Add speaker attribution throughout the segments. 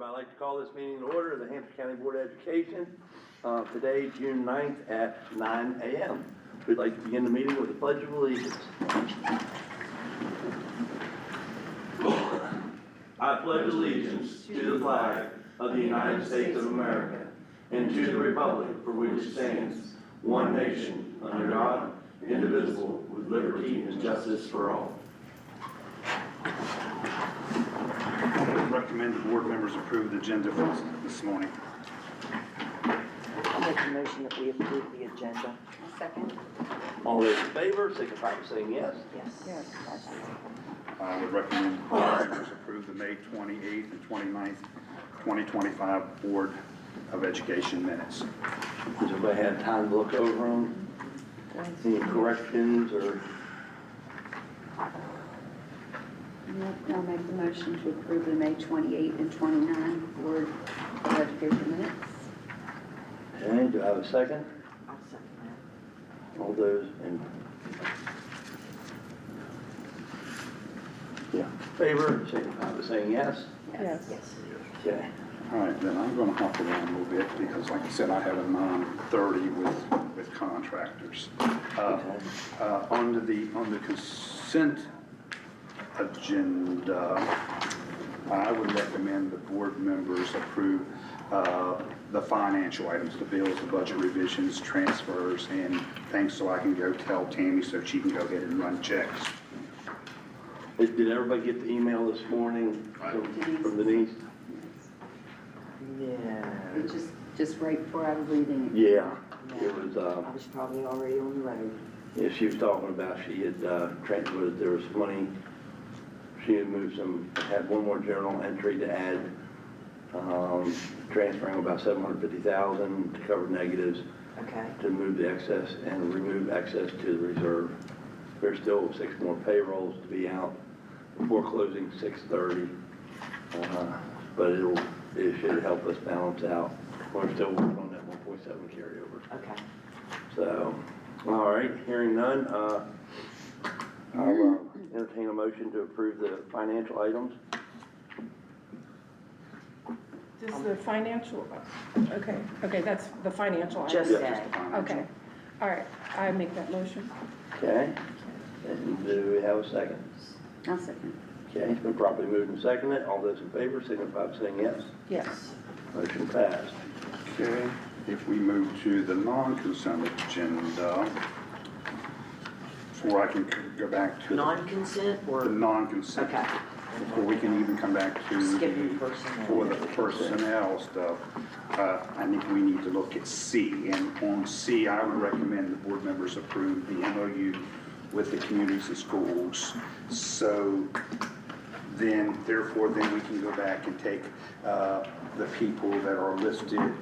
Speaker 1: I'd like to call this meeting to order of the Hampshire County Board of Education. Today, June 9th at 9 a.m. We'd like to begin the meeting with the Pledge of Allegiance. I pledge allegiance to the flag of the United States of America and to the republic for which it stands, one nation, under God, indivisible, with liberty and justice for all.
Speaker 2: I recommend the board members approve the agenda for this morning.
Speaker 3: I'll make a motion that we approve the agenda.
Speaker 4: Second?
Speaker 1: All those in favor, signify by saying yes.
Speaker 3: Yes.
Speaker 2: I would recommend the board members approve the May 28th and 29th, 2025 Board of Education minutes.
Speaker 1: Does everybody have time to look over them? Any corrections or?
Speaker 4: I'll make the motion to approve the May 28 and 29 Board of Education minutes.
Speaker 1: Okay, do I have a second?
Speaker 3: I'll second that.
Speaker 1: All those in favor, signify by saying yes.
Speaker 4: Yes.
Speaker 3: Yes.
Speaker 1: Okay.
Speaker 2: All right, then I'm going to hop around a little bit because, like I said, I have a 9:30 with contractors. On the consent agenda, I would recommend the board members approve the financial items, the bills, the budget revisions, transfers, and things, so I can go tell Tammy so she can go ahead and run checks.
Speaker 1: Did everybody get the email this morning from Denise?
Speaker 3: Yeah.
Speaker 4: It just right before I was leaving.
Speaker 1: Yeah, it was,
Speaker 3: I was probably already on the road.
Speaker 1: yeah, she was talking about she had transferred, there was money, she had moved had one more journal entry to add, transferring about $750,000 to cover negatives,
Speaker 3: Okay.
Speaker 1: to move the excess and remove excess to the reserve. There's still 6 more payrolls to be out before closing 6:30, but it should help us balance out. We're still working on that 1.7 carryover.
Speaker 3: Okay.
Speaker 1: So, all right, hearing none, I'll entertain a motion to approve the financial items.
Speaker 5: Does the financial, okay, that's the financial item.
Speaker 3: Just
Speaker 1: Yes.
Speaker 3: that.
Speaker 5: Okay, all right, I make that motion.
Speaker 1: Okay, and do we have a second?
Speaker 4: I'll second.
Speaker 1: Okay, it's been properly moved and seconded. All those in favor signify by saying yes.
Speaker 5: Yes.
Speaker 1: Motion passed.
Speaker 2: Okay, if we move to the non-consent agenda, before I can go back to
Speaker 3: Non-consent
Speaker 2: the
Speaker 3: or?
Speaker 2: non-consent.
Speaker 3: Okay.
Speaker 2: Before we can even come back to
Speaker 3: Skipping personnel.
Speaker 2: for the personnel stuff, I think we need to look at C. And on C, I would recommend the board members approve the MOU with the communities and schools. So then, therefore, then we can go back and take the people that are listed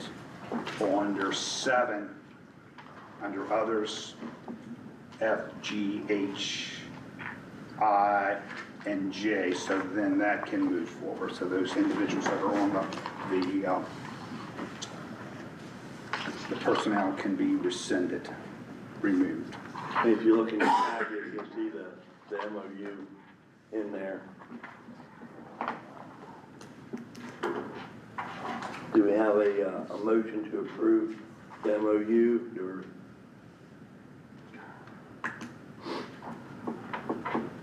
Speaker 2: under 7, under others, F, G, H, I, and J, so then that can move forward. So those individuals that are on the personnel can be rescinded, removed.
Speaker 1: And if you look in the packet, you'll see the MOU in there. Do we have a motion to approve the MOU? Or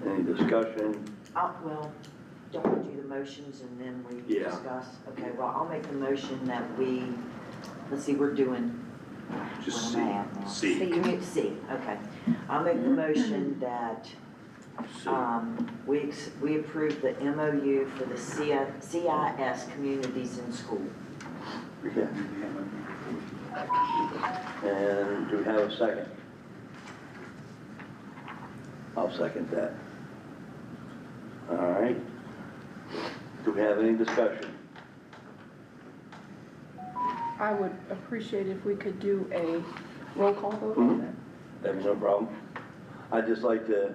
Speaker 1: any discussion?
Speaker 3: Well, don't we do the motions and then we
Speaker 1: Yeah.
Speaker 3: discuss? Okay, well, I'll make the motion that we, let's see, we're doing,
Speaker 2: Just
Speaker 3: where am I at now?
Speaker 2: C.
Speaker 3: C, okay. I'll make the motion that we approve the MOU for the CIS communities in school.
Speaker 1: Okay. And do we have a second? I'll second that. All right. Do we have any discussion?
Speaker 5: I would appreciate if we could do a roll call vote on that.
Speaker 1: That's no problem. I'd just like to,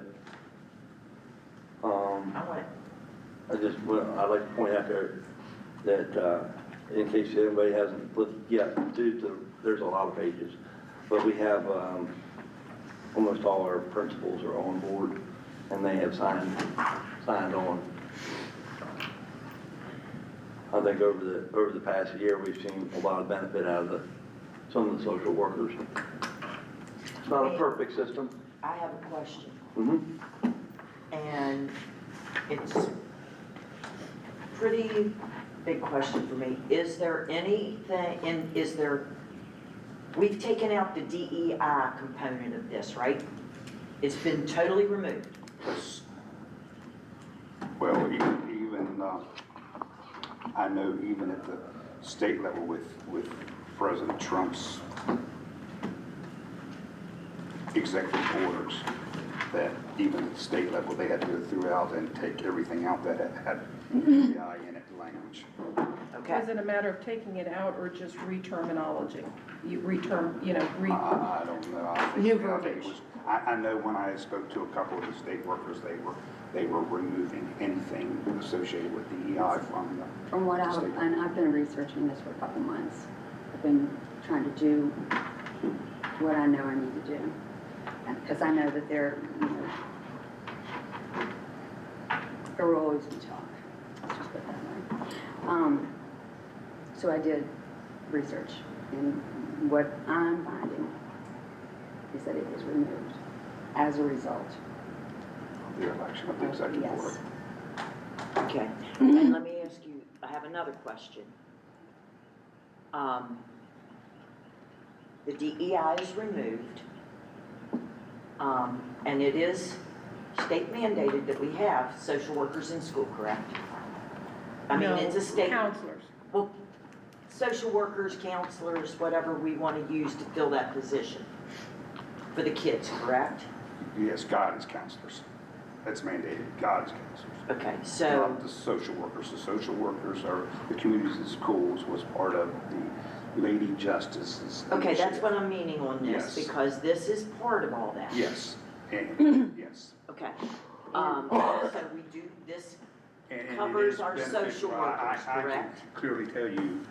Speaker 1: I'd like to point out there that, in case anybody hasn't looked yet, there's a lot of pages, but we have, almost all our principals are on board and they have signed on. I think over the past year, we've seen a lot of benefit out of some of the social workers. It's not a perfect system.
Speaker 3: I have a question,
Speaker 1: Mm-hmm.
Speaker 3: and it's a pretty big question for me. Is there anything, we've taken out the DEI component of this, right? It's been totally removed.
Speaker 2: Yes. Well, even I know even at the state level with President Trump's executive orders, that even at the state level, they had to go throughout and take everything out that had DEI in it language.
Speaker 3: Okay.
Speaker 5: Is it a matter of taking it out or just re-terminology? You re-term,
Speaker 2: I don't know. I think
Speaker 5: New
Speaker 2: it
Speaker 5: verbiage.
Speaker 2: was, I know when I spoke to a couple of the state workers, they were removing anything associated with DEI from the
Speaker 4: From what
Speaker 2: state.
Speaker 4: and I've been researching this for a couple months. I've been trying to do what I know I need to do. Because I know that there will always be talk. Let's just put it that way. So I did research, and what I'm finding is that it was removed as a result.
Speaker 2: The election of the executive
Speaker 4: Yes.
Speaker 2: order.
Speaker 3: Okay, and let me ask you, I have another question. The DEI is removed, and it is state mandated that we have social workers in school, correct? I mean,
Speaker 5: No,
Speaker 3: it's a state.
Speaker 5: counselors.
Speaker 3: Well, social workers, counselors, whatever we want to use to fill that position for the kids, correct?
Speaker 2: Yes, guidance counselors. That's mandated, guidance counselors.
Speaker 3: Okay, so,
Speaker 2: Not the social workers. The social workers are, the communities and schools was part of the Lady Justice's
Speaker 3: okay, that's
Speaker 2: initiative.
Speaker 3: what I'm meaning on this,
Speaker 2: Yes.
Speaker 3: because this is part of all that.
Speaker 2: Yes, and, yes.
Speaker 3: Okay, so we do, this
Speaker 2: And it
Speaker 3: covers
Speaker 2: is
Speaker 3: our
Speaker 2: beneficial.
Speaker 3: social workers,
Speaker 2: I
Speaker 3: correct?
Speaker 2: can clearly tell you,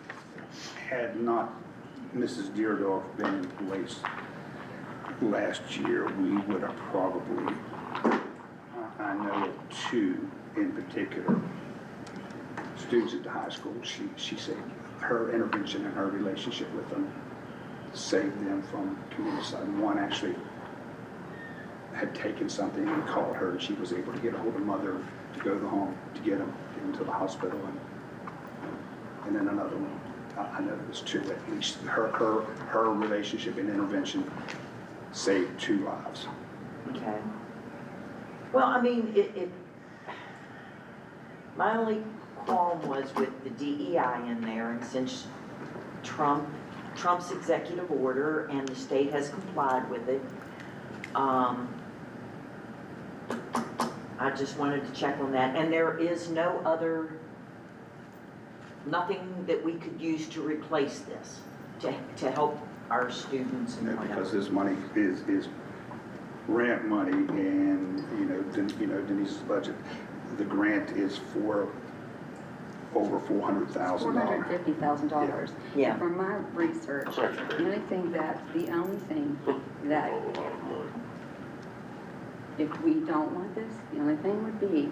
Speaker 2: had not Mrs. Deardorff been in place last year, we would have probably, I know of two in particular, students at the high school, she said her intervention and her relationship with them saved them from committing suicide. One actually had taken something and called her, and she was able to get a hold of mother to go to the home to get him to the hospital, and then another one. I know there's two at least. Her relationship and intervention saved 2 lives.
Speaker 3: Okay. Well, I mean, my only qualm was with the DEI in there, and since Trump's executive order and the state has complied with it, I just wanted to check on that. And there is nothing that we could use to replace this, to help our students and whatever.
Speaker 2: Because this money is grant money, and Denise's budget, the grant is for over $400,000.
Speaker 4: $450,000.
Speaker 3: Yeah.
Speaker 4: From my research, the only thing that if we don't want this, the only thing would be,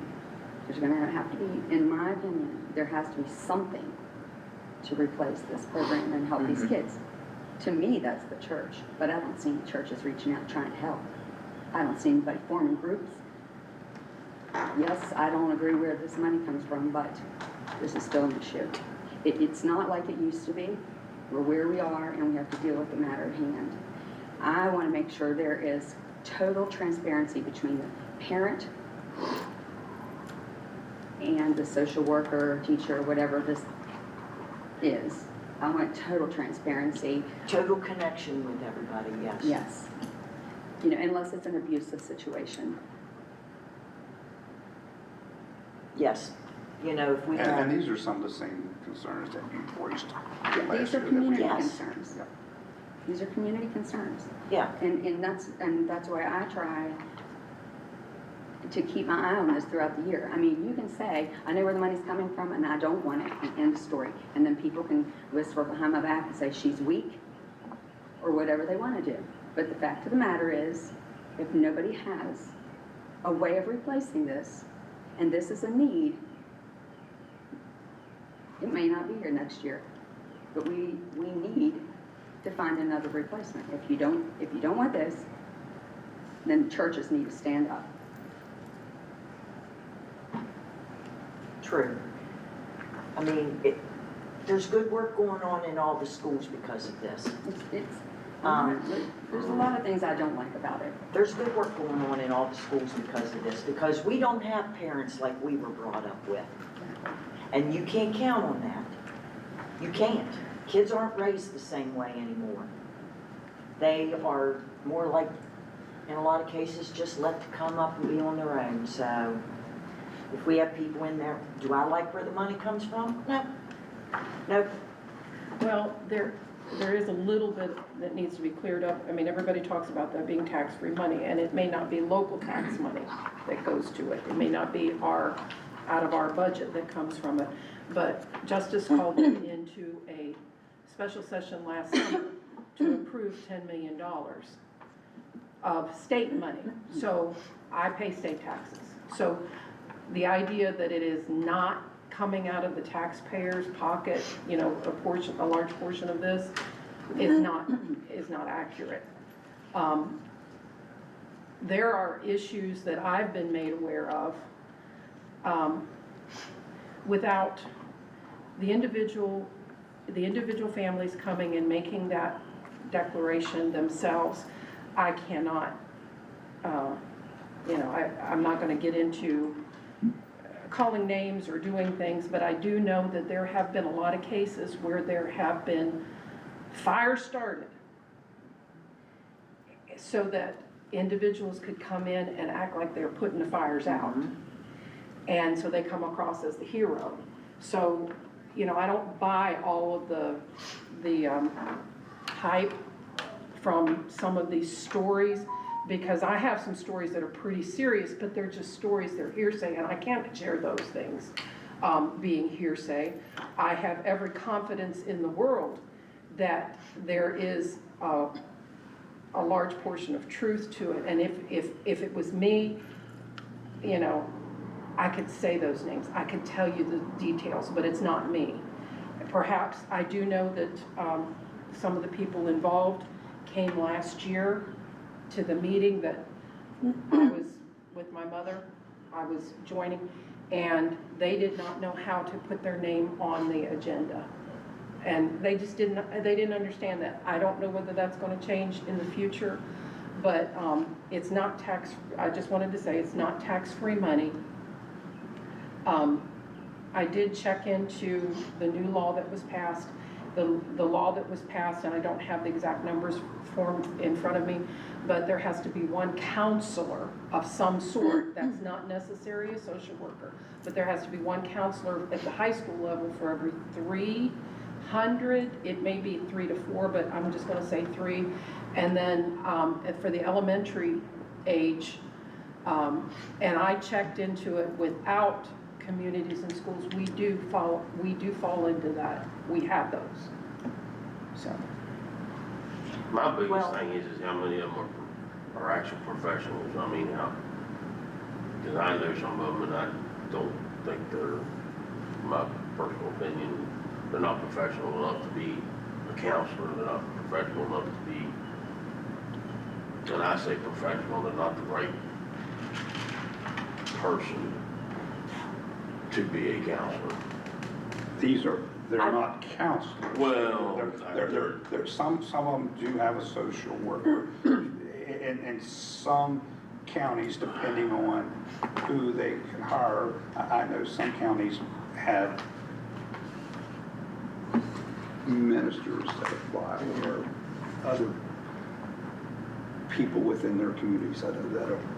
Speaker 4: there's going to have to be, in my opinion, there has to be something to replace this program and help these kids. To me, that's the church, but I don't see any churches reaching out trying to help. I don't see anybody forming groups. Yes, I don't agree where this money comes from, but this is still an issue. It's not like it used to be. We're where we are, and we have to deal with the matter at hand. I want to make sure there is total transparency between the parent and the social worker, teacher, whatever this is. I want total transparency.
Speaker 3: Total connection with everybody, yes.
Speaker 4: Yes. Unless it's an abusive situation.
Speaker 3: Yes. If we have.
Speaker 2: And these are some of the same concerns that you voiced last year.
Speaker 4: These are
Speaker 2: that we-
Speaker 4: community
Speaker 3: Yes.
Speaker 4: concerns. These are community concerns.
Speaker 3: Yeah.
Speaker 4: And that's why I try to keep my eye on this throughout the year. I mean, you can say, I know where the money's coming from and I don't want it, and end of story. And then people can whisper behind my back and say she's weak or whatever they want to do. But the fact of the matter is, if nobody has a way of replacing this, and this is a need, It may not be here next year, but we need to find another replacement. If you don't want this, then churches need to stand up.
Speaker 3: True. I mean, there's good work going on in all the schools because of this.
Speaker 4: There's a lot of things I don't like about it.
Speaker 3: There's good work going on in all the schools because of this, because we don't have parents like we were brought up with. And you can't count on that. You can't. Kids aren't raised the same way anymore. They are more like, in a lot of cases, just let to come up and be on their own. So if we have people in there, do I like where the money comes from? No. No.
Speaker 5: Well, there is a little bit that needs to be cleared up. I mean, everybody talks about that being tax-free money, and it may not be local tax money that goes to it. It may not be out of our budget that comes from it. But Justice called it into a special session last summer to approve $10 million of state money. So I pay state taxes. So the idea that it is not coming out of the taxpayer's pocket, you know, a large portion of this is not accurate. There are issues that I've been made aware of without the individual families coming and making that declaration themselves. I cannot, I'm not going to get into calling names or doing things, but I do know that there have been a lot of cases where there have been fires started so that individuals could come in and act like they're putting the fires out. And so they come across as the hero. So, you know, I don't buy all of the hype from some of these stories, because I have some stories that are pretty serious, but they're just stories, they're hearsay, and I can't share those things being hearsay. I have every confidence in the world that there is a large portion of truth to it, and if it was me, you know, I could say those names, I could tell you the details, but it's not me. Perhaps I do know that some of the people involved came last year to the meeting that I was with my mother, I was joining, and they did not know how to put their name on the agenda. And they just didn't understand that. I don't know whether that's going to change in the future, but it's not I just wanted to say it's not tax-free money. I did check into the new law that was passed. The law that was passed, and I don't have the exact numbers formed in front of me, but there has to be one counselor of some sort. That's not necessarily a social worker, but there has to be one counselor at the high school level for every 300. It may be 3 to 4, but I'm just going to say 3. And then for the elementary age, and I checked into it without communities and schools, we do fall into that. We have those. So
Speaker 6: my biggest thing is how many of them are actual professionals. I mean, because I know some of them, and I don't think they're, my personal opinion, they're not professional enough to be a counselor. They're not professional enough to be, and I say professional, they're not the right person to be a counselor.
Speaker 2: They're not counselors.
Speaker 6: Well,
Speaker 2: They're some of them do have a social worker, and some counties, depending on who they can hire, I know some counties have ministers that apply, or other people within their communities that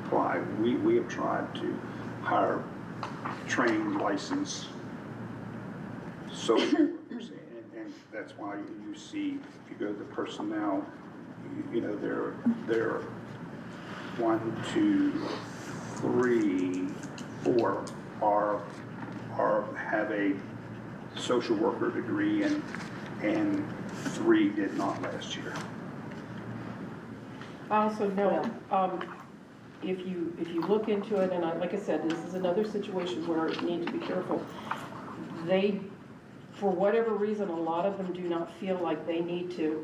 Speaker 2: apply. We have tried to hire trained, licensed social workers, and that's why you see, if you go to the personnel, you know, they're 1, 2, 3, 4 have a social worker degree, and 3 did not last year.
Speaker 5: I also know, if you look into it, and like I said, this is another situation where you need to be careful. for whatever reason, a lot of them do not feel like they need to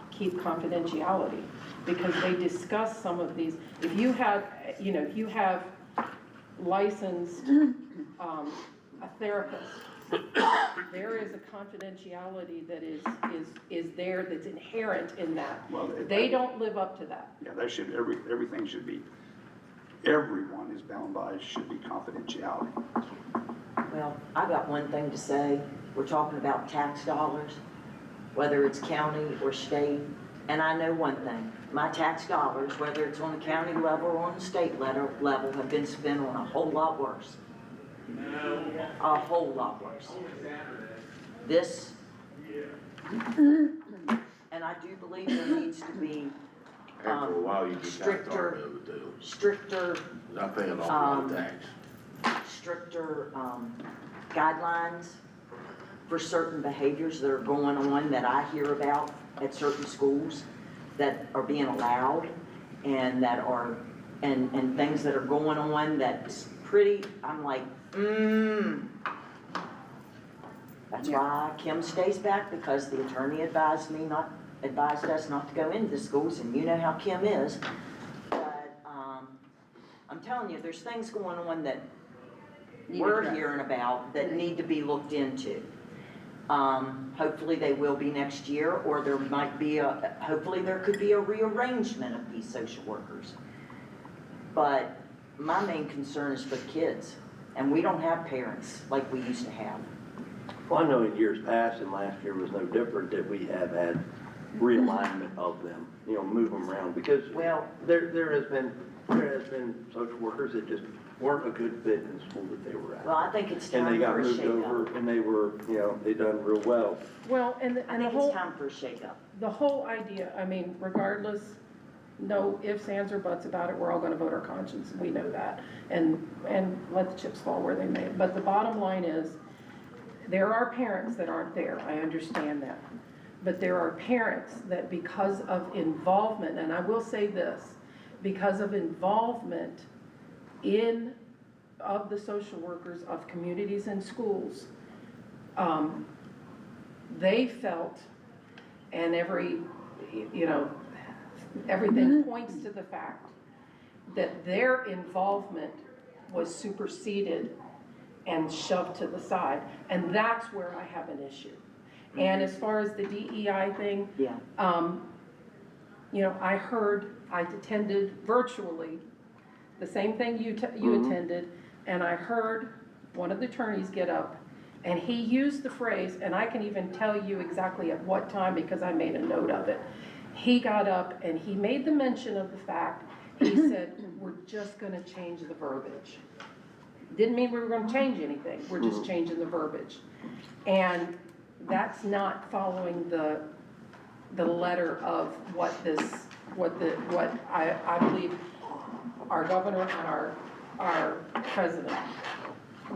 Speaker 5: keep confidentiality, because they discuss some of these. If you have licensed, a therapist, there is a confidentiality that is there, that's inherent in that.
Speaker 2: Well,
Speaker 5: They don't live up to that.
Speaker 2: Yeah, that should, everything should be, everyone is bound by, should be confidentiality.
Speaker 3: Well, I got one thing to say. We're talking about tax dollars, whether it's county or state. And I know one thing, my tax dollars, whether it's on the county level or on the state level, have been spent on a whole lot worse. A whole lot worse. This, and I do believe there needs to be
Speaker 6: After a while, you get kind of tired of it too.
Speaker 3: stricter,
Speaker 6: I pay an awful lot of tax.
Speaker 3: stricter guidelines for certain behaviors that are going on that I hear about at certain schools that are being allowed, and that are, and things that are going on that's pretty, I'm like, That's why Kim stays back, because the attorney advised us not to go into the schools, and you know how Kim is. But, I'm telling you, there's things going on that we're hearing about that need to be looked into. Hopefully they will be next year, or there might be hopefully there could be a rearrangement of these social workers. But my main concern is for kids, and we don't have parents like we used to have.
Speaker 1: Well, I know in years past, and last year was no different, that we have had realignment of them, move them around, because
Speaker 3: Well,
Speaker 1: there has been social workers that just weren't a good fit in the school that they were at.
Speaker 3: well, I think it's
Speaker 1: And they
Speaker 3: time
Speaker 1: got
Speaker 3: for a
Speaker 1: moved
Speaker 3: shake-up.
Speaker 1: over, and they were, they done real well.
Speaker 5: Well, and
Speaker 3: I
Speaker 5: the
Speaker 3: think it's
Speaker 5: whole,
Speaker 3: time for a shake-up.
Speaker 5: the whole idea, I mean, regardless, no ifs, ands, or buts about it, we're all gonna vote our conscience, we know that. And let the chips fall where they may. But the bottom line is, there are parents that aren't there, I understand that. But there are parents that, because of involvement, and I will say this, because of involvement of the social workers, of communities and schools, they felt, and everything points to the fact that their involvement was superseded and shoved to the side, and that's where I have an issue. And as far as the DEI thing,
Speaker 3: Yeah.
Speaker 5: I attended virtually the same thing you attended, and I heard one of the attorneys get up, and he used the phrase, and I can even tell you exactly at what time because I made a note of it. He got up and he made the mention of the fact, he said, we're just gonna change the verbiage. Didn't mean we were gonna change anything, we're just changing the verbiage. And that's not following the letter of what I believe our governor and our president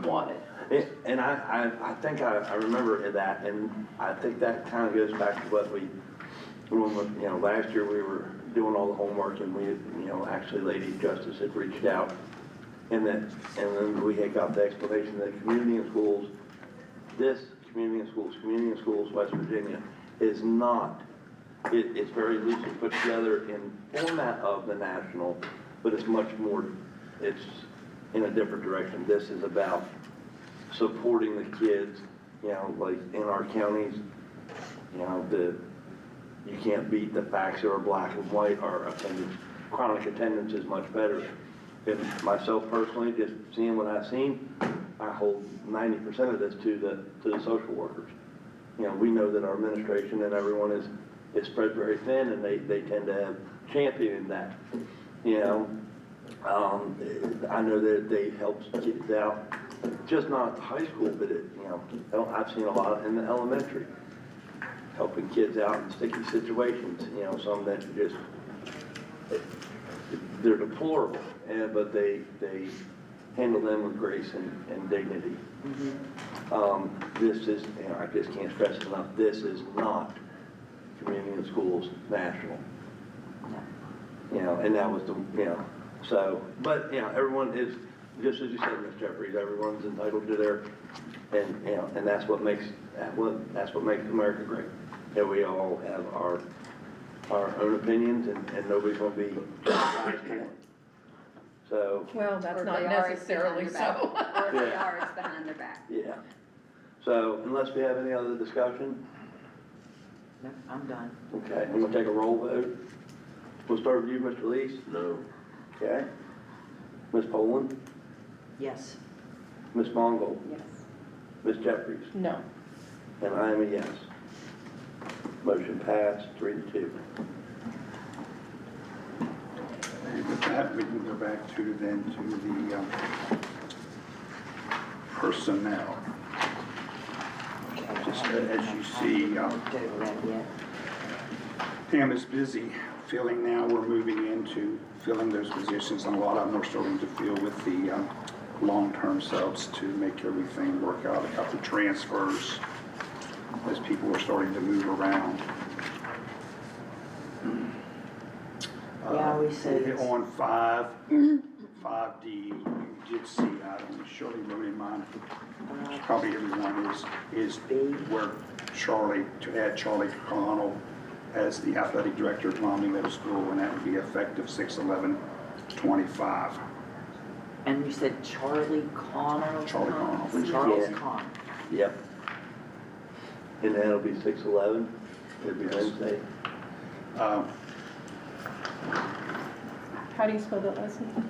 Speaker 5: wanted.
Speaker 1: And I think I remember that, and I think that kind of goes back to what last year we were doing all the homework, and we, actually Lady Justice had reached out, and then we had got the explanation that Community in Schools, Community in Schools, West Virginia, is not, it's very loosely put together in format of the national, but it's much more, it's in a different direction. This is about supporting the kids, like in our counties, you can't beat the facts that are black and white. Our attendance, chronic attendance is much better. And myself personally, just seeing what I've seen, I hold 90% of this to the social workers. We know that our administration and everyone is spread very thin, and they tend to have championed that. I know that they help kids out, just not at the high school, but I've seen a lot in the elementary, helping kids out in sticky situations. Some that just they're deplorable, but they handle them with grace and dignity. This is, I just can't stress it enough, this is not Community in Schools national. And that was so, but everyone is, just as you said, Ms. Jeffries, everyone's entitled to And, you know, and that's what makes America great. That we all have our own opinions and nobody's gonna be biased in it. So,
Speaker 5: Well, that's
Speaker 4: Or
Speaker 5: not
Speaker 4: they are, it's
Speaker 5: necessarily
Speaker 4: behind their
Speaker 5: so.
Speaker 4: back. Or if they
Speaker 1: Yeah.
Speaker 4: are, it's behind their back.
Speaker 1: yeah. So unless we have any other discussion,
Speaker 3: No, I'm done.
Speaker 1: okay, I'm gonna take a roll vote. We'll start with you, Mr. Lees,
Speaker 6: No,
Speaker 1: okay? Ms. Poland,
Speaker 3: Yes.
Speaker 1: Ms. Mongol,
Speaker 4: Yes.
Speaker 1: Ms. Jeffries,
Speaker 5: No.
Speaker 1: and I am a yes. Motion passed, 3-2.
Speaker 2: And with that, we can go back to the personnel. Just as you see,
Speaker 3: I haven't looked over that yet.
Speaker 2: Pam is busy filling now. We're moving into filling those positions, and a lot of them we're starting to fill with the long-term subs to make everything work out. A couple transfers as people are starting to move around.
Speaker 3: Yeah, we said it's-
Speaker 2: On 5D, you did see, I don't know, Shirley wrote in mine, probably everyone is where Charlie, to add Charlie Connell as the athletic director at Romney Middle School, and that would be effective 6/11/25.
Speaker 3: And you said Charlie Connor?
Speaker 2: Charlie Connell.
Speaker 3: Charles
Speaker 1: Yeah.
Speaker 3: Connor.
Speaker 1: Yep. And that'll be 6/11, it'll be
Speaker 2: Yes.
Speaker 1: Wednesday.
Speaker 5: How do you spell that last name?
Speaker 7: Connell.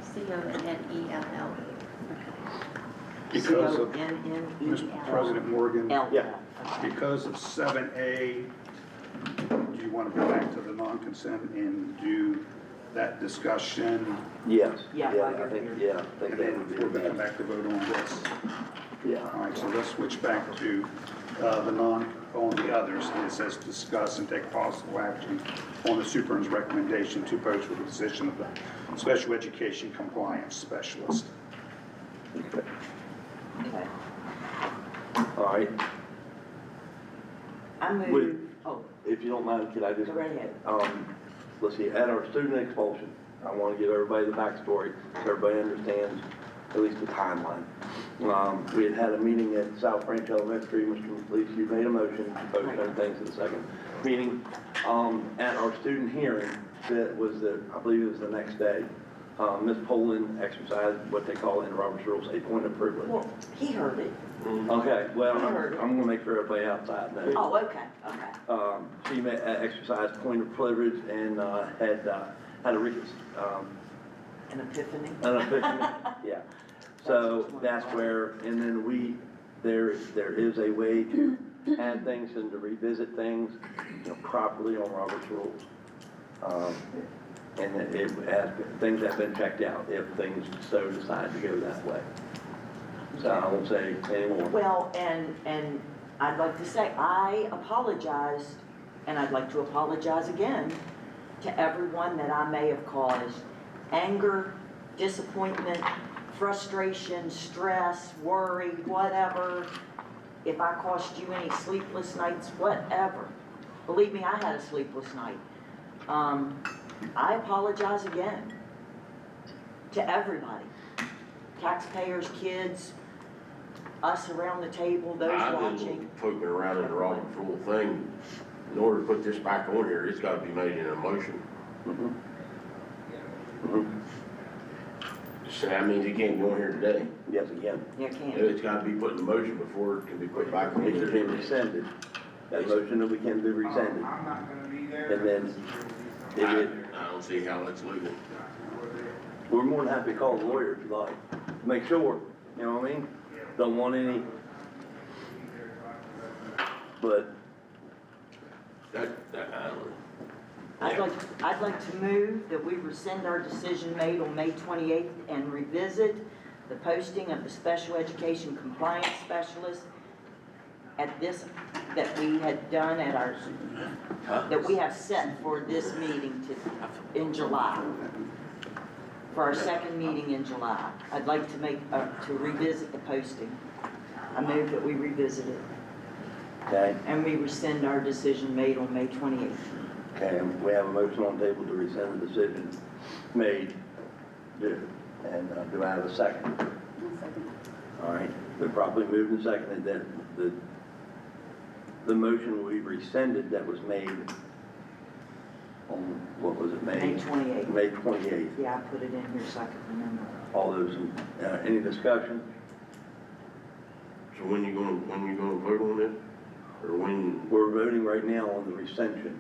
Speaker 2: Because of,
Speaker 3: C-O-N-N-E-L.
Speaker 2: Mr. President Morgan,
Speaker 3: L.
Speaker 1: Yeah.
Speaker 3: Okay.
Speaker 2: because of 7A, do you want to go back to the non-consent and do that discussion?
Speaker 1: Yes.
Speaker 3: Yeah,
Speaker 1: I
Speaker 3: while
Speaker 1: think,
Speaker 3: you're
Speaker 1: yeah, I think
Speaker 2: And
Speaker 1: that
Speaker 2: then
Speaker 1: would be
Speaker 2: we're going to
Speaker 1: the
Speaker 2: back to vote on this.
Speaker 1: yeah.
Speaker 2: All right, so let's switch back to on the others, and it says discuss and take possible action on the superintendent's recommendation to post for the position of the special education compliance specialist.
Speaker 1: Okay.
Speaker 3: Okay.
Speaker 1: All right,
Speaker 3: I
Speaker 1: Would-
Speaker 3: move, oh,
Speaker 1: if you don't mind, could I just?
Speaker 3: go right ahead.
Speaker 1: Let's see, at our student expulsion, I want to give everybody the backstory, so everybody understands at least the timeline. We had a meeting at South Branch Elementary, Mr. Lees, you made a motion to post certain things at the second meeting. At our student hearing, that was I believe it was the next day, Ms. Poland exercised what they call in Robert's rules, a point of privilege.
Speaker 3: Well, he heard it.
Speaker 1: Okay, well,
Speaker 3: I heard it.
Speaker 1: I'm gonna make sure everybody outside knows.
Speaker 3: Oh, okay, okay.
Speaker 1: She exercised point of privilege and had a
Speaker 3: An epiphany?
Speaker 1: an epiphany, yeah. So that's where, and then there is a way to add things and to revisit things, you know, properly on Robert's rules. And things have been checked out if things so decide to go that way. So I won't say anymore.
Speaker 3: Well, and I'd like to say, I apologized, and I'd like to apologize again to everyone that I may have caused anger, disappointment, frustration, stress, worry, whatever. If I cost you any sleepless nights, whatever. Believe me, I had a sleepless night. I apologize again to everybody. Taxpayers, kids, us around the table, those
Speaker 6: I've
Speaker 3: watching.
Speaker 6: been poking around in the Robert's rule thing. In order to put this back on here, it's gotta be made in a motion.
Speaker 1: Mhm. Mhm.
Speaker 6: So that means it can't go on here today.
Speaker 1: Yes, again,
Speaker 3: You can't.
Speaker 6: It's gotta be put in motion before it can be put back on
Speaker 1: it can be
Speaker 6: here.
Speaker 1: rescinded. That motion that we can be rescinded. And then
Speaker 6: I
Speaker 1: if it,
Speaker 6: don't see how that's legal.
Speaker 1: we're more than happy to call a lawyer if you like, to make sure, you know what I mean? Don't want any, but
Speaker 6: I don't know.
Speaker 3: I'd like to move that we rescind our decision made on May 28th and revisit the posting of the special education compliance specialist at this, that we had done at our, that we have set for this meeting in July. For our second meeting in July. I'd like to to revisit the posting. I move that we revisit it
Speaker 1: okay,
Speaker 3: and we rescind our decision made on May 28th.
Speaker 1: okay, and we have a motion on the table to rescind the decision made. And do I have a second?
Speaker 4: One second.
Speaker 1: All right, been properly moved and seconded that the motion we rescinded that was made on, what was it,
Speaker 3: May 28th.
Speaker 1: May 28th.
Speaker 3: Yeah, I put it in here so I could remember.
Speaker 1: All those, any discussion?
Speaker 6: So when you gonna vote on it? Or when?
Speaker 1: We're voting right now on the rescension,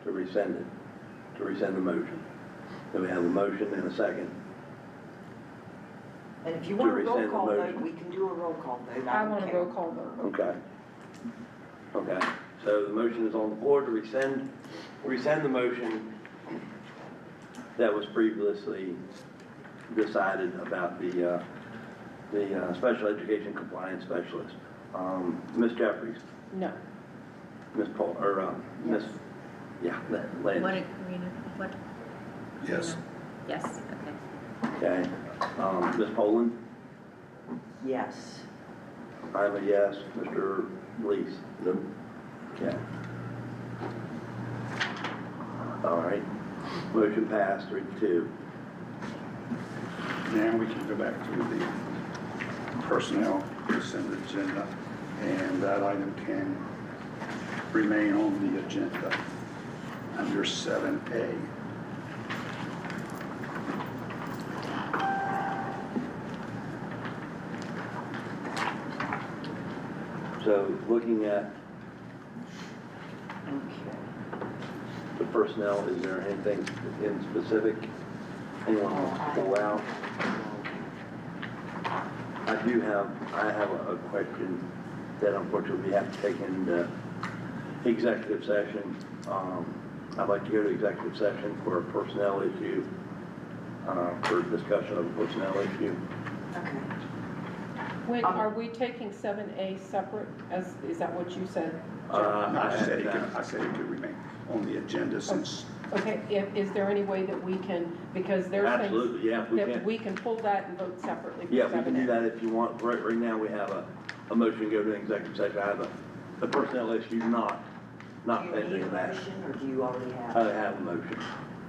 Speaker 1: to rescind it, to rescind the motion. So we have a motion and a second.
Speaker 3: And if you want a roll
Speaker 1: rescind the
Speaker 3: call vote,
Speaker 1: motion.
Speaker 3: we can do a roll call vote.
Speaker 5: I
Speaker 3: don't
Speaker 5: want a
Speaker 3: care.
Speaker 5: roll call vote.
Speaker 1: Okay. Okay, so the motion is on the floor to rescind the motion that was previously decided about the special education compliance specialist. Ms. Jeffries,
Speaker 5: No.
Speaker 1: Ms. Paul, or, Ms., yeah, Lance.
Speaker 7: What, Karina, what?
Speaker 2: Yes.
Speaker 7: Yes, okay.
Speaker 1: Okay, Ms. Poland,
Speaker 3: Yes.
Speaker 1: I'm a yes. Mr. Lees? No. Okay. All right, motion passed 3-2.
Speaker 2: Now we can go back to the personnel consent agenda, and that item can remain on the agenda under 7A.
Speaker 1: So looking at
Speaker 3: Okay.
Speaker 1: the personnel, is there anything in specific anyone wants to pull out? I have a question that unfortunately we have to take into executive session. I'd like to go to executive session for a personnel issue, for discussion of a personnel issue.
Speaker 3: Okay.
Speaker 5: When, are we taking 7A separate, is that what you said?
Speaker 2: I said it could remain on the agenda since,
Speaker 5: Okay, is there any way that we can, because there's things.
Speaker 1: Absolutely, yeah, we
Speaker 5: That
Speaker 1: can.
Speaker 5: we can pull that and vote separately for 7A?
Speaker 1: Yeah, we can do that if you want. Right now, we have a motion to go to executive session. I have a personnel issue not
Speaker 3: Do you need
Speaker 1: pending
Speaker 3: a
Speaker 1: that.
Speaker 3: motion or do you already have?
Speaker 1: I have a motion.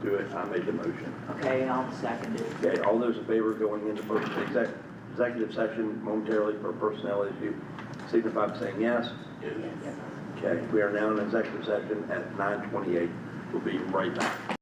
Speaker 1: Do it. I made the motion.
Speaker 3: Okay, I'll second it.
Speaker 1: Okay, all those in favor of going into executive session momentarily for a personnel issue, signify by saying yes.
Speaker 6: Yes.
Speaker 1: Okay, we are now in executive session at 9:28. We'll be right back.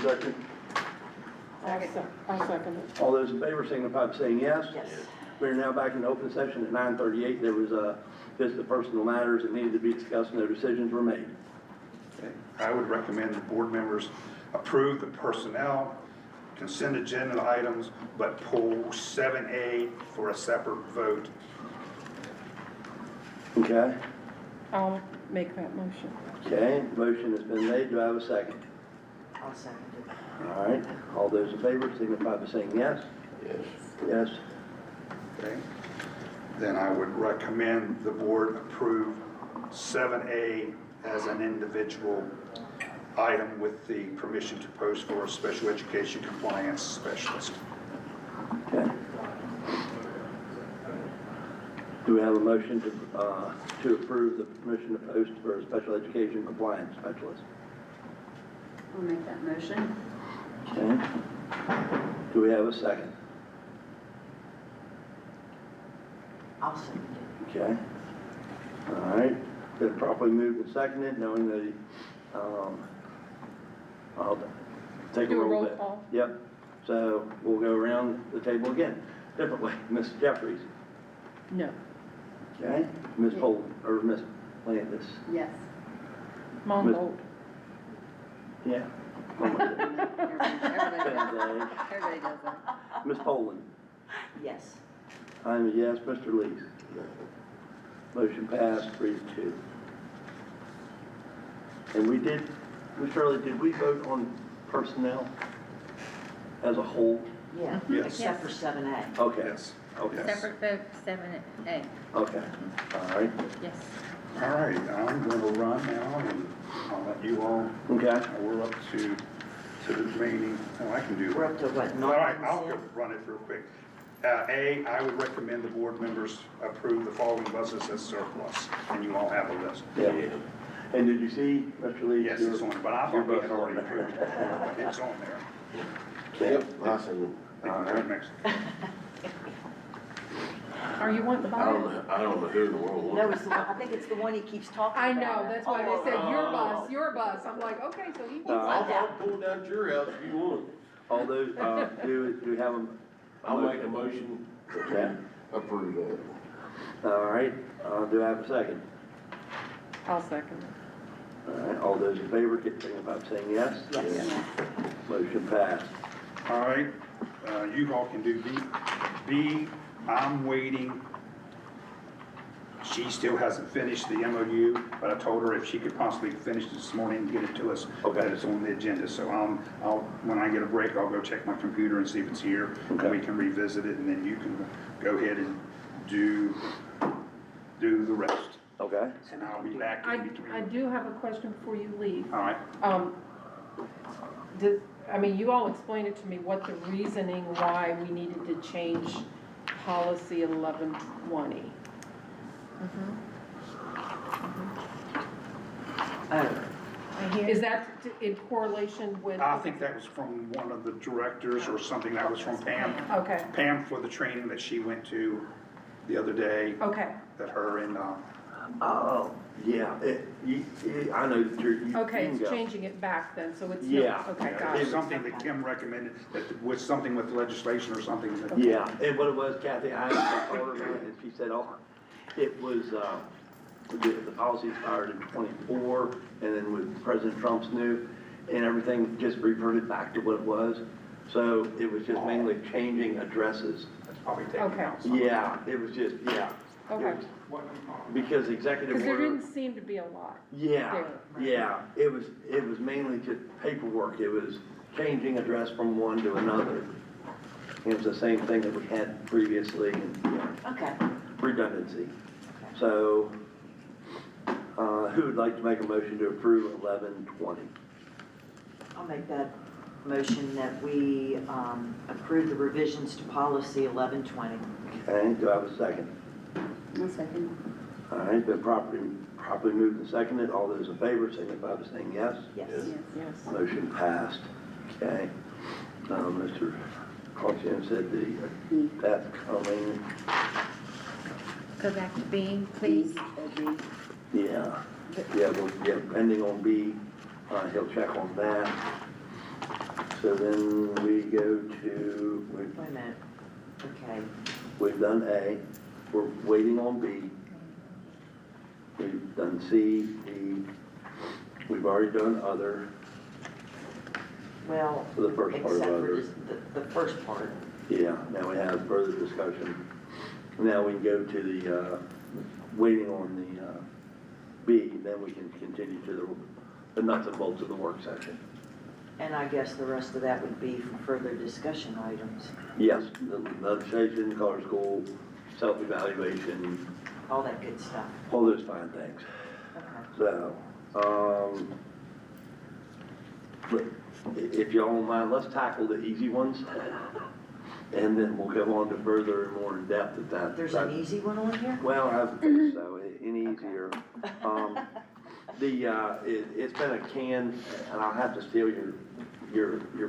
Speaker 1: second?
Speaker 5: I'll second it.
Speaker 1: All those in favor signify by saying yes.
Speaker 3: Yes.
Speaker 1: We're now back in open session at 9:38. There was just the personal matters that needed to be discussed, no decisions were made.
Speaker 2: Okay. I would recommend the board members approve the personnel consent agenda items, but pull 7A for a separate vote.
Speaker 1: Okay?
Speaker 5: I'll make that motion.
Speaker 1: Okay, motion has been made. Do I have a second?
Speaker 3: I'll second it.
Speaker 1: All right. All those in favor signify by saying yes.
Speaker 6: Yes.
Speaker 1: Yes.
Speaker 2: Okay. Then I would recommend the board approve 7A as an individual item with the permission to post for a special education compliance specialist.
Speaker 1: Okay. Do we have a motion to approve the permission to post for a special education compliance specialist?
Speaker 4: I'll make that motion.
Speaker 1: Okay. Do we have a second?
Speaker 3: I'll second it.
Speaker 1: Okay. All right. Been properly moved and seconded, knowing that, I'll take a
Speaker 5: Do a roll
Speaker 1: bit.
Speaker 5: call.
Speaker 1: Yep. So we'll go around the table again, differently. Ms. Jeffries?
Speaker 5: No.
Speaker 1: Okay. Ms. Poland, or Ms. Landis?
Speaker 4: Yes.
Speaker 5: Mumble.
Speaker 1: Yeah.
Speaker 4: Everybody does. Everybody does that.
Speaker 1: Ms. Poland?
Speaker 3: Yes.
Speaker 1: I'm a yes. Mr. Lees? Motion passed 3-2. And we did, Ms. Shirley, did we vote on personnel as a whole?
Speaker 3: Yeah,
Speaker 2: Yes.
Speaker 3: except for 7A.
Speaker 1: Okay.
Speaker 2: Yes.
Speaker 1: Okay.
Speaker 7: Separate vote, 7A,
Speaker 1: Okay. All right.
Speaker 7: yes.
Speaker 2: All right, I'm going to run now, and I'll let you all,
Speaker 1: Okay.
Speaker 2: we're up to the remaining, oh, I can do
Speaker 3: We're
Speaker 2: it.
Speaker 3: up to what,
Speaker 2: All right,
Speaker 3: non-consent?
Speaker 2: I'll go run it real quick. A, I would recommend the board members approve the following buses as surplus, and you all have a list.
Speaker 1: Yeah. And did you see, Mr. Lee?
Speaker 2: Yes, it's on, but I
Speaker 1: your
Speaker 2: thought we
Speaker 1: bus
Speaker 2: had
Speaker 1: on
Speaker 2: already
Speaker 1: there.
Speaker 2: approved it, but it's on there.
Speaker 6: Yep, I said,
Speaker 2: They can do it next.
Speaker 5: Are you wanting to buy it?
Speaker 6: I don't know who in the world
Speaker 3: No,
Speaker 6: wants
Speaker 3: it's the one, I think it's the one he keeps talking
Speaker 5: I
Speaker 3: about.
Speaker 5: know, that's why they said your bus, your bus. I'm like, okay, so he
Speaker 1: Uh,
Speaker 6: I'll pull it down to your house if you want.
Speaker 1: All those, do we have them?
Speaker 6: I'll make a motion
Speaker 1: Okay.
Speaker 6: to approve that.
Speaker 1: All right, do I have a second?
Speaker 5: I'll second it.
Speaker 1: All right, all those in favor, get signify by saying yes.
Speaker 3: Yes.
Speaker 1: Motion passed.
Speaker 2: All right, you all can do B. B, I'm waiting. She still hasn't finished the MOU, but I told her if she could possibly finish this morning and get it to us,
Speaker 1: Okay.
Speaker 2: that it's on the agenda. So I'll, when I get a break, I'll go check my computer and see if it's here,
Speaker 1: Okay.
Speaker 2: and we can revisit it, and then you can go ahead and do the rest.
Speaker 1: Okay.
Speaker 2: And I'll be back in between.
Speaker 5: I do have a question before you leave.
Speaker 2: All right,
Speaker 5: You all explained it to me, what the reasoning why we needed to change policy 1120. Is that in correlation with?
Speaker 2: I think that was from one of the directors or something, that was from Pam.
Speaker 5: Okay,
Speaker 2: Pam for the training that she went to the other day,
Speaker 5: okay,
Speaker 2: that her and,
Speaker 1: Oh, yeah, I know that you're. you
Speaker 5: okay,
Speaker 1: can
Speaker 5: it's
Speaker 1: go.
Speaker 5: changing it back then, so it's.
Speaker 1: Yeah.
Speaker 5: Okay,
Speaker 2: it
Speaker 5: got
Speaker 2: was
Speaker 5: it.
Speaker 2: something that Kim recommended, that was something with legislation or something. that-
Speaker 1: Yeah, and what it was, Kathy, I actually told her about it, and she said, oh, it was, the policy expired in '24, and then with President Trump's new, and everything just reverted back to what it was. So it was just mainly changing addresses.
Speaker 2: That's probably taken
Speaker 5: Okay.
Speaker 2: out. something.
Speaker 1: Yeah, it was just, yeah. It
Speaker 5: Okay.
Speaker 1: was- Because executive
Speaker 5: Because there
Speaker 1: order.
Speaker 5: didn't seem to be a lot.
Speaker 1: Yeah,
Speaker 5: there.
Speaker 1: yeah, it was mainly just paperwork, it was changing address from one to another. It was the same thing that we had previously, and
Speaker 3: Okay.
Speaker 1: redundancy. So, who would like to make a motion to approve 1120?
Speaker 3: I'll make that motion that we approve the revisions to policy 1120.
Speaker 1: Okay, do I have a second?
Speaker 4: One second.
Speaker 1: All right, been properly moved and seconded, all those in favor, signify by saying yes.
Speaker 3: Yes.
Speaker 5: Yes.
Speaker 1: Motion passed, okay. Mr. Caution said that's coming,
Speaker 7: Go back to B, please.
Speaker 1: yeah, pending on B, he'll check on that. So then we go to,
Speaker 3: Wait a minute, okay.
Speaker 1: we've done A, we're waiting on B. We've done C, D, we've already done other,
Speaker 3: Well,
Speaker 1: for the first part of
Speaker 3: except for
Speaker 1: other.
Speaker 3: just the first part.
Speaker 1: Yeah, now we have further discussion. Now we can go to the, waiting on the, B, then we can continue to the nuts and bolts of the work session.
Speaker 3: And I guess the rest of that would be for further discussion items,
Speaker 1: Yes, the legislation, color school, self-evaluation,
Speaker 3: all that good stuff.
Speaker 1: all those fine things.
Speaker 3: Okay.
Speaker 1: So, look, if y'all don't mind, let's tackle the easy ones. And then we'll go on to further and more in depth at that.
Speaker 3: There's an easy one on here?
Speaker 1: Well, I don't think so, any easier. It's been a can, and I'll have to steal your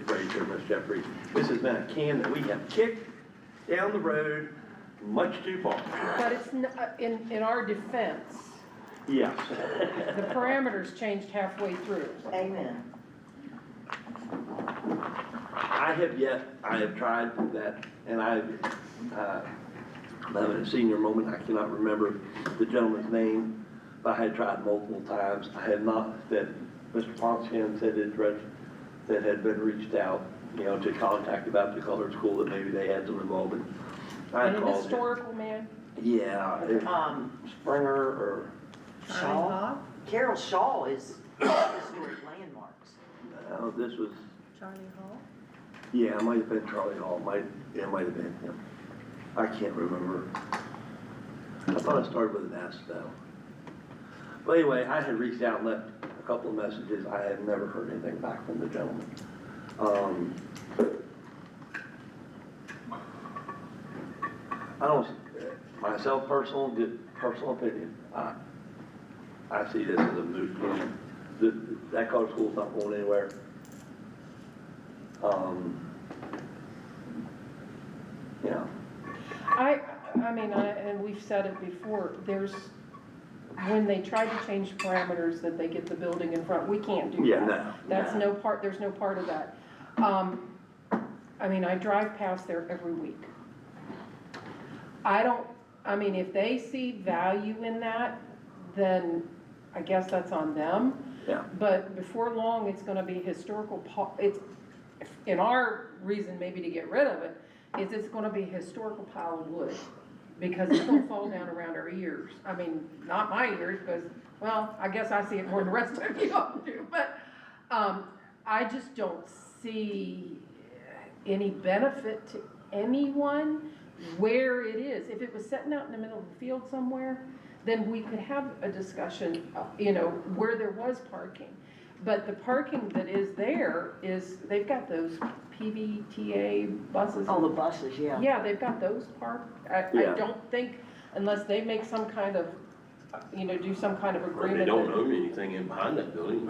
Speaker 1: phrase here, Ms. Jeffrey. This has been a can that we have kicked down the road much too far.
Speaker 5: But it's, in our defense,
Speaker 1: Yes.
Speaker 5: the parameters changed halfway through.
Speaker 3: Amen.
Speaker 1: I have tried that, and I'm having a senior moment, I cannot remember the gentleman's name, but I had tried multiple times. I had not, that Mr. Ponskin said that had been reached out, to contact about the colored school, that maybe they had some involvement. I
Speaker 5: And an
Speaker 1: called him.
Speaker 5: historical man,
Speaker 1: Yeah, Springer or,
Speaker 3: Shaw? Carol Shaw is historic landmarks.
Speaker 1: no, this was,
Speaker 7: Charlie Hall?
Speaker 1: yeah, it might have been Charlie Hall, it might have been him. I can't remember. I thought it started with an S though. But anyway, I had reached out and left a couple of messages. I had never heard anything back from the gentleman. I don't, myself personal opinion, I see this as a moot point. That color school's not going anywhere. Yeah.
Speaker 5: I mean, and we've said it before, when they try to change parameters that they get the building in front, we can't do that.
Speaker 1: Yeah, no.
Speaker 5: That's there's no part of that. I mean, I drive past there every week. If they see value in that, then I guess that's on them.
Speaker 1: Yeah.
Speaker 5: But before long, it's gonna be historical, in our reason maybe to get rid of it, is it's gonna be a historical pile of wood. Because it's gonna fall down around our ears. I mean, not my ears, because, well, I guess I see it more than the rest of you all do. But I just don't see any benefit to anyone where it is. If it was sitting out in the middle of the field somewhere, then we could have a discussion, where there was parking. But the parking that is there they've got those PVTA buses.
Speaker 3: Oh, the buses, yeah.
Speaker 5: Yeah, they've got those parked. I
Speaker 1: Yeah.
Speaker 5: don't think, unless they make some kind of, do some kind of
Speaker 6: Or
Speaker 5: agreement.
Speaker 6: they don't
Speaker 5: that-
Speaker 6: own anything in behind that building,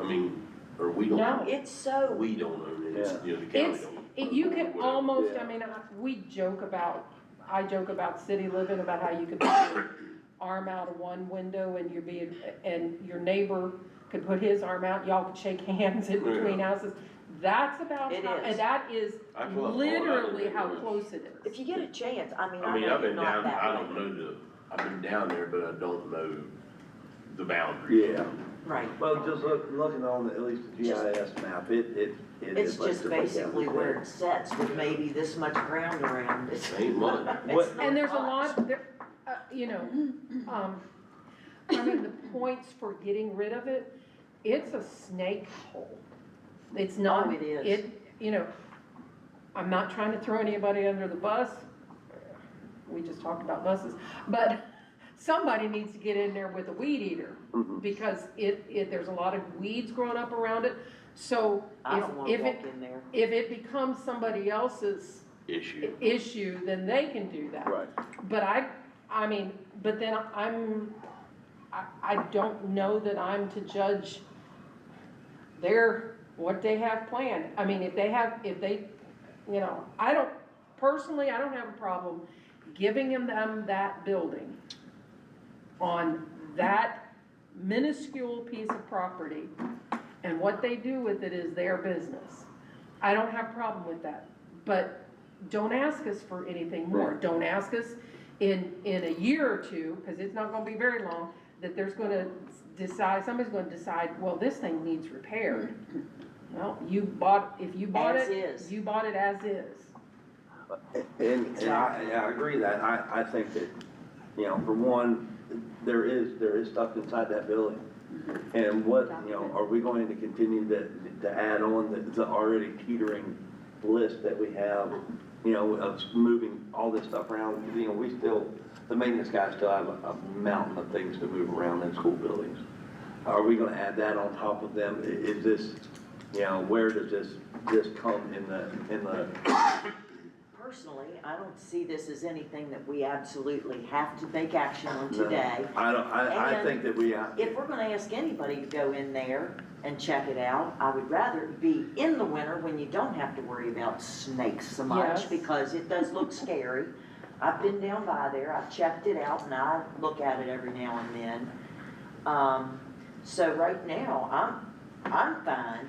Speaker 6: or we don't.
Speaker 5: No.
Speaker 3: It's so,
Speaker 6: We don't own it, the county
Speaker 5: It's,
Speaker 6: don't.
Speaker 5: you can
Speaker 6: Whatever.
Speaker 5: almost,
Speaker 1: Yeah.
Speaker 5: I joke about city living, about how you could put your arm out of one window and your neighbor could put his arm out, y'all could shake hands in between houses. That's about,
Speaker 3: It
Speaker 5: how-
Speaker 3: is.
Speaker 5: and that is
Speaker 6: I feel like
Speaker 5: literally
Speaker 6: all
Speaker 5: how
Speaker 6: that is.
Speaker 5: close it
Speaker 3: if
Speaker 5: is.
Speaker 3: you get a chance, I
Speaker 6: I mean,
Speaker 3: know
Speaker 6: I've
Speaker 3: you're
Speaker 6: been
Speaker 3: not
Speaker 6: down,
Speaker 3: that
Speaker 6: I
Speaker 3: way.
Speaker 6: don't know I've been down there, but I don't know the boundaries.
Speaker 1: Yeah.
Speaker 3: Right.
Speaker 1: Well, just looking on at least the GIS map, it
Speaker 3: It's
Speaker 1: is like
Speaker 3: just
Speaker 1: to put
Speaker 3: basically
Speaker 1: down
Speaker 3: where it sets with maybe this much ground around it.
Speaker 6: Ain't much.
Speaker 3: It's not
Speaker 5: And there's a
Speaker 3: much.
Speaker 5: lot, the points for getting rid of it, it's a snake hole. It's not.
Speaker 3: Oh, it is.
Speaker 5: I'm not trying to throw anybody under the bus. We just talked about buses, but somebody needs to get in there with a weed eater because there's a lot of weeds growing up around it. So
Speaker 3: I don't wanna
Speaker 5: if
Speaker 3: walk in there.
Speaker 5: it becomes somebody else's issue, then they can do that.
Speaker 1: Right.
Speaker 5: But but then I don't know that I'm to judge what they have planned. I mean, I don't have a problem giving them that building on that minuscule piece of property, and what they do with it is their business. I don't have a problem with that, but don't ask us for anything more.
Speaker 1: Right.
Speaker 5: Don't ask us in a year or two, because it's not gonna be very long, that there's gonna decide, somebody's gonna decide, well, this thing needs repaired. Well, if you bought
Speaker 3: As
Speaker 5: it,
Speaker 3: is.
Speaker 5: you bought it as is.
Speaker 1: And I agree that, I think that, you know, for one, there is stuff inside that building. And what, you know, are we going to continue to add on the already teetering list that we have, you know, of moving all this stuff around? You know, the maintenance guys still have a mountain of things to move around in school buildings. Are we gonna add that on top of them? Is this, you know, where does this come in the?
Speaker 3: Personally, I don't see this as anything that we absolutely have to make action on
Speaker 1: No,
Speaker 3: today.
Speaker 1: I
Speaker 3: And
Speaker 1: think that we,
Speaker 3: If we're gonna ask anybody to go in there and check it out, I would rather it be in the winter when you don't have to worry about snakes so much,
Speaker 5: Yes.
Speaker 3: because it does look scary. I've been down by there, I've checked it out, and I look at it every now and then. So right now, I'm fine,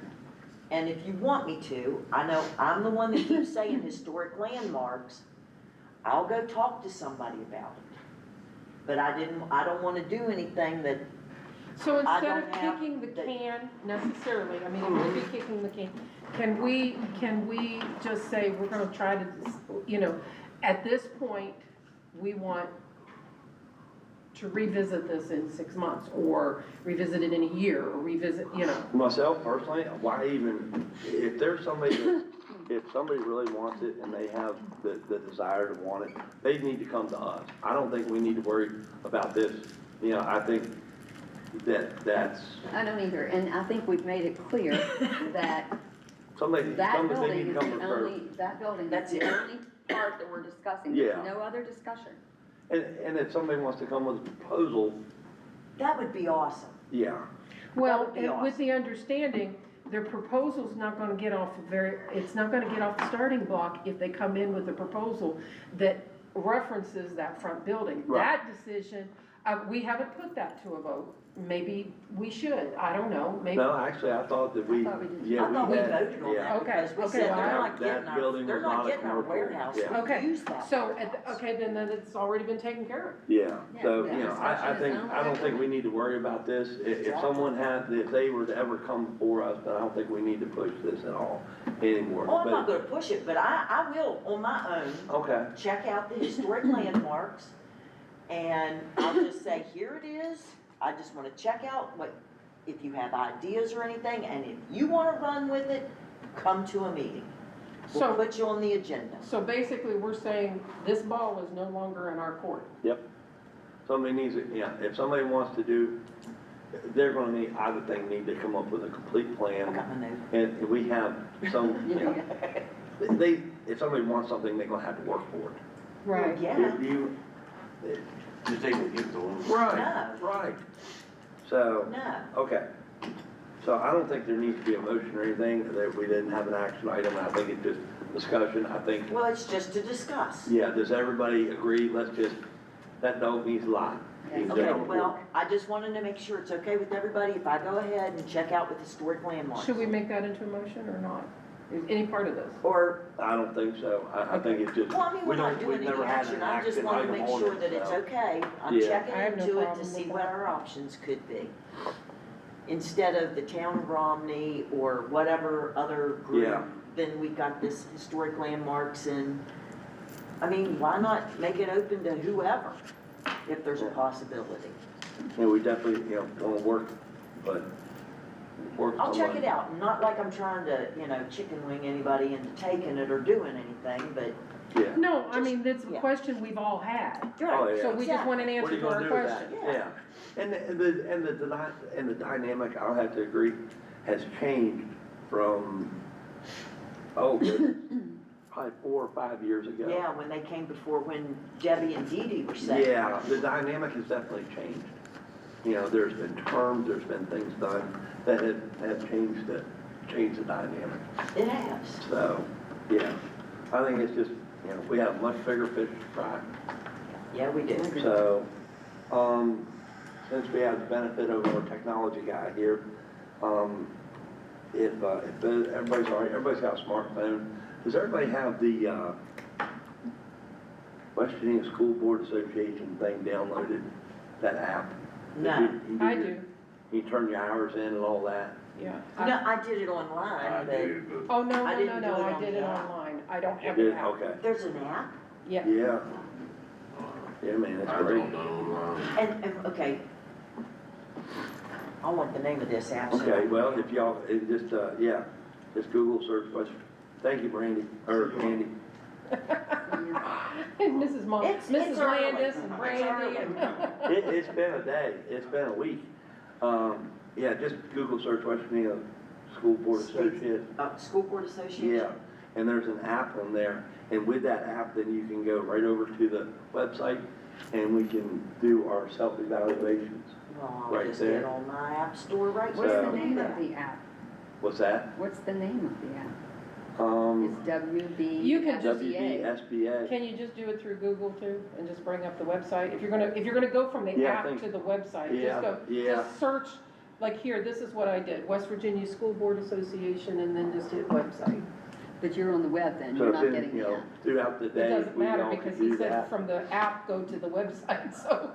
Speaker 3: and if you want me to, I know I'm the one that keeps saying historic landmarks, I'll go talk to somebody about it. But I don't wanna do anything that,
Speaker 5: So
Speaker 3: I
Speaker 5: instead
Speaker 3: don't
Speaker 5: of
Speaker 3: have
Speaker 5: kicking the
Speaker 3: the-
Speaker 5: can necessarily, I mean, it would be kicking the can, can we just say, we're gonna try to, you know, at this point, we want to revisit this in 6 months, or revisit it in a year, or revisit, you know.
Speaker 1: myself personally, why even, if there's somebody that, if somebody really wants it and they have the desire to want it, they need to come to us. I don't think we need to worry about this, you know, I think that's,
Speaker 4: I don't either, and I think we've made it clear that
Speaker 1: somebody,
Speaker 4: that
Speaker 1: they
Speaker 4: building
Speaker 1: need
Speaker 4: is
Speaker 1: to come
Speaker 4: the
Speaker 1: to first.
Speaker 4: only, that building
Speaker 3: That's
Speaker 4: is the
Speaker 3: it.
Speaker 4: only part that we're discussing.
Speaker 1: Yeah.
Speaker 4: There's no other discussion.
Speaker 1: And if somebody wants to come with a proposal,
Speaker 3: that would be awesome.
Speaker 1: yeah,
Speaker 5: Well,
Speaker 3: would be
Speaker 5: and with
Speaker 3: awesome.
Speaker 5: the understanding, their proposal's not gonna get off it's not gonna get off the starting block if they come in with a proposal that references that front building.
Speaker 1: Right.
Speaker 5: That decision, we haven't put that to a vote. Maybe we should, I don't know, maybe.
Speaker 1: no, actually, I thought that we,
Speaker 4: I thought we did.
Speaker 1: yeah,
Speaker 3: I thought we
Speaker 1: had,
Speaker 3: voted on
Speaker 1: yeah.
Speaker 3: that,
Speaker 5: Okay,
Speaker 3: because we
Speaker 5: okay,
Speaker 3: said
Speaker 5: well,
Speaker 3: they're not
Speaker 1: that
Speaker 3: getting
Speaker 1: building
Speaker 3: they're
Speaker 1: was
Speaker 3: not
Speaker 1: not a
Speaker 3: getting our
Speaker 1: commercial,
Speaker 3: warehouse,
Speaker 1: yeah.
Speaker 3: we
Speaker 5: Okay,
Speaker 3: use that
Speaker 5: so,
Speaker 3: warehouse.
Speaker 5: okay, then it's already been taken care of.
Speaker 1: Yeah, so,
Speaker 4: Yeah,
Speaker 1: you know, I
Speaker 4: discussion
Speaker 1: think,
Speaker 4: is on.
Speaker 1: I don't think we need to worry about this. If someone if they were to ever come before us, then I don't think we need to push this at all anymore.
Speaker 3: Well, I'm not
Speaker 1: But-
Speaker 3: gonna push it, but I will, on my own,
Speaker 1: Okay,
Speaker 3: check out the historic landmarks, and I'll just say, here it is. I just wanna check out if you have ideas or anything, and if you wanna run with it, come to a meeting. We'll
Speaker 5: So,
Speaker 3: put you on the agenda.
Speaker 5: so basically, we're saying this ball is no longer in our court.
Speaker 1: yep. Somebody needs it, yeah, if somebody wants to do, they're gonna need, I would think, need to come up with a complete
Speaker 3: I
Speaker 1: plan.
Speaker 3: got my note.
Speaker 1: And we have some, you know, if somebody wants something, they're gonna have to work for it.
Speaker 5: Right.
Speaker 3: Yeah,
Speaker 1: You,
Speaker 6: Just ain't gonna give it to them.
Speaker 1: right,
Speaker 3: No.
Speaker 1: right. So,
Speaker 3: no.
Speaker 1: okay. So I don't think there needs to be a motion or anything, that we didn't have an action item. I think it's just discussion. I think,
Speaker 3: Well, it's just to discuss.
Speaker 1: yeah, does everybody agree? Let's just, that dog needs a lot.
Speaker 4: Yes.
Speaker 3: Okay, well, I just wanted to make sure it's okay with everybody if I go ahead and check out with historic landmarks.
Speaker 5: Should we make that into a motion or not? Is any part of this?
Speaker 3: Or,
Speaker 1: I don't think so. I think it's just,
Speaker 3: well, I mean, we're not
Speaker 1: we've
Speaker 3: doing any
Speaker 1: never had
Speaker 3: action,
Speaker 1: an
Speaker 3: I just
Speaker 1: action
Speaker 3: want to
Speaker 1: item
Speaker 3: make
Speaker 1: on
Speaker 3: sure
Speaker 1: it,
Speaker 3: that it's
Speaker 1: so.
Speaker 3: okay. I'm
Speaker 1: Yeah.
Speaker 3: checking
Speaker 5: I have no
Speaker 3: into it
Speaker 5: problem
Speaker 3: to
Speaker 5: with
Speaker 3: see
Speaker 5: that.
Speaker 3: what our options could be. Instead of the town of Romney or whatever other group,
Speaker 1: Yeah.
Speaker 3: then we've got this historic landmarks and, I mean, why not make it open to whoever, if there's a possibility?
Speaker 1: you know, we definitely, you know, want to work, but work.
Speaker 3: I'll check
Speaker 1: somebody.
Speaker 3: it out, not like I'm trying to, chicken wing anybody into taking it or doing anything, but.
Speaker 1: Yeah.
Speaker 5: No, I mean, that's a
Speaker 3: Yeah.
Speaker 5: question we've all had.
Speaker 1: Oh, yeah.
Speaker 5: So we just want an
Speaker 1: What
Speaker 5: answer
Speaker 1: are you
Speaker 5: to our
Speaker 1: gonna do with that?
Speaker 5: question.
Speaker 3: Yeah.
Speaker 1: And the dynamic, I'll have to agree, has changed from, goodness, probably 4 or 5 years ago.
Speaker 3: Yeah, when they came before, when Debbie and Dee Dee were saying.
Speaker 1: Yeah, the dynamic has definitely changed. You know, there's been terms, there's been things done that have changed the dynamic.
Speaker 3: It has.
Speaker 1: So, yeah, I think it's just, you know, we have much bigger fish to fry.
Speaker 3: Yeah, we do.
Speaker 1: So, since we have the benefit of our technology guy here, if everybody's all right, everybody's got a smartphone, does everybody have the, West Virginia School Board Association thing downloaded, that app?
Speaker 3: No.
Speaker 1: You
Speaker 5: I do,
Speaker 1: You turn your hours in and all that?
Speaker 5: yeah.
Speaker 3: No, I did it online,
Speaker 6: I
Speaker 3: but
Speaker 6: do, but
Speaker 5: Oh, no,
Speaker 3: I
Speaker 5: no,
Speaker 3: didn't
Speaker 5: no,
Speaker 3: do
Speaker 5: no,
Speaker 3: it
Speaker 5: I
Speaker 3: on
Speaker 5: did
Speaker 3: the
Speaker 5: it
Speaker 3: app.
Speaker 5: online. I don't have
Speaker 1: You
Speaker 5: an
Speaker 1: did?
Speaker 5: app.
Speaker 1: Okay,
Speaker 3: there's an app.
Speaker 5: Yeah.
Speaker 1: yeah. Yeah, man,
Speaker 6: I
Speaker 1: that's
Speaker 6: don't
Speaker 1: great.
Speaker 6: know.
Speaker 3: Okay. I want the name of this app. so I
Speaker 1: Okay,
Speaker 3: can-
Speaker 1: well, if y'all, it just, yeah, just Google search West, thank you, Brandy, or Andy.
Speaker 5: And Mrs.
Speaker 3: It's
Speaker 5: Mrs.
Speaker 3: early.
Speaker 5: Landis and
Speaker 3: It's
Speaker 5: Brandy
Speaker 3: early.
Speaker 5: and.
Speaker 1: It's been a day, it's been a week. Yeah, just Google search West Virginia School Board Association.
Speaker 3: School Board Association?
Speaker 1: Yeah, and there's an app on there, and with that app, then you can go right over to the website, and we can do our self-evaluations.
Speaker 3: Well, I'll
Speaker 1: Right
Speaker 3: just
Speaker 1: there.
Speaker 3: get on my app store right
Speaker 4: What's
Speaker 3: now.
Speaker 4: the
Speaker 1: So-
Speaker 4: name of the app?
Speaker 1: What's that?
Speaker 4: What's the name of the app? It's WB.
Speaker 5: You can just-
Speaker 1: WBSBA.
Speaker 5: Can you just do it through Google too, and just bring up the website? If you're gonna go from the
Speaker 1: Yeah, I
Speaker 5: app
Speaker 1: think-
Speaker 5: to the website,
Speaker 1: yeah,
Speaker 5: just go,
Speaker 1: yeah.
Speaker 5: just search, like here, this is what I did, West Virginia School Board Association, and then just hit website.
Speaker 4: But you're on the web then,
Speaker 1: So
Speaker 4: you're
Speaker 1: if
Speaker 4: not
Speaker 1: then,
Speaker 4: getting
Speaker 1: you
Speaker 4: the
Speaker 1: know,
Speaker 4: app.
Speaker 1: throughout the
Speaker 5: It
Speaker 1: day,
Speaker 5: doesn't
Speaker 1: we
Speaker 5: matter
Speaker 1: all
Speaker 5: because
Speaker 1: can
Speaker 5: he
Speaker 1: do
Speaker 5: said
Speaker 1: that.
Speaker 5: from the app, go to the website, so.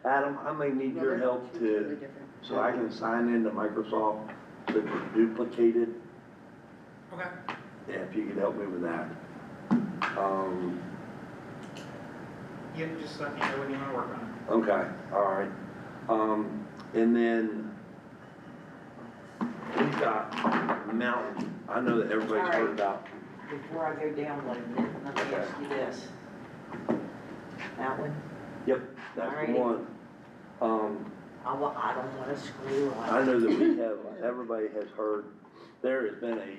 Speaker 1: Adam, I may need
Speaker 4: Well,
Speaker 1: your
Speaker 4: they're
Speaker 1: help
Speaker 4: two totally
Speaker 1: to,
Speaker 4: different.
Speaker 1: so I can sign into Microsoft, so it's duplicated.
Speaker 8: Okay.
Speaker 1: Yeah, if you could help me with that.
Speaker 8: Yeah, just let me know when you wanna work on it.
Speaker 1: Okay, all right. And then we've got Mountain. I know that everybody's heard about.
Speaker 3: Before I go downloading it, let me ask you this. That one,
Speaker 1: Yep, that's the
Speaker 3: Alrighty.
Speaker 1: one.
Speaker 3: I don't wanna screw up.
Speaker 1: I know that we have, everybody has heard, there has been a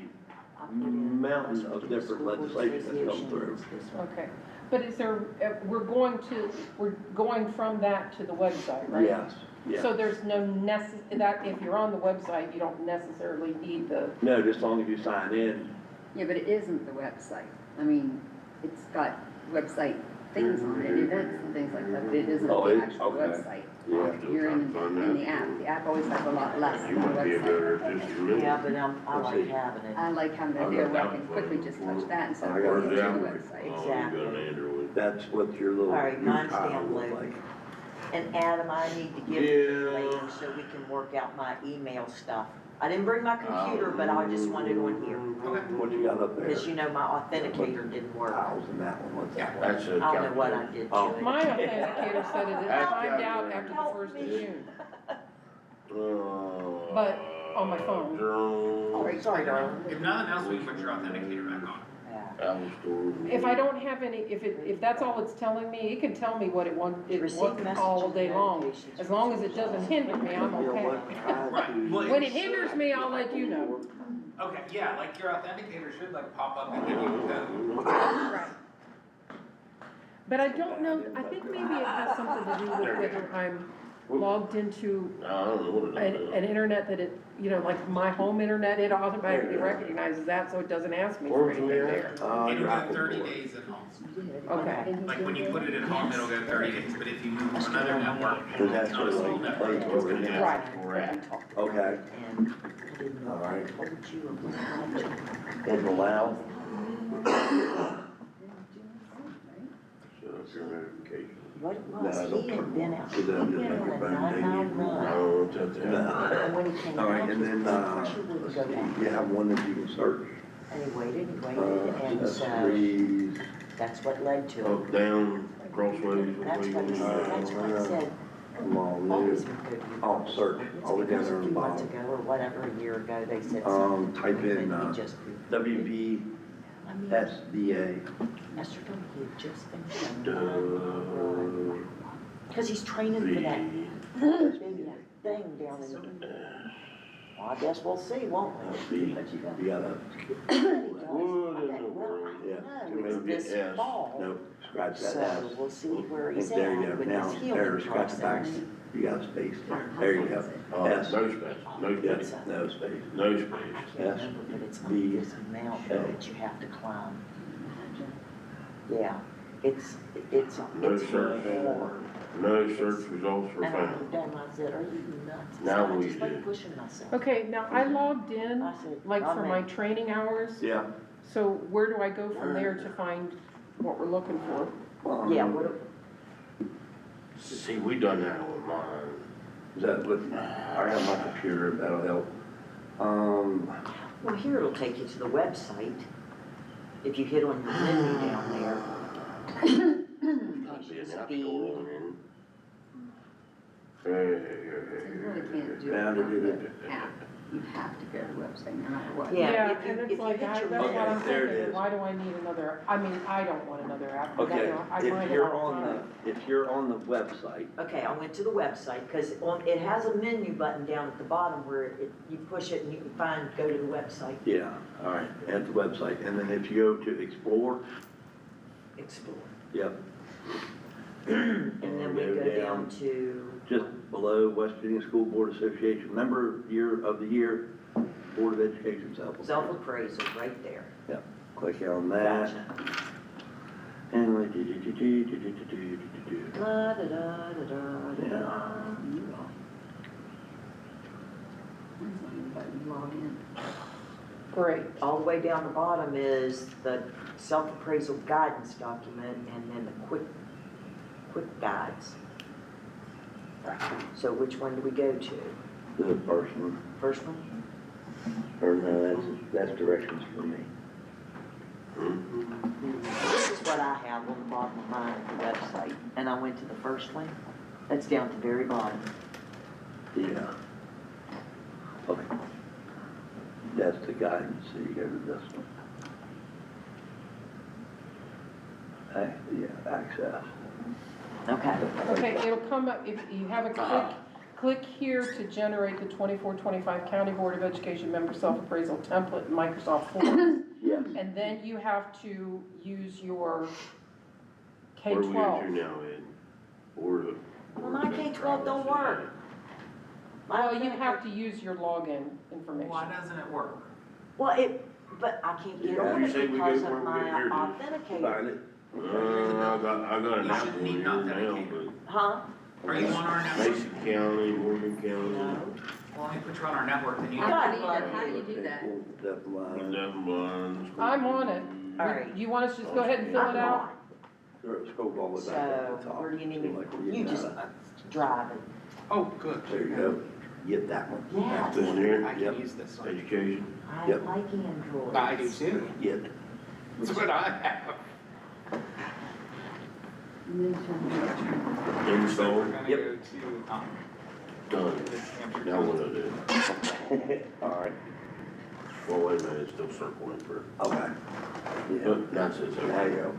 Speaker 3: I put in
Speaker 1: mountain
Speaker 3: West
Speaker 1: of
Speaker 3: Virginia
Speaker 1: different
Speaker 3: School Board
Speaker 1: legislation that's come
Speaker 3: Association,
Speaker 1: through.
Speaker 3: it's this one.
Speaker 5: Okay, but is there, we're going from that to the website, right?
Speaker 1: Yes, yeah.
Speaker 5: So there's no that if you're on the website, you don't necessarily need the,
Speaker 1: No, just as long as you sign in.
Speaker 4: Yeah, but it isn't the website. I mean, it's got website things on it, events and things like that, but it isn't
Speaker 1: Oh,
Speaker 4: the
Speaker 1: it-
Speaker 4: actual
Speaker 1: okay.
Speaker 4: website.
Speaker 1: Yeah.
Speaker 4: You're in the app. The app always has a lot less
Speaker 6: You
Speaker 4: than the
Speaker 6: might be a
Speaker 4: website.
Speaker 6: better just as me.
Speaker 3: Yeah, but I
Speaker 1: Let's
Speaker 3: like
Speaker 1: see.
Speaker 3: having it.
Speaker 4: I like having it there where I can quickly just touch that instead of
Speaker 1: I got
Speaker 4: going
Speaker 1: it.
Speaker 4: to the
Speaker 1: Yeah.
Speaker 4: website.
Speaker 6: Oh, you got an Android.
Speaker 1: That's what your little,
Speaker 3: All right,
Speaker 1: your
Speaker 3: mine's
Speaker 1: tile looks
Speaker 3: downloaded.
Speaker 1: like.
Speaker 3: And Adam, I need to give it to you
Speaker 6: Yeah.
Speaker 3: later so we can work out my email stuff. I didn't bring my computer, but I just want it on here.
Speaker 1: What you got up there?
Speaker 3: Because you know my authenticator didn't work. I
Speaker 1: Tiles in that one, what's that one?
Speaker 6: That's a
Speaker 3: don't know what I did
Speaker 1: Oh.
Speaker 3: to it.
Speaker 5: my authenticator said it
Speaker 6: That's
Speaker 5: timed out
Speaker 6: got-
Speaker 5: after the
Speaker 3: Help
Speaker 5: 1st of
Speaker 3: me.
Speaker 5: June. But on my phone.
Speaker 3: Oh, sorry, darling.
Speaker 8: If nothing else, we can put your authenticator back on.
Speaker 3: Yeah.
Speaker 5: If I don't have any, if that's all it's telling me, it can tell me what it wants all day long. As long as it doesn't hinder me, I'm
Speaker 1: You know
Speaker 5: okay.
Speaker 1: what? Try to-
Speaker 8: Well,
Speaker 5: When it hinders me, I'll let you know.
Speaker 8: Okay, yeah, like your authenticator should like pop up and give you a code.
Speaker 5: Right. But I don't know, I think maybe it has something to do with whether I'm logged into
Speaker 6: I don't know what it is.
Speaker 5: an internet that it, you know, like my home internet, it automatically recognizes that, so it doesn't ask me for anything there.
Speaker 8: It'll
Speaker 1: drop
Speaker 8: go
Speaker 1: it
Speaker 8: 30
Speaker 1: for it.
Speaker 8: days at home.
Speaker 5: Okay.
Speaker 8: Like when you put it at home, it'll go 30 days, but if you move on another network,
Speaker 1: So that's
Speaker 8: it's not a
Speaker 1: what
Speaker 8: school
Speaker 1: like
Speaker 8: network,
Speaker 1: plays
Speaker 8: it's
Speaker 1: over
Speaker 8: gonna
Speaker 1: there.
Speaker 8: go.
Speaker 5: Right.
Speaker 1: Okay,
Speaker 3: And I didn't know if I
Speaker 1: Alright.
Speaker 3: told you about
Speaker 1: and allow,
Speaker 6: Shut up your notifications.
Speaker 3: what it
Speaker 1: No,
Speaker 3: was.
Speaker 1: I don't
Speaker 3: He had
Speaker 1: turn
Speaker 3: been
Speaker 1: them
Speaker 3: out,
Speaker 1: on.
Speaker 3: he'd
Speaker 1: So they'll
Speaker 3: been
Speaker 1: just
Speaker 3: on
Speaker 1: make
Speaker 3: a
Speaker 1: your phone ding you.
Speaker 3: 991.
Speaker 6: I don't touch that.
Speaker 1: no.
Speaker 3: And when he came
Speaker 1: All right,
Speaker 3: back,
Speaker 1: and
Speaker 3: his
Speaker 1: then,
Speaker 3: blood pressure wouldn't
Speaker 1: let's
Speaker 3: go
Speaker 1: see,
Speaker 3: down.
Speaker 1: you have one that you can search.
Speaker 3: And he waited, and
Speaker 1: That's
Speaker 3: so
Speaker 1: trees,
Speaker 3: that's what led to it.
Speaker 6: Up, down, crossways, what
Speaker 3: That's
Speaker 6: way you
Speaker 3: what he said,
Speaker 6: want.
Speaker 3: that's what he said.
Speaker 1: come on,
Speaker 3: Always
Speaker 1: new.
Speaker 3: would go to your
Speaker 1: Oh,
Speaker 3: doctor's
Speaker 1: search,
Speaker 3: appointments
Speaker 1: all the way down
Speaker 3: because
Speaker 1: there
Speaker 3: a
Speaker 1: on
Speaker 3: few
Speaker 1: the
Speaker 3: months
Speaker 1: bottom.
Speaker 3: ago or whatever, a year ago, they said something.
Speaker 1: Type in,
Speaker 3: and he just
Speaker 1: WB,
Speaker 3: I mean,
Speaker 1: SBA.
Speaker 3: yesterday he had just been
Speaker 6: Duh.
Speaker 3: training. Because he's training for that big thing down in the. Well, I guess we'll see, won't we?
Speaker 1: You gotta,
Speaker 6: What in the world?
Speaker 1: yeah, too
Speaker 3: No, it's
Speaker 1: many,
Speaker 3: this
Speaker 6: yes.
Speaker 3: fall.
Speaker 1: nope, scratch that
Speaker 3: So
Speaker 1: S.
Speaker 3: we'll see where he's
Speaker 1: There you
Speaker 3: at
Speaker 1: go,
Speaker 3: with
Speaker 1: now,
Speaker 3: his healing
Speaker 1: there, scratch back,
Speaker 3: process.
Speaker 1: you got a space there, there you go. S,
Speaker 6: No space, no
Speaker 1: yeah,
Speaker 6: space,
Speaker 1: no space.
Speaker 6: no space.
Speaker 3: I can't remember, but it's
Speaker 1: B,
Speaker 3: this amount
Speaker 1: K.
Speaker 3: that you have to climb. Yeah, It's
Speaker 6: No
Speaker 3: hard.
Speaker 6: search, no search results were
Speaker 3: And I
Speaker 6: found.
Speaker 3: looked at him, I said, are you nuts? He
Speaker 6: Now
Speaker 3: said, I
Speaker 6: we
Speaker 3: just like
Speaker 6: do.
Speaker 3: pushing myself.
Speaker 5: Okay, now I logged in,
Speaker 3: I said,
Speaker 5: like for my
Speaker 3: amen.
Speaker 5: training hours,
Speaker 1: Yeah.
Speaker 5: so where do I go from there to find what we're looking for?
Speaker 3: Yeah, what,
Speaker 6: See, we done that on mine.
Speaker 1: Is that what, I have my computer, that'll help.
Speaker 3: well, here it'll take you to the website. If you hit on your menu down there.
Speaker 6: Not being out
Speaker 3: Speed.
Speaker 6: going in.
Speaker 4: So you really can't do it
Speaker 1: Found it,
Speaker 4: from
Speaker 1: did
Speaker 4: the
Speaker 1: it.
Speaker 4: app. You have to go to the website no matter what.
Speaker 3: Yeah, if
Speaker 5: and
Speaker 3: you-
Speaker 5: it's
Speaker 3: if you
Speaker 5: like,
Speaker 3: hit
Speaker 5: that's
Speaker 3: your
Speaker 5: what
Speaker 1: Okay,
Speaker 5: I'm
Speaker 1: there it
Speaker 5: thinking,
Speaker 1: is.
Speaker 5: why do I need another, I mean, I don't want another app, because
Speaker 1: Okay,
Speaker 5: I find
Speaker 1: if
Speaker 5: it
Speaker 1: you're
Speaker 5: all the
Speaker 1: on
Speaker 5: time.
Speaker 1: if you're on the website,
Speaker 3: Okay, I went to the website, because it has a menu button down at the bottom where you push it and you can go to the website.
Speaker 1: yeah, all right, at the website, and then if you go to Explore,
Speaker 3: Explore.
Speaker 1: yep.
Speaker 3: And then we go down to,
Speaker 1: Just below West Virginia School Board Association, member year of the year, Board of Education self-appraisal.
Speaker 3: self-appraisal, right there.
Speaker 1: Yep, click on that.
Speaker 3: Gotcha.
Speaker 1: And we
Speaker 3: Da, da, da, da, da, da.
Speaker 4: Log in.
Speaker 5: Great,
Speaker 3: All the way down the bottom is the self-appraisal guidance document and then the quick guides. So which one do we go to?
Speaker 1: the first one,
Speaker 3: First one?
Speaker 1: or no, that's directions for me.
Speaker 3: This is what I have on the bottom of mine at the website. And I went to the first one. That's down at the very bottom.
Speaker 1: Yeah. Okay. That's the guidance, so you go to this one. Yeah, access.
Speaker 3: Okay.
Speaker 5: okay, it'll come up, if you have a click here to generate the 24-25 County Board of Education member self-appraisal template in Microsoft Forms.
Speaker 1: Yes.
Speaker 5: And then you have to use your
Speaker 6: Where we go to
Speaker 5: K-12.
Speaker 6: now, Ed? Or
Speaker 3: Well, my K-12 don't work.
Speaker 5: Well, you have to use your login information.
Speaker 8: Why doesn't it work?
Speaker 3: Well, but I can't get
Speaker 1: Yeah,
Speaker 3: on
Speaker 6: you
Speaker 3: it
Speaker 6: say we
Speaker 3: because
Speaker 6: go where
Speaker 3: of
Speaker 6: we
Speaker 3: my
Speaker 6: get here, dude.
Speaker 3: authenticator.
Speaker 1: Find it.
Speaker 6: I got an
Speaker 8: You
Speaker 6: app
Speaker 8: shouldn't
Speaker 6: on
Speaker 8: need
Speaker 6: here
Speaker 8: nothing,
Speaker 6: now,
Speaker 8: okay.
Speaker 3: Huh?
Speaker 8: Are you on our network?
Speaker 6: Mason County, Morgan County,
Speaker 3: No.
Speaker 8: Well, let me put you on our network, then you
Speaker 3: God
Speaker 8: can.
Speaker 3: love
Speaker 4: How do you do that?
Speaker 1: That line.
Speaker 6: Devon Blinds.
Speaker 5: I'm on it.
Speaker 3: All right.
Speaker 5: You want us to just go ahead and fill it out?
Speaker 1: Scroll all the way back up
Speaker 3: So,
Speaker 1: to the top.
Speaker 3: where do you need
Speaker 1: So
Speaker 3: me?
Speaker 1: like where
Speaker 3: You just drive it.
Speaker 8: Oh, good.
Speaker 1: There you go. Get that one.
Speaker 3: Yes.
Speaker 6: In here,
Speaker 8: I
Speaker 1: Yep.
Speaker 8: can use this one.
Speaker 6: education.
Speaker 3: I
Speaker 1: Yep.
Speaker 3: like Android.
Speaker 8: I do too.
Speaker 1: Get.
Speaker 8: That's what I have.
Speaker 4: And then turn it on.
Speaker 8: So we're
Speaker 6: Install,
Speaker 8: gonna
Speaker 1: Yep.
Speaker 8: go to,
Speaker 6: done.
Speaker 8: this Hampshire.
Speaker 6: Now what I do?
Speaker 1: All right.
Speaker 6: Well, wait a minute, it's still circling for,
Speaker 1: Okay. Yeah.
Speaker 6: oh, that's it.
Speaker 1: There you go.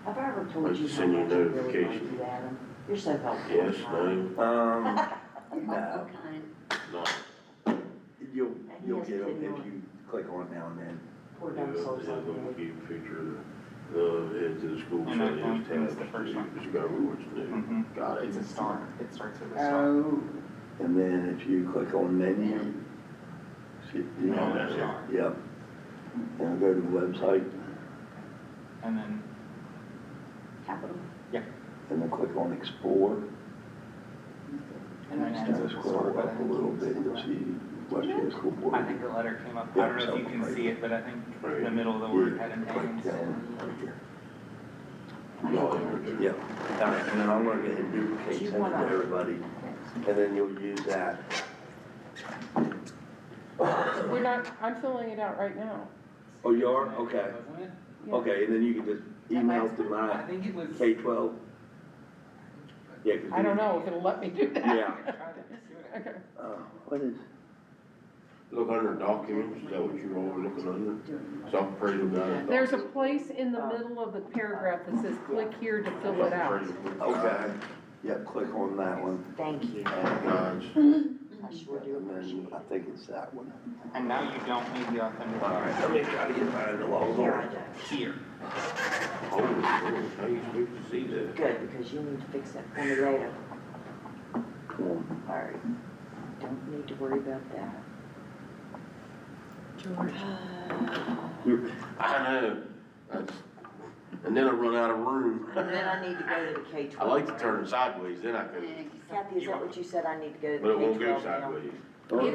Speaker 3: Have I ever told
Speaker 6: Let's
Speaker 3: you how
Speaker 6: send you a
Speaker 3: much I really like
Speaker 6: notification.
Speaker 3: you, Adam? You're so helpful.
Speaker 6: Yes, no,
Speaker 1: No.
Speaker 4: What kind?
Speaker 6: not.
Speaker 1: You'll get them if you click on it now and then.
Speaker 3: Poor
Speaker 6: Yeah,
Speaker 3: dumb souls
Speaker 6: yeah,
Speaker 3: like
Speaker 6: we'll
Speaker 3: me.
Speaker 6: give you a picture of the head to the school,
Speaker 8: And
Speaker 6: so
Speaker 8: that one
Speaker 6: it's
Speaker 8: is the
Speaker 6: tabs
Speaker 8: first
Speaker 6: to
Speaker 8: one.
Speaker 6: discover what's new.
Speaker 8: Mhm.
Speaker 6: Got it.
Speaker 8: It's a star. It starts with a star.
Speaker 4: Oh,
Speaker 1: And then if you click on menu, see, you
Speaker 8: No,
Speaker 1: know,
Speaker 8: that's star.
Speaker 1: yep. And go to the website
Speaker 8: And then,
Speaker 4: capital.
Speaker 1: and then click on explore.
Speaker 8: and then
Speaker 1: Kind
Speaker 8: ends
Speaker 1: of
Speaker 8: with a
Speaker 1: scroll
Speaker 8: star.
Speaker 1: up a little bit, you'll see West Virginia School Board.
Speaker 8: I think the letter came up, I don't know if you can see it, but I think the middle of the word had an A
Speaker 1: Click
Speaker 8: instead.
Speaker 1: down right here.
Speaker 6: Login.
Speaker 1: Yep. All right, and then I'm gonna get and duplicate,
Speaker 3: You
Speaker 1: send it
Speaker 3: wanna-
Speaker 1: to everybody, and then you'll use that.
Speaker 5: We're not, I'm filling it out right now.
Speaker 1: Oh, you are? Okay.
Speaker 8: Wasn't it?
Speaker 5: Yeah.
Speaker 1: Okay, and then you can just email to
Speaker 8: I
Speaker 1: my
Speaker 8: think it was.
Speaker 1: K-12. Yeah, 'cause
Speaker 5: I don't know if it'll let me do that.
Speaker 1: Yeah.
Speaker 8: Try it, see what happens.
Speaker 5: Okay.
Speaker 1: What is?
Speaker 6: Look under documents, is that what you're all looking under? Self-appraisal guide.
Speaker 5: There's a place in the middle of the paragraph that says, click here to fill it out.
Speaker 1: Okay. Yep, click on that one.
Speaker 3: Thank you.
Speaker 6: Guides.
Speaker 3: I sure do
Speaker 1: And
Speaker 3: appreciate
Speaker 1: then I
Speaker 3: it.
Speaker 1: think it's that one.
Speaker 8: And now you don't need the
Speaker 1: All
Speaker 8: authenticator
Speaker 1: right, let me try to get mine to log
Speaker 3: Here I
Speaker 1: on.
Speaker 3: go.
Speaker 8: here.
Speaker 6: Holy moly, how you supposed to see that?
Speaker 3: Good, because you need to fix that for me later.
Speaker 1: Come on.
Speaker 3: All right. Don't need to worry about that.
Speaker 7: George.
Speaker 1: You're-
Speaker 6: I know, that's, and then I run out of room.
Speaker 3: And then I need to go to the K-12.
Speaker 6: I like to turn sideways, then I can,
Speaker 3: Kathy, is that what you said? I need to go to
Speaker 6: but it
Speaker 3: the
Speaker 6: won't go
Speaker 3: K-12 now?
Speaker 6: sideways.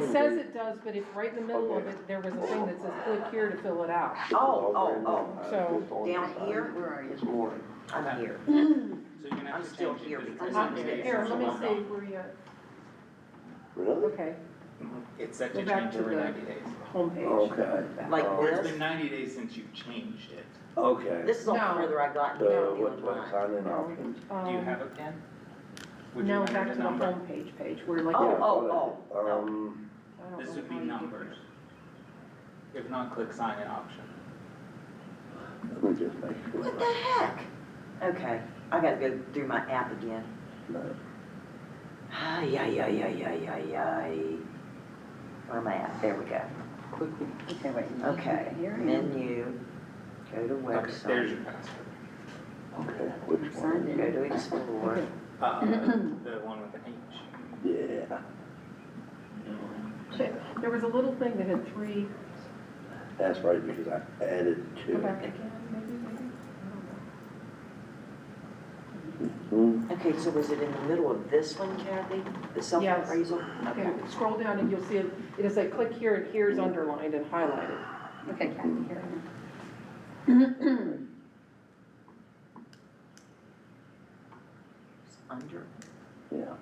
Speaker 5: It says it does, but if right in the middle of it, there was a thing that says click here to fill it out.
Speaker 3: Oh,
Speaker 5: So-
Speaker 3: down here?
Speaker 4: Where are you?
Speaker 1: This morning.
Speaker 3: I'm here.
Speaker 8: So you're gonna
Speaker 3: I'm
Speaker 8: have to
Speaker 3: still
Speaker 8: change it
Speaker 3: here
Speaker 8: because
Speaker 3: because
Speaker 8: it's
Speaker 3: I'm
Speaker 8: 90
Speaker 3: here.
Speaker 8: days
Speaker 5: Here,
Speaker 8: since
Speaker 5: let
Speaker 8: you
Speaker 5: me
Speaker 8: logged
Speaker 5: see
Speaker 8: on.
Speaker 5: where you at.
Speaker 1: Really?
Speaker 5: Okay,
Speaker 8: It's set
Speaker 5: Go
Speaker 8: to
Speaker 5: back
Speaker 8: change
Speaker 5: to
Speaker 8: every
Speaker 5: the-
Speaker 8: 90 days.
Speaker 5: homepage.
Speaker 1: Okay.
Speaker 3: Like
Speaker 1: Oh.
Speaker 8: Or it's
Speaker 3: this?
Speaker 8: been 90 days since you've changed it.
Speaker 1: Okay.
Speaker 3: This is all
Speaker 5: No.
Speaker 3: further I got.
Speaker 1: So
Speaker 3: you
Speaker 1: what's
Speaker 3: know,
Speaker 1: sign-in options?
Speaker 8: Do you have a pen? Would you
Speaker 5: No,
Speaker 8: enter
Speaker 5: back
Speaker 8: the
Speaker 5: to the
Speaker 8: number?
Speaker 5: homepage page, where like.
Speaker 3: Oh,
Speaker 1: Yeah, I thought
Speaker 3: oh,
Speaker 1: I did.
Speaker 3: oh.
Speaker 5: I don't
Speaker 8: This
Speaker 5: know
Speaker 8: would be
Speaker 5: how you get
Speaker 8: numbers. If not, click sign in option.
Speaker 1: Let me just make sure.
Speaker 3: What the heck? Okay, I gotta go do my app again.
Speaker 1: No.
Speaker 3: Ay, ay, ay, ay, ay, ay, ay. Where am I at? There we go.
Speaker 4: Okay, wait.
Speaker 3: Okay,
Speaker 4: Here I am.
Speaker 3: menu, go to
Speaker 8: Okay, there's
Speaker 3: website,
Speaker 8: your password.
Speaker 1: Okay, which
Speaker 4: Signed
Speaker 1: one?
Speaker 4: in.
Speaker 3: go to explore.
Speaker 8: The one with an H.
Speaker 1: Yeah.
Speaker 5: There was a little thing that had three,
Speaker 1: That's right, because I added
Speaker 5: go
Speaker 1: two.
Speaker 5: back again, maybe,
Speaker 1: Hmm.
Speaker 3: Okay, so was it in the middle of this one, Kathy? The self-appraisal?
Speaker 5: Okay, scroll down and you'll see it, it'll say click here and here's underlined and highlighted.
Speaker 4: Okay, Kathy, here I am.
Speaker 3: It's under,
Speaker 1: Yeah.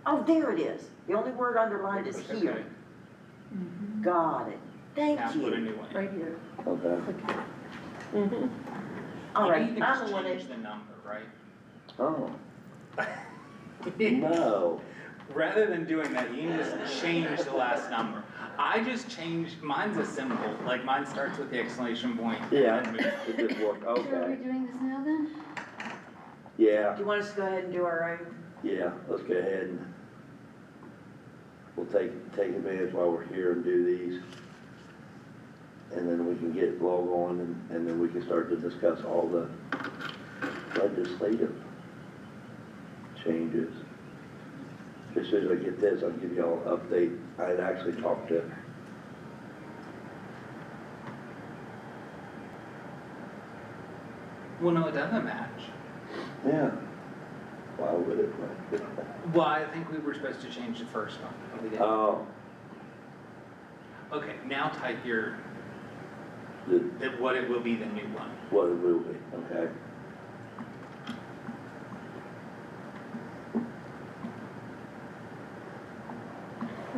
Speaker 3: oh, there it is. The only word underlined is
Speaker 8: Okay.
Speaker 3: here. Got it.
Speaker 8: Now
Speaker 3: Thank
Speaker 8: put a
Speaker 3: you.
Speaker 8: new one in.
Speaker 5: Right here.
Speaker 1: Okay.
Speaker 5: Click here. Mm-hmm.
Speaker 3: All
Speaker 8: You
Speaker 3: right,
Speaker 8: need to
Speaker 3: I'm
Speaker 8: just
Speaker 3: the one
Speaker 8: change
Speaker 3: that,
Speaker 8: the number, right?
Speaker 1: Oh, no.
Speaker 8: Rather than doing that, you can just change the last number. I just changed, mine's a symbol, like mine starts with the exclamation point. and
Speaker 1: Yeah,
Speaker 8: then moves.
Speaker 1: it just worked,
Speaker 4: So are we
Speaker 1: okay.
Speaker 4: doing this now then?
Speaker 1: Yeah,
Speaker 3: do you want us to go ahead and do our own?
Speaker 1: yeah, let's go ahead and we'll take advantage while we're here and do these. And then we can get log on and then we can start to discuss all the legislative changes. As soon as I get this, I'll give y'all an update. I had actually talked to,
Speaker 8: Well, no, it doesn't match.
Speaker 1: yeah, why would it?
Speaker 8: Well, I think we were supposed to change the first one, but we didn't.
Speaker 1: Oh,
Speaker 8: Okay, now type your,
Speaker 1: the,
Speaker 8: what it will be the new one.
Speaker 1: what it will be, okay?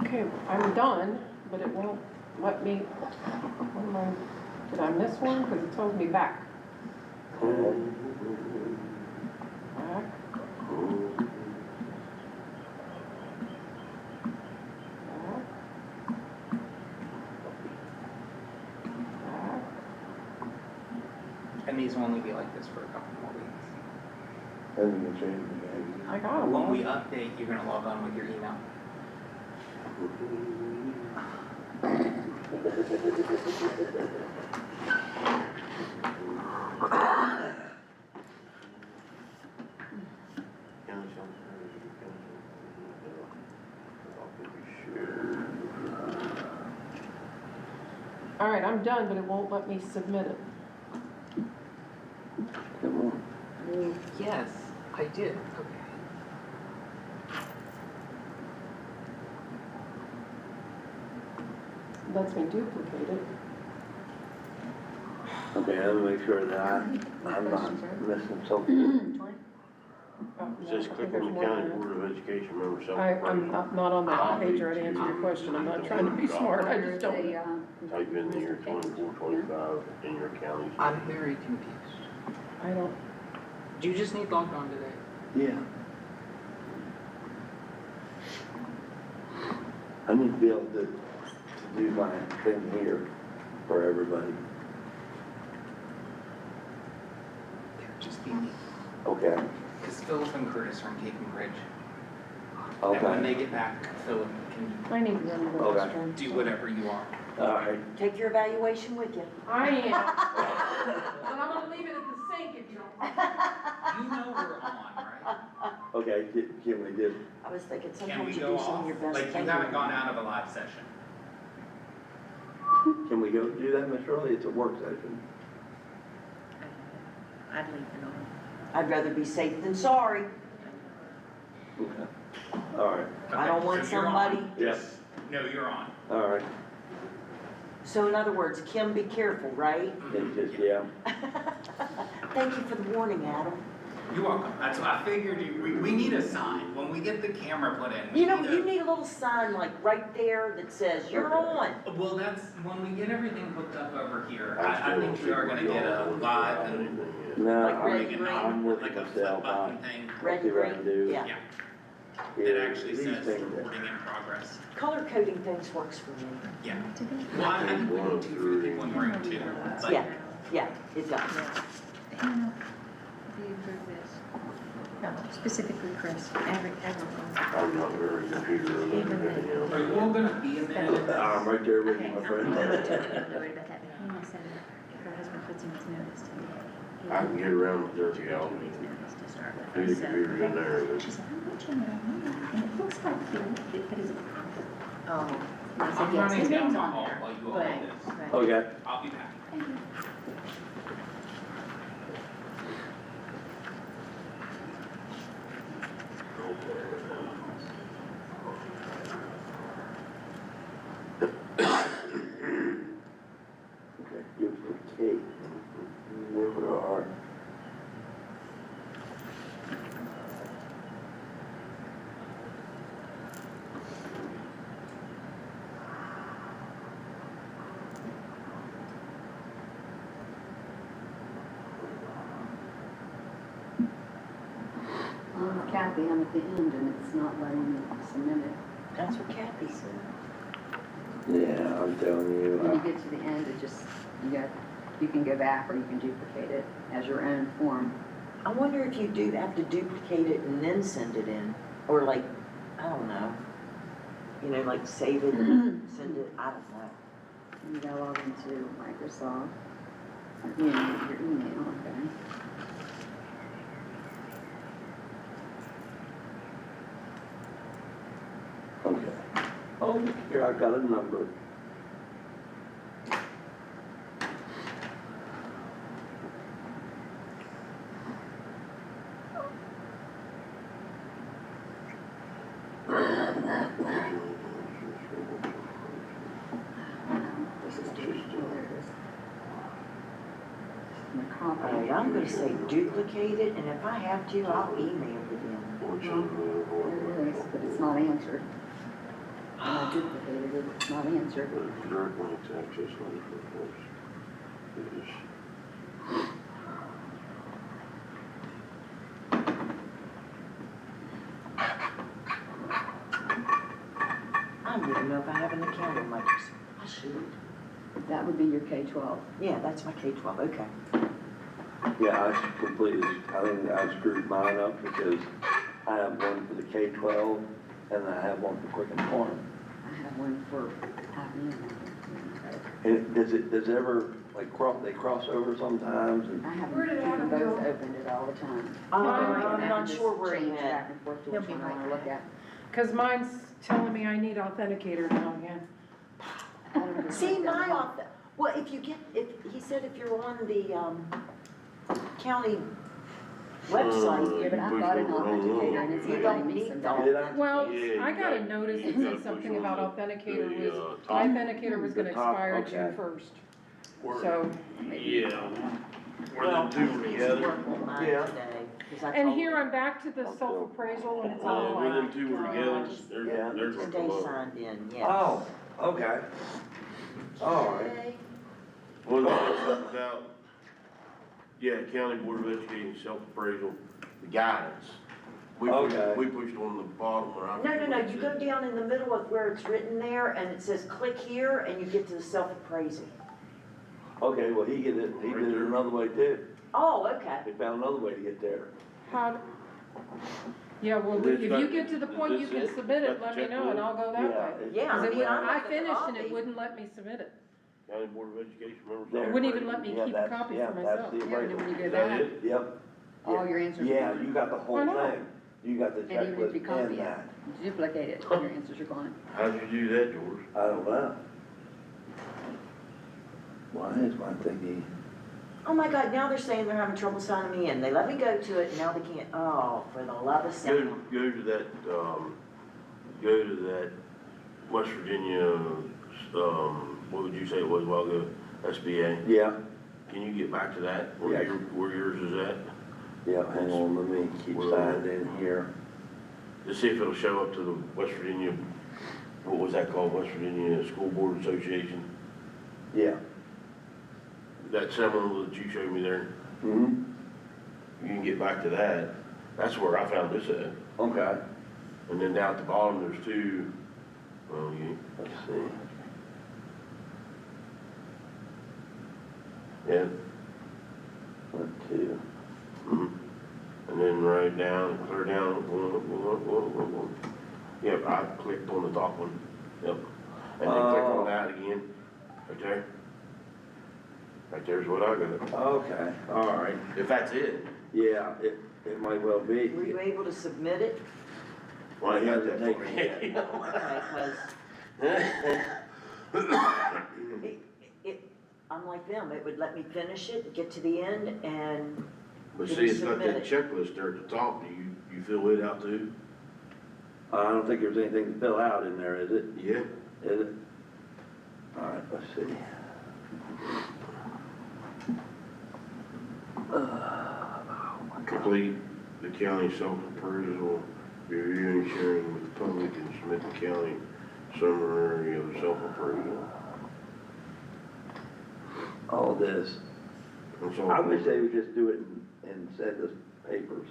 Speaker 5: Okay, I'm done, but it won't let me, what am I, did I miss one? Because it told me back. Back. Back. Back.
Speaker 8: And these will only be like this for a couple more weeks.
Speaker 1: And then we'll change the name.
Speaker 5: I got them
Speaker 8: When
Speaker 5: all.
Speaker 8: we update, you're gonna log on with your email.
Speaker 5: All right, I'm done, but it won't let me submit it.
Speaker 1: Come on.
Speaker 8: Yes, I did, okay.
Speaker 5: Lets me duplicate it.
Speaker 1: Okay, let me make sure that I'm not missing something.
Speaker 5: Oh,
Speaker 6: It
Speaker 5: no,
Speaker 6: says
Speaker 5: I
Speaker 6: click
Speaker 5: think
Speaker 6: on the
Speaker 5: there's
Speaker 6: County
Speaker 5: more
Speaker 6: Board of Education member
Speaker 5: there.
Speaker 6: self-appraisal.
Speaker 5: I'm not on that page or to answer your question. I'm not trying to be smart, I just don't.
Speaker 6: Type in the year 24, 25 in your county's.
Speaker 8: I'm very confused.
Speaker 5: I don't,
Speaker 8: Do you just need logged on today?
Speaker 1: Yeah. I need to be able to do my thing here for everybody.
Speaker 8: Just be me.
Speaker 1: Okay,
Speaker 8: Because Philip and Curtis are in Cape and Bridge. And when
Speaker 1: okay,
Speaker 8: they get back, Philip can
Speaker 5: I need to run to the
Speaker 1: Okay.
Speaker 5: restroom.
Speaker 8: do whatever you want.
Speaker 1: all right.
Speaker 3: Take your evaluation with you.
Speaker 5: I am. But I'm gonna leave it at the sink if you don't mind.
Speaker 8: You know we're on, right?
Speaker 1: Okay, can we just,
Speaker 3: I was thinking
Speaker 8: Can we
Speaker 3: sometimes you
Speaker 8: go
Speaker 3: do some
Speaker 8: off?
Speaker 3: of your best
Speaker 8: Like you
Speaker 3: thinking.
Speaker 8: haven't gone out of a live session.
Speaker 1: can we go do that, Miss Shirley? It's a work session.
Speaker 7: I'd leave it on.
Speaker 3: I'd rather be safe than sorry.
Speaker 1: Okay. All right,
Speaker 3: I don't want
Speaker 8: So you're on.
Speaker 3: somebody,
Speaker 1: yes,
Speaker 8: No, you're on.
Speaker 1: all right,
Speaker 3: so in other words, Kim, be careful, right?
Speaker 1: it's just, yeah.
Speaker 3: Thank you for the warning, Adam.
Speaker 8: You're welcome. That's what I figured. We need a sign. When we get the camera put in, we
Speaker 3: You know,
Speaker 8: need
Speaker 3: you need a little sign like right there that says, you're on.
Speaker 8: Well, that's, when we get everything hooked up over here, I think we are gonna get a live and
Speaker 1: No,
Speaker 3: Like red
Speaker 8: make
Speaker 3: and
Speaker 8: it
Speaker 3: green?
Speaker 1: I'm with
Speaker 8: like a flip
Speaker 1: myself,
Speaker 8: button thing.
Speaker 3: Red
Speaker 1: see
Speaker 3: and
Speaker 1: what I can
Speaker 3: green,
Speaker 1: do.
Speaker 3: yeah.
Speaker 8: Yeah, it actually
Speaker 1: These
Speaker 8: says
Speaker 1: things-
Speaker 8: recording in progress.
Speaker 3: Color coding things works for me.
Speaker 8: Yeah.
Speaker 7: Do they?
Speaker 8: Well, I think we need two for the people in the room too. But
Speaker 3: Yeah, yeah, it does.
Speaker 7: Hannah, do you approve this? No, specifically Chris, everyone.
Speaker 6: I'm not very computer literate, you know.
Speaker 8: Are you all gonna be in there?
Speaker 1: I'm right there with you,
Speaker 7: Okay,
Speaker 1: my
Speaker 7: I'm
Speaker 1: friend.
Speaker 7: not worried about that, but Hannah said that her husband puts in his notice today.
Speaker 6: I can get around the dirty
Speaker 7: His
Speaker 6: alley.
Speaker 7: notice to start with.
Speaker 6: Do the
Speaker 7: So,
Speaker 6: computers in there, but
Speaker 7: she said, I'm watching it online, and it looks like but is it? Oh. And I said,
Speaker 8: I'm
Speaker 7: yes,
Speaker 8: running
Speaker 7: his
Speaker 8: down
Speaker 7: name's
Speaker 8: the
Speaker 7: on
Speaker 8: hall
Speaker 7: there,
Speaker 8: while you all
Speaker 7: but,
Speaker 8: do this.
Speaker 7: right.
Speaker 1: Okay.
Speaker 8: I'll be back.
Speaker 7: Thank you.
Speaker 1: Okay, duplicate. There we are.
Speaker 4: Kathy, I'm at the end and it's not letting me submit it.
Speaker 3: That's what Kathy said.
Speaker 1: Yeah, I'm telling you.
Speaker 4: When you get to the end, it just, you can go back or you can duplicate it as your own form.
Speaker 3: I wonder if you do have to duplicate it and then send it in, or like, I don't know. You know, like save it and send it, I don't know.
Speaker 4: You gotta log into Microsoft. You need your email, okay?
Speaker 1: Okay. Oh, here, I got a number.
Speaker 4: This is there it is. My
Speaker 3: All
Speaker 4: copy.
Speaker 3: right, I'm gonna say duplicate it, and if I have to, I'll email it in.
Speaker 4: There it is, but it's not answered. When I duplicated it, it's not answered.
Speaker 6: direct links access link request. It is.
Speaker 3: I don't even know if I have an account on Microsoft. I should.
Speaker 4: That would be your K-12.
Speaker 3: Yeah, that's my K-12, okay.
Speaker 1: Yeah, I completely, I think I screwed mine up because I have one for the K-12 and I have one for Quick and Farm.
Speaker 4: I have one for Avenue.
Speaker 1: And does it ever, like, they cross over sometimes and?
Speaker 4: I have
Speaker 5: Where did
Speaker 4: them
Speaker 5: Adam
Speaker 4: both
Speaker 5: go?
Speaker 4: opened it all the time.
Speaker 3: I'm
Speaker 4: I
Speaker 3: not
Speaker 4: can
Speaker 3: sure
Speaker 4: just
Speaker 3: where it
Speaker 4: change
Speaker 3: went.
Speaker 4: back and forth to
Speaker 7: He'll
Speaker 4: which
Speaker 7: be
Speaker 4: one I
Speaker 7: right
Speaker 4: want to look at.
Speaker 5: Cause mine's telling me I need authenticator now again.
Speaker 4: I don't know.
Speaker 3: See, my office, well, if he said if you're on the, county website,
Speaker 4: Yeah, but I've got an authenticator and it's
Speaker 3: You
Speaker 4: not
Speaker 3: don't
Speaker 4: letting me
Speaker 3: need
Speaker 4: submit
Speaker 3: the
Speaker 4: it.
Speaker 1: Did I?
Speaker 5: Well,
Speaker 6: Yeah, you
Speaker 5: I got a
Speaker 6: gotta-
Speaker 5: notice
Speaker 6: you
Speaker 5: that
Speaker 6: gotta
Speaker 5: said
Speaker 6: push
Speaker 5: something
Speaker 6: on
Speaker 5: about
Speaker 6: the
Speaker 5: authenticator
Speaker 6: top.
Speaker 5: my authenticator was gonna
Speaker 1: The top,
Speaker 5: expire
Speaker 1: okay.
Speaker 5: June 1st. So,
Speaker 6: Yeah. Where
Speaker 3: well,
Speaker 6: them two
Speaker 3: he
Speaker 6: were
Speaker 3: needs to
Speaker 6: together.
Speaker 3: work on mine
Speaker 1: Yeah.
Speaker 3: today. 'Cause I
Speaker 5: and
Speaker 3: told
Speaker 5: here
Speaker 3: him,
Speaker 5: I'm back to the self-appraisal and it's
Speaker 6: Where
Speaker 5: all
Speaker 6: them
Speaker 5: like,
Speaker 6: two were
Speaker 3: God,
Speaker 6: together,
Speaker 3: just-
Speaker 6: they're,
Speaker 1: Yeah.
Speaker 6: they're
Speaker 3: Stay
Speaker 6: gonna come
Speaker 3: signed in, yes.
Speaker 1: Oh, okay. All right.
Speaker 3: Okay.
Speaker 6: One thing about, yeah, County Board of Education self-appraisal, the guidance.
Speaker 1: Okay.
Speaker 6: We pushed on the bottom where I.
Speaker 3: No, you go down in the middle of where it's written there, and it says click here, and you get to the self-appraisal.
Speaker 1: Okay, well, he did it another way too.
Speaker 3: Oh, okay.
Speaker 1: He found another way to get there.
Speaker 5: how, yeah, well,
Speaker 6: And
Speaker 5: if
Speaker 6: it's
Speaker 5: you
Speaker 6: got-
Speaker 5: get to the
Speaker 6: is
Speaker 5: point you
Speaker 6: this
Speaker 5: can
Speaker 6: it?
Speaker 5: submit it,
Speaker 6: Got the
Speaker 5: let me know and
Speaker 6: checklist?
Speaker 5: I'll go that way.
Speaker 3: Yeah,
Speaker 5: Cause
Speaker 3: I
Speaker 5: it
Speaker 3: mean,
Speaker 5: would,
Speaker 3: I
Speaker 5: I
Speaker 3: like the
Speaker 5: finished and it
Speaker 3: copy.
Speaker 5: wouldn't let me submit it.
Speaker 6: County Board of Education, remember?
Speaker 1: There.
Speaker 5: It wouldn't even let me
Speaker 1: Yeah,
Speaker 5: keep a
Speaker 1: that's-
Speaker 5: copy
Speaker 1: yeah,
Speaker 5: for
Speaker 1: that's
Speaker 5: myself.
Speaker 1: the
Speaker 5: Yeah, and then when you go
Speaker 6: Is that
Speaker 5: back.
Speaker 6: it?
Speaker 1: Yep.
Speaker 4: All your answers.
Speaker 1: Yeah,
Speaker 4: are gone.
Speaker 1: you got the whole
Speaker 5: I know.
Speaker 1: thing. You got the
Speaker 4: And even if
Speaker 1: checklist
Speaker 4: you copy
Speaker 1: and
Speaker 4: it,
Speaker 1: that.
Speaker 4: duplicate it, your answers are gone.
Speaker 6: How'd you do that, George?
Speaker 1: I don't know. Why is my thingy?
Speaker 3: Oh my God, now they're saying they're having trouble signing me in. They let me go to it and now they can't, oh, for the love of
Speaker 6: Go,
Speaker 3: Sam.
Speaker 6: go to that, go to that West Virginia, what would you say it was a while ago? SBA?
Speaker 1: Yeah,
Speaker 6: Can you get back to that,
Speaker 1: Yeah.
Speaker 6: where yours is at?
Speaker 1: yeah, hang on, let me keep
Speaker 6: Well-
Speaker 1: signed in here.
Speaker 6: To see if it'll show up to the West Virginia, what was that called, West Virginia School Board Association?
Speaker 1: Yeah.
Speaker 6: That seminal that you showed me there,
Speaker 1: Mm-hmm,
Speaker 6: you can get back to that. That's where I found this at.
Speaker 1: okay,
Speaker 6: And then down at the bottom, there's two, well,
Speaker 1: let's see.
Speaker 6: yeah,
Speaker 1: 1, 2.
Speaker 6: mhm. And then right down, clear down, one. Yep, I clicked on the top one, yep. And then click
Speaker 1: Oh.
Speaker 6: on that again, right there. Right there's what I got,
Speaker 1: Okay, all right.
Speaker 6: if that's it.
Speaker 1: Yeah, it might well be.
Speaker 3: Were you able to submit it?
Speaker 6: Well, I got that
Speaker 1: Take
Speaker 6: for
Speaker 1: it.
Speaker 6: you.
Speaker 3: Okay, cause I'm like them, it would let me finish it, get to the end and
Speaker 6: But
Speaker 3: Did
Speaker 6: see,
Speaker 3: you
Speaker 6: it's got that
Speaker 3: submit
Speaker 6: checklist there at the top, do you fill it out too?
Speaker 1: I don't think there's anything to fill out in there, is it?
Speaker 6: Yeah.
Speaker 1: Is it? All right, let's see.
Speaker 6: Complete the county self-appraisal, review and sharing with the public and submit the county summary of the self-appraisal.
Speaker 1: All this.
Speaker 6: That's all.
Speaker 1: I wish they would just do it and send us papers.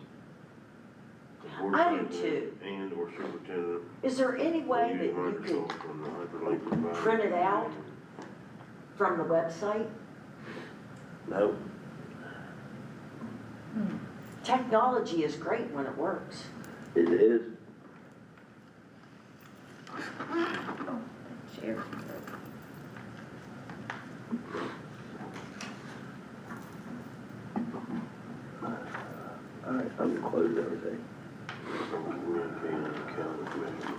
Speaker 6: Board
Speaker 3: I do
Speaker 6: president
Speaker 3: too.
Speaker 6: And or superintendent.
Speaker 3: Is there any way
Speaker 6: will
Speaker 3: that
Speaker 6: use
Speaker 3: you could
Speaker 6: Microsoft on the hyperlink provided.
Speaker 3: print it out from the website?
Speaker 1: Nope.
Speaker 3: Technology is great when it works.
Speaker 1: It is.
Speaker 7: Share.
Speaker 1: All right, I'm gonna close everything.
Speaker 6: Communicating with the county commission.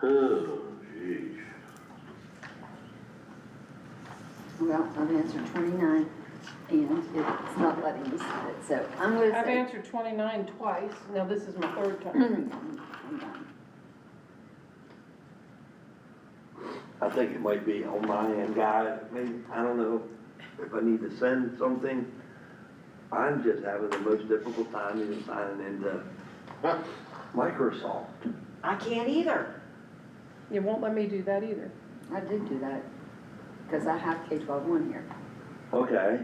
Speaker 6: Oh, jeez.
Speaker 4: Well, I've answered 29, and it's not letting me sign it, so I'm gonna
Speaker 5: I've
Speaker 4: say.
Speaker 5: answered 29 twice, now this is my third time.
Speaker 4: I'm done.
Speaker 1: I think it might be on my end, guys. Maybe, I don't know if I need to send something. I'm just having the most difficult time even signing into Microsoft.
Speaker 3: I can't either.
Speaker 5: It won't let me do that either.
Speaker 4: I did do that, because I have K-12-1 here.
Speaker 1: Okay.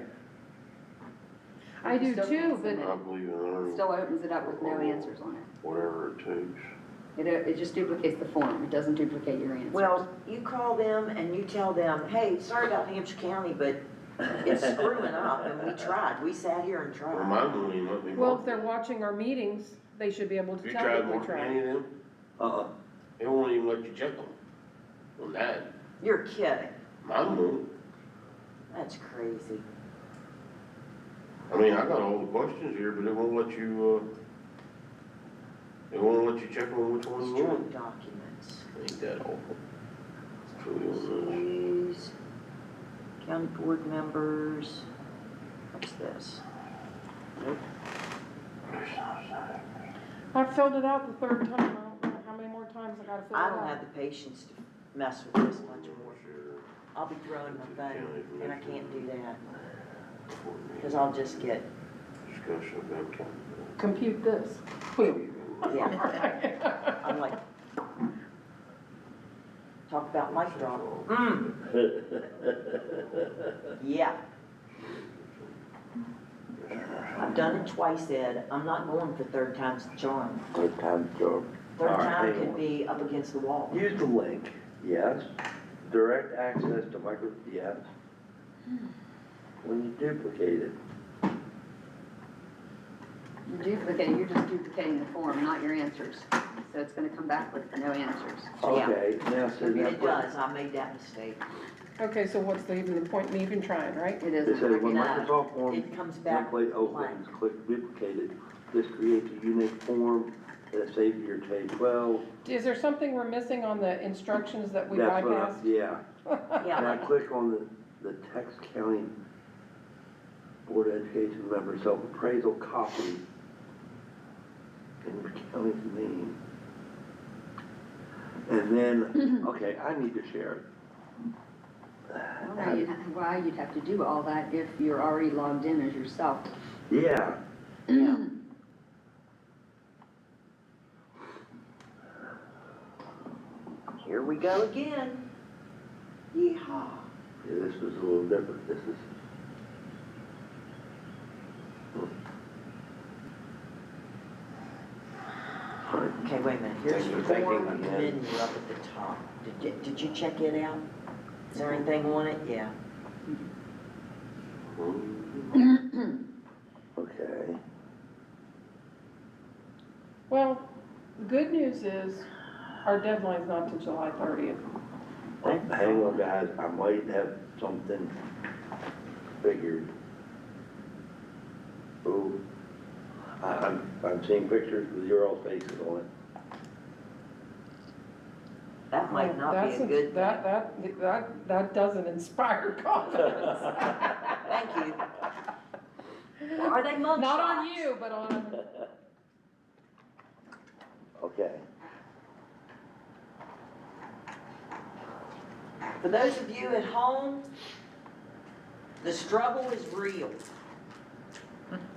Speaker 5: I do
Speaker 4: Still
Speaker 5: too,
Speaker 4: can't
Speaker 5: but
Speaker 4: submit
Speaker 6: I believe in learning.
Speaker 4: Still opens it up with no answers on it.
Speaker 6: Whatever it takes.
Speaker 4: It just duplicates the form, it doesn't duplicate your answers.
Speaker 3: Well, you call them and you tell them, hey, sorry about Hampshire County, but it's screwing up and we tried. We sat here and
Speaker 6: Well,
Speaker 3: tried.
Speaker 6: mine won't even let me
Speaker 5: well,
Speaker 6: mark
Speaker 5: if they're
Speaker 6: it.
Speaker 5: watching our meetings, they should be able to
Speaker 6: You
Speaker 5: tell
Speaker 6: tried
Speaker 5: that we
Speaker 6: marking any
Speaker 5: tried.
Speaker 6: of them?
Speaker 1: Uh-uh.
Speaker 6: It won't even let you check them on that.
Speaker 3: You're kidding.
Speaker 6: Mine won't.
Speaker 3: That's crazy.
Speaker 6: I mean, I got all the questions here, but it won't let you, it won't let you check on which one you
Speaker 3: Street
Speaker 6: want.
Speaker 3: documents.
Speaker 6: Ain't that awful? It's really on
Speaker 3: Please, county board members. What's this? Nope.
Speaker 5: I filled it out the third time, I don't know how many more times I gotta fill it
Speaker 3: I
Speaker 5: out.
Speaker 3: don't have the patience to mess with this much more. I'll be throwing my phone, and I can't do that, because I'll just get,
Speaker 6: Discussion of income.
Speaker 5: Compute this. Boom.
Speaker 3: yeah. I'm like, talk about mic drop. Yeah. I've done it twice, Ed. I'm not going for third time's the charm.
Speaker 1: Third time job.
Speaker 3: Third
Speaker 1: All right,
Speaker 3: time
Speaker 1: hang
Speaker 3: could
Speaker 1: on.
Speaker 3: be up against the wall.
Speaker 1: Use the link, yes. Direct access to micro, yes. When you duplicate it,
Speaker 4: You're just duplicating the form, not your answers. So it's gonna come back with no answers.
Speaker 3: Yeah.
Speaker 1: okay, now see that.
Speaker 3: It does, I made that mistake.
Speaker 5: Okay, so what's even the point in even trying, right?
Speaker 4: It
Speaker 1: It
Speaker 4: isn't.
Speaker 1: says when
Speaker 3: No,
Speaker 1: Microsoft Form
Speaker 3: it comes back
Speaker 1: template
Speaker 3: blank.
Speaker 1: opens, click duplicate it. This creates a unique form save your K-12.
Speaker 5: Is there something we're missing on the instructions that we
Speaker 1: That's what
Speaker 5: bypassed?
Speaker 1: yeah.
Speaker 3: Yeah,
Speaker 1: And I
Speaker 3: like,
Speaker 1: click on the Tex County Board of Education member self-appraisal copy in the county's name. And then, okay, I need to share it.
Speaker 4: Well, you'd have to do all that if you're already logged in as yourself.
Speaker 1: Yeah,
Speaker 3: yeah. Here we go again. Yeehaw.
Speaker 1: yeah, this was a little different. This is.
Speaker 3: Okay, wait a minute, here's
Speaker 1: Thanks
Speaker 3: your
Speaker 1: for thinking
Speaker 3: form
Speaker 1: again.
Speaker 3: menu up at the top. Did you check it out? Is there anything on it? Yeah.
Speaker 1: Okay.
Speaker 5: Well, the good news is our deadline's not till July 30th.
Speaker 1: Hang on, guys, I might have something figured. Oh, I'm seeing pictures with your all faces on it.
Speaker 3: That might not be a good thing.
Speaker 5: That doesn't inspire confidence.
Speaker 3: Thank you. Are they mug
Speaker 5: Not on
Speaker 3: shots?
Speaker 5: you, but on,
Speaker 1: Okay.
Speaker 3: For those of you at home, the struggle is real.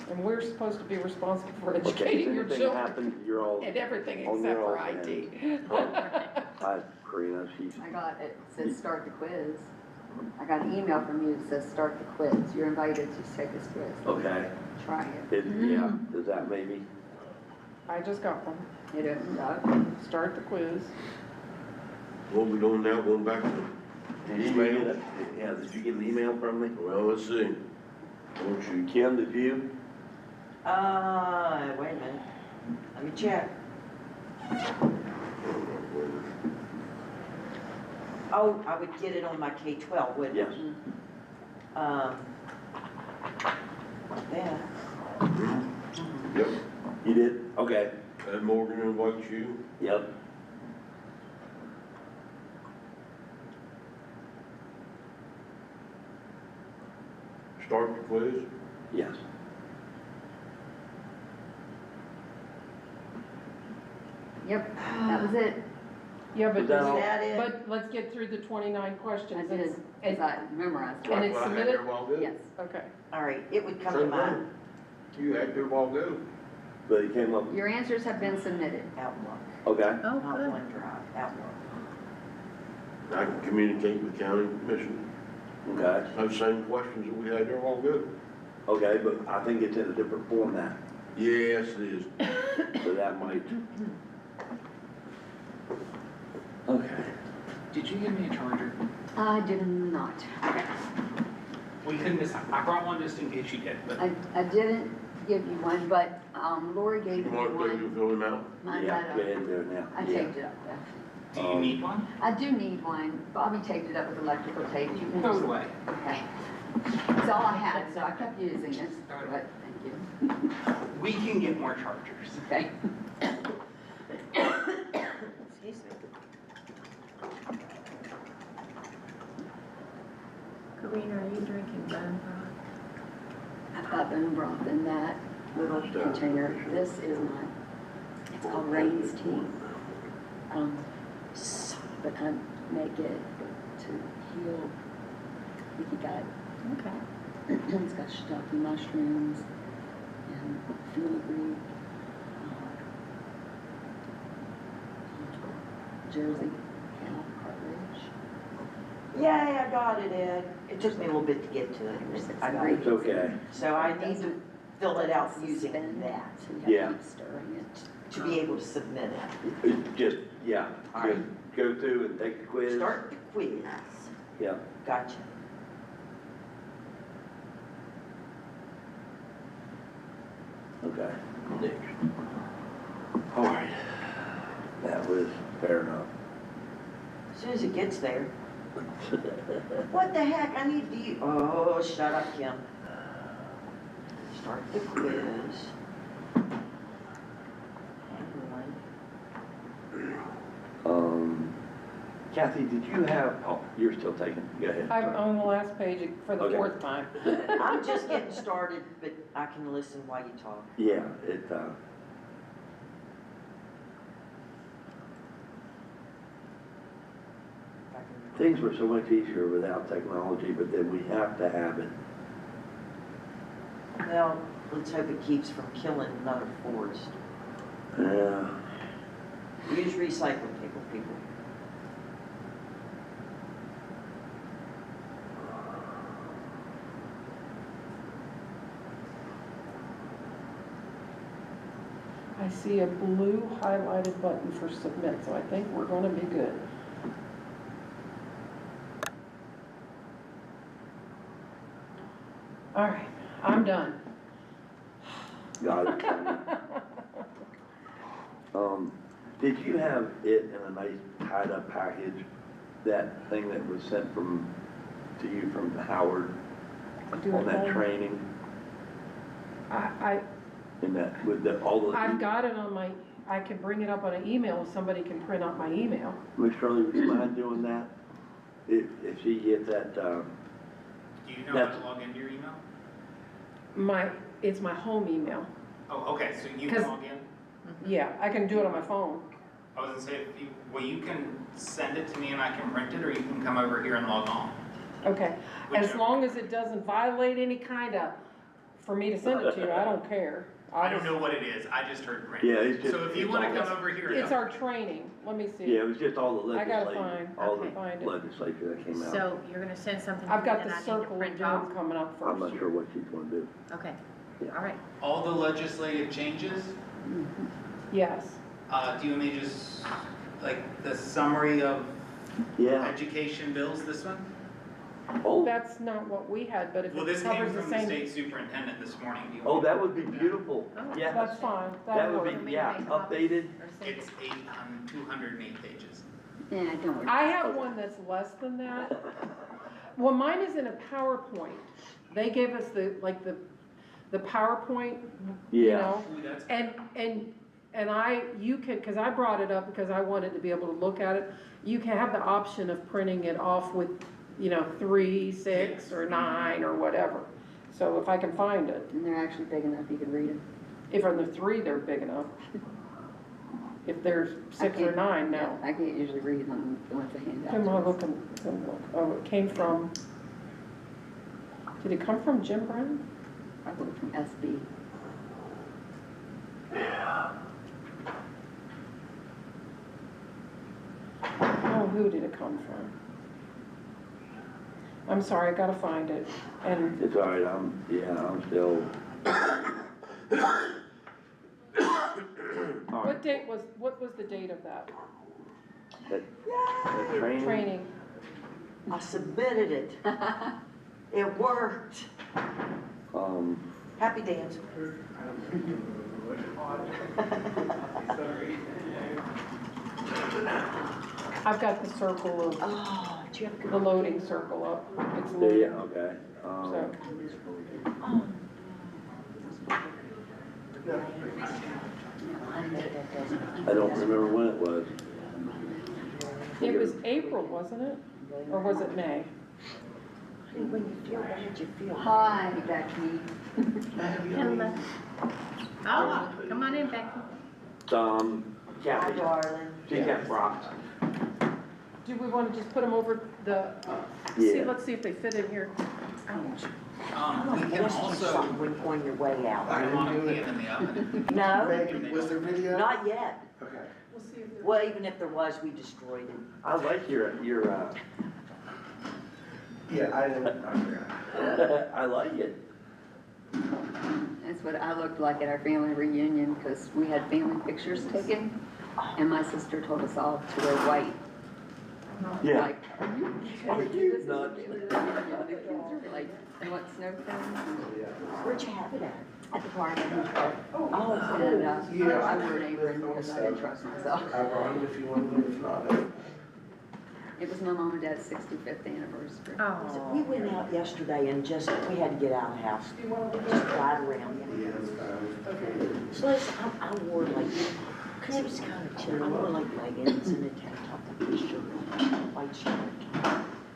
Speaker 5: and we're supposed to be responsible for
Speaker 1: Okay, if
Speaker 5: educating your
Speaker 1: anything
Speaker 5: children
Speaker 1: happens, you're all,
Speaker 5: and everything
Speaker 1: on
Speaker 5: except
Speaker 1: your
Speaker 5: for
Speaker 1: own
Speaker 5: IT.
Speaker 1: hi, Karina, she's,
Speaker 4: I got, it says start the quiz. I got an email from you that says start the quiz. You're invited to take this quiz.
Speaker 1: okay,
Speaker 4: Try it.
Speaker 1: yeah, does that maybe?
Speaker 5: I just got one.
Speaker 4: It opened up.
Speaker 5: Start the quiz.
Speaker 6: What we doing now, going back to
Speaker 1: Did you get it? Yeah, did you get an email from me?
Speaker 6: well, let's see. Won't you,
Speaker 1: Kim, did you?
Speaker 3: Wait a minute. Let me check. Oh, I would get it on my K-12, wouldn't I?
Speaker 1: Yes.
Speaker 3: Yeah.
Speaker 6: Yep,
Speaker 1: You did? Okay.
Speaker 6: Ed Morgan invites you.
Speaker 1: Yep.
Speaker 6: Start the quiz.
Speaker 1: Yes.
Speaker 4: Yep, that was it.
Speaker 5: Yeah, but,
Speaker 1: Is that all?
Speaker 3: Is that it?
Speaker 5: but let's get through the 29
Speaker 4: I
Speaker 5: questions.
Speaker 4: did,
Speaker 5: And-
Speaker 4: because I memorized
Speaker 5: And
Speaker 4: it.
Speaker 5: it's
Speaker 6: Well, I had
Speaker 5: submitted?
Speaker 6: there a while ago.
Speaker 4: Yes.
Speaker 5: Okay.
Speaker 3: All right, it would come to
Speaker 6: Same
Speaker 3: my
Speaker 6: thing. You had there a while ago.
Speaker 1: But it came up,
Speaker 4: Your answers have been submitted.
Speaker 3: Outlook,
Speaker 1: okay.
Speaker 7: Oh,
Speaker 3: not
Speaker 7: good.
Speaker 3: OneDrive, Outlook.
Speaker 6: I can communicate with county commission.
Speaker 1: Okay.
Speaker 6: Those same questions that we had there a while ago.
Speaker 1: Okay, but I think it's in a different format,
Speaker 6: Yes, it is.
Speaker 1: so that might. Okay.
Speaker 8: Did you give me a charger?
Speaker 4: I did not.
Speaker 8: Well, you couldn't miss, I brought one just in case you did, but.
Speaker 4: I didn't give you one, but Lori gave
Speaker 6: You
Speaker 4: me
Speaker 6: want to
Speaker 4: one.
Speaker 6: fill him out?
Speaker 4: I
Speaker 1: Yeah,
Speaker 4: got
Speaker 1: go
Speaker 4: it.
Speaker 1: ahead and do it now.
Speaker 4: I
Speaker 1: Yeah.
Speaker 4: taped it up there.
Speaker 8: Do you need one?
Speaker 4: I do need one. Bobby taped it up with electrical tape. You can
Speaker 8: Throw
Speaker 4: just-
Speaker 8: it away.
Speaker 4: Okay. That's all I had, so I kept using it.
Speaker 8: Throw it
Speaker 4: But
Speaker 8: away.
Speaker 4: thank you.
Speaker 8: We can get more chargers.
Speaker 4: Okay.
Speaker 3: Excuse me.
Speaker 7: Karina, are you drinking bone broth?
Speaker 4: I've got bone broth in that little container. This is my, it's called Rain's Tea. But I make it to heal leaky gut.
Speaker 7: Okay.
Speaker 4: It's got stuffed mushrooms and fenugreek, Jersey cow cartilage.
Speaker 3: Yay, I got it, Ed. It took me a little bit to get to it. I got
Speaker 1: It's
Speaker 3: it.
Speaker 1: okay.
Speaker 3: So I need to fill it out using
Speaker 4: Suspend
Speaker 3: that
Speaker 4: So you
Speaker 1: Yeah.
Speaker 4: have to keep stirring it.
Speaker 3: to be able to submit it.
Speaker 1: It's just, yeah,
Speaker 3: All right.
Speaker 1: just go through and take the quiz.
Speaker 3: Start the quiz.
Speaker 1: Yeah.
Speaker 3: Gotcha.
Speaker 1: Okay. Next. All right. That was fair enough.
Speaker 3: As soon as it gets there. What the heck? I need to use. Oh, shut up, Kim. Start the quiz. Hang on.
Speaker 1: Kathy, did you have, oh, you're still taking, go ahead.
Speaker 5: I'm on the last page for the
Speaker 1: Okay.
Speaker 5: 4th time.
Speaker 3: I'm just getting started, but I can listen while you talk.
Speaker 1: Yeah, things were so much easier without technology, but then we have to have it.
Speaker 3: Well, let's hope it keeps from killing another forest.
Speaker 1: Yeah.
Speaker 3: Use recycling paper, people.
Speaker 5: I see a blue highlighted button for submit, so I think we're gonna be good. All right, I'm done.
Speaker 1: Got it. Did you have it in a nice tied up package, that thing that was sent to you from Howard
Speaker 5: Do
Speaker 1: on
Speaker 5: it
Speaker 1: that
Speaker 5: all.
Speaker 1: training?
Speaker 5: I,
Speaker 1: In that, with all the.
Speaker 5: I've got it on my, I can bring it up on an email if somebody can print out my email.
Speaker 1: Miss Shirley, would you mind doing that? If she gets that,
Speaker 8: Do you know how to log into your email?
Speaker 5: It's my home email.
Speaker 8: Oh, okay, so you
Speaker 5: 'Cause-
Speaker 8: can log in?
Speaker 5: Yeah, I can do it on my phone.
Speaker 8: I was gonna say, you can send it to me and I can print it, or you can come over here and log on.
Speaker 5: Okay, as
Speaker 8: Whichever.
Speaker 5: long as it doesn't violate any kind of, for me to send it to you, I don't care.
Speaker 8: I don't know what it is, I just heard print.
Speaker 1: Yeah, it's just-
Speaker 8: So if you
Speaker 1: it's
Speaker 8: wanna
Speaker 1: all-
Speaker 8: come over here.
Speaker 5: It's our training, let me see.
Speaker 1: yeah, it was just all the
Speaker 5: I gotta
Speaker 1: legislation,
Speaker 5: find-
Speaker 1: all
Speaker 5: okay.
Speaker 1: the
Speaker 5: Find it.
Speaker 1: legislature that came out.
Speaker 7: So you're gonna send something to
Speaker 5: I've
Speaker 7: me
Speaker 5: got
Speaker 7: that
Speaker 5: the
Speaker 7: I need to
Speaker 5: circle of
Speaker 7: print off?
Speaker 5: doom coming up first.
Speaker 1: I'm not sure what she's gonna do.
Speaker 7: Okay,
Speaker 1: Yeah.
Speaker 7: all right.
Speaker 8: All the legislative changes,
Speaker 5: Yes,
Speaker 8: do you want me to just, like, the summary of
Speaker 1: Yeah,
Speaker 8: education bills, this one?
Speaker 1: oh,
Speaker 5: that's not what we had, but if
Speaker 8: Well,
Speaker 5: it
Speaker 8: this came
Speaker 5: covers the
Speaker 8: from the
Speaker 5: same,
Speaker 8: state superintendent this morning. Do you
Speaker 1: oh,
Speaker 8: want-
Speaker 1: that would be beautiful,
Speaker 7: Oh,
Speaker 1: yes.
Speaker 5: that's fine,
Speaker 1: That
Speaker 5: that'll
Speaker 1: would
Speaker 5: work.
Speaker 1: be, yeah, updated.
Speaker 7: Or send
Speaker 8: It's
Speaker 7: it.
Speaker 8: 208 pages.
Speaker 4: Yeah, don't worry.
Speaker 5: I have one that's less than that. Well, mine is in a PowerPoint. They gave us the PowerPoint, you
Speaker 1: Yeah.
Speaker 5: know?
Speaker 8: Ooh, that's.
Speaker 5: You can, because I brought it up because I wanted to be able to look at it. You can have the option of printing it off with, 3, 6, or 9, or whatever. So if I can find it,
Speaker 4: And they're actually big enough you could read them.
Speaker 5: if on the 3, they're big enough. If there's 6 or 9, no.
Speaker 4: I can't usually read them with the handout.
Speaker 5: Come on, look, come look. Oh, it came from, did it come from Jim Brown?
Speaker 4: Probably from SB.
Speaker 5: Oh, who did it come from? I'm sorry, I gotta find it. And
Speaker 1: It's all right, I'm still. All right,
Speaker 5: what was the date of that?
Speaker 1: that training,
Speaker 5: Training?
Speaker 3: I submitted it. It worked. Happy dance.
Speaker 5: I've got the circle of,
Speaker 3: Oh, do you have
Speaker 5: the loading circle up. It's
Speaker 1: yeah,
Speaker 5: loading,
Speaker 1: okay,
Speaker 5: so.
Speaker 3: Oh.
Speaker 1: I don't remember when it was.
Speaker 5: It was April, wasn't it? Or was it May?
Speaker 3: When you feel, what did you feel?
Speaker 4: Hi, Becky.
Speaker 7: Hello. Oh, come on in, Becky.
Speaker 3: Hi,
Speaker 1: Kathy,
Speaker 3: darling.
Speaker 1: she got rocks.
Speaker 5: Do we wanna just put them over the,
Speaker 1: Yeah.
Speaker 5: let's see if they fit in here.
Speaker 8: We can
Speaker 3: Let's do
Speaker 8: also
Speaker 3: something on your way out.
Speaker 8: put them on a pan in the oven.
Speaker 3: No,
Speaker 9: Was there video?
Speaker 3: not yet.
Speaker 9: Okay.
Speaker 5: We'll see if
Speaker 3: Well, even if there was, we destroyed it.
Speaker 1: I like your,
Speaker 9: Yeah, I forgot.
Speaker 1: I like it.
Speaker 4: That's what I looked like at our family reunion, because we had family pictures taken, and my sister told us all to wear white.
Speaker 1: Yeah.
Speaker 4: Like,
Speaker 1: Are you
Speaker 4: this is a
Speaker 1: nuts?
Speaker 4: family reunion. The kids are like, they want snow cones
Speaker 3: Where'd you have it at?
Speaker 4: at the park. And
Speaker 3: Oh,
Speaker 4: I wore an apron because I didn't trust myself.
Speaker 9: I brought it if you wanted it, if not.
Speaker 4: It was my mom and dad's 65th anniversary.
Speaker 7: Oh.
Speaker 3: We went out yesterday and we had to get out of the house, just ride around.
Speaker 9: Yeah, it's fine.
Speaker 3: So I wore like, because it was kind of chilly, I wore like leggings and a tank top and a shirt. white shirt.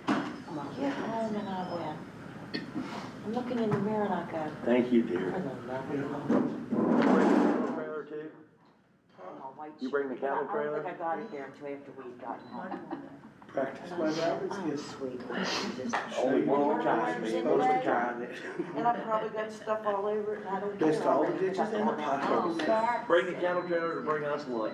Speaker 3: I get home and I went, I'm looking in the mirror and I go,
Speaker 1: Thank you,
Speaker 3: for
Speaker 1: dear.
Speaker 3: the love of God.
Speaker 1: Trailer too?
Speaker 3: My white
Speaker 1: You bring the
Speaker 3: shirt.
Speaker 1: cattle
Speaker 3: I don't
Speaker 1: trailer?
Speaker 3: think I got it there until after we'd gotten home.
Speaker 9: Practice
Speaker 3: And
Speaker 9: my
Speaker 3: I said,
Speaker 9: rabbits,
Speaker 3: oh,
Speaker 9: yes.
Speaker 3: sweet Lord Jesus.
Speaker 1: Only one
Speaker 3: More
Speaker 1: more time,
Speaker 3: wires in
Speaker 1: most
Speaker 3: the
Speaker 1: of the
Speaker 3: bag.
Speaker 1: time.
Speaker 3: And I probably got stuff all over it and I don't care.
Speaker 9: Just all the
Speaker 3: already, 'cause I
Speaker 9: ditches and the
Speaker 3: thought,
Speaker 9: potholes.
Speaker 3: oh, that's
Speaker 1: Bring the cattle trailer to bring us lunch.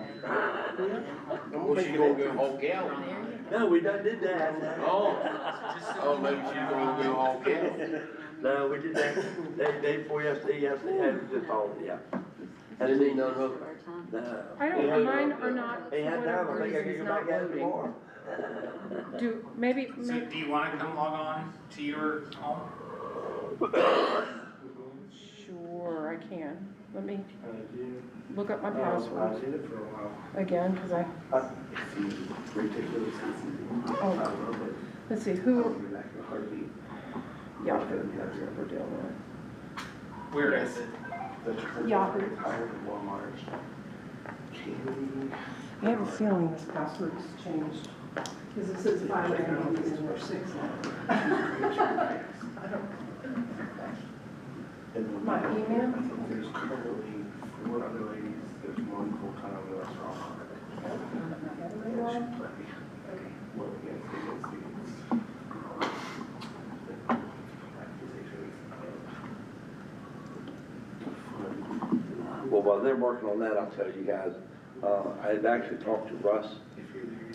Speaker 6: Well, she gonna go whole gallon.
Speaker 1: No, we done did that.
Speaker 6: Oh, maybe she's gonna go whole gallon.
Speaker 1: No, we did that, day before yesterday, it was just all, yeah.
Speaker 6: Didn't he not hook?
Speaker 1: No.
Speaker 5: I don't, mine are not,
Speaker 1: He
Speaker 5: for
Speaker 1: had time,
Speaker 5: whatever
Speaker 1: I think I
Speaker 5: reason,
Speaker 1: can
Speaker 5: it's
Speaker 1: go
Speaker 5: not
Speaker 1: back at it
Speaker 5: loading.
Speaker 1: tomorrow.
Speaker 8: So do you wanna come log on to your home?
Speaker 5: Sure, I can. Let me look up my
Speaker 9: I
Speaker 5: password
Speaker 9: did it for a while.
Speaker 5: again, because I,
Speaker 9: It's easy, ridiculous, it's easy. I
Speaker 5: oh,
Speaker 9: love it.
Speaker 5: let's see,
Speaker 9: I'll
Speaker 5: who,
Speaker 9: be back in a heartbeat.
Speaker 5: Yahoo.
Speaker 9: Have your upper deal with
Speaker 8: Where is it?
Speaker 9: the church.
Speaker 5: Yahoo.
Speaker 9: Retired in Walmart. Candy.
Speaker 5: I have a feeling this password's changed, because it says 5 and there's 6 now.
Speaker 9: And then
Speaker 5: My email?
Speaker 9: I think there's currently 4 other ladies, there's 1 full-time in the restaurant. There's plenty. Well, against these
Speaker 1: Well, while they're working on that, I'll tell you guys, I had actually talked to Russ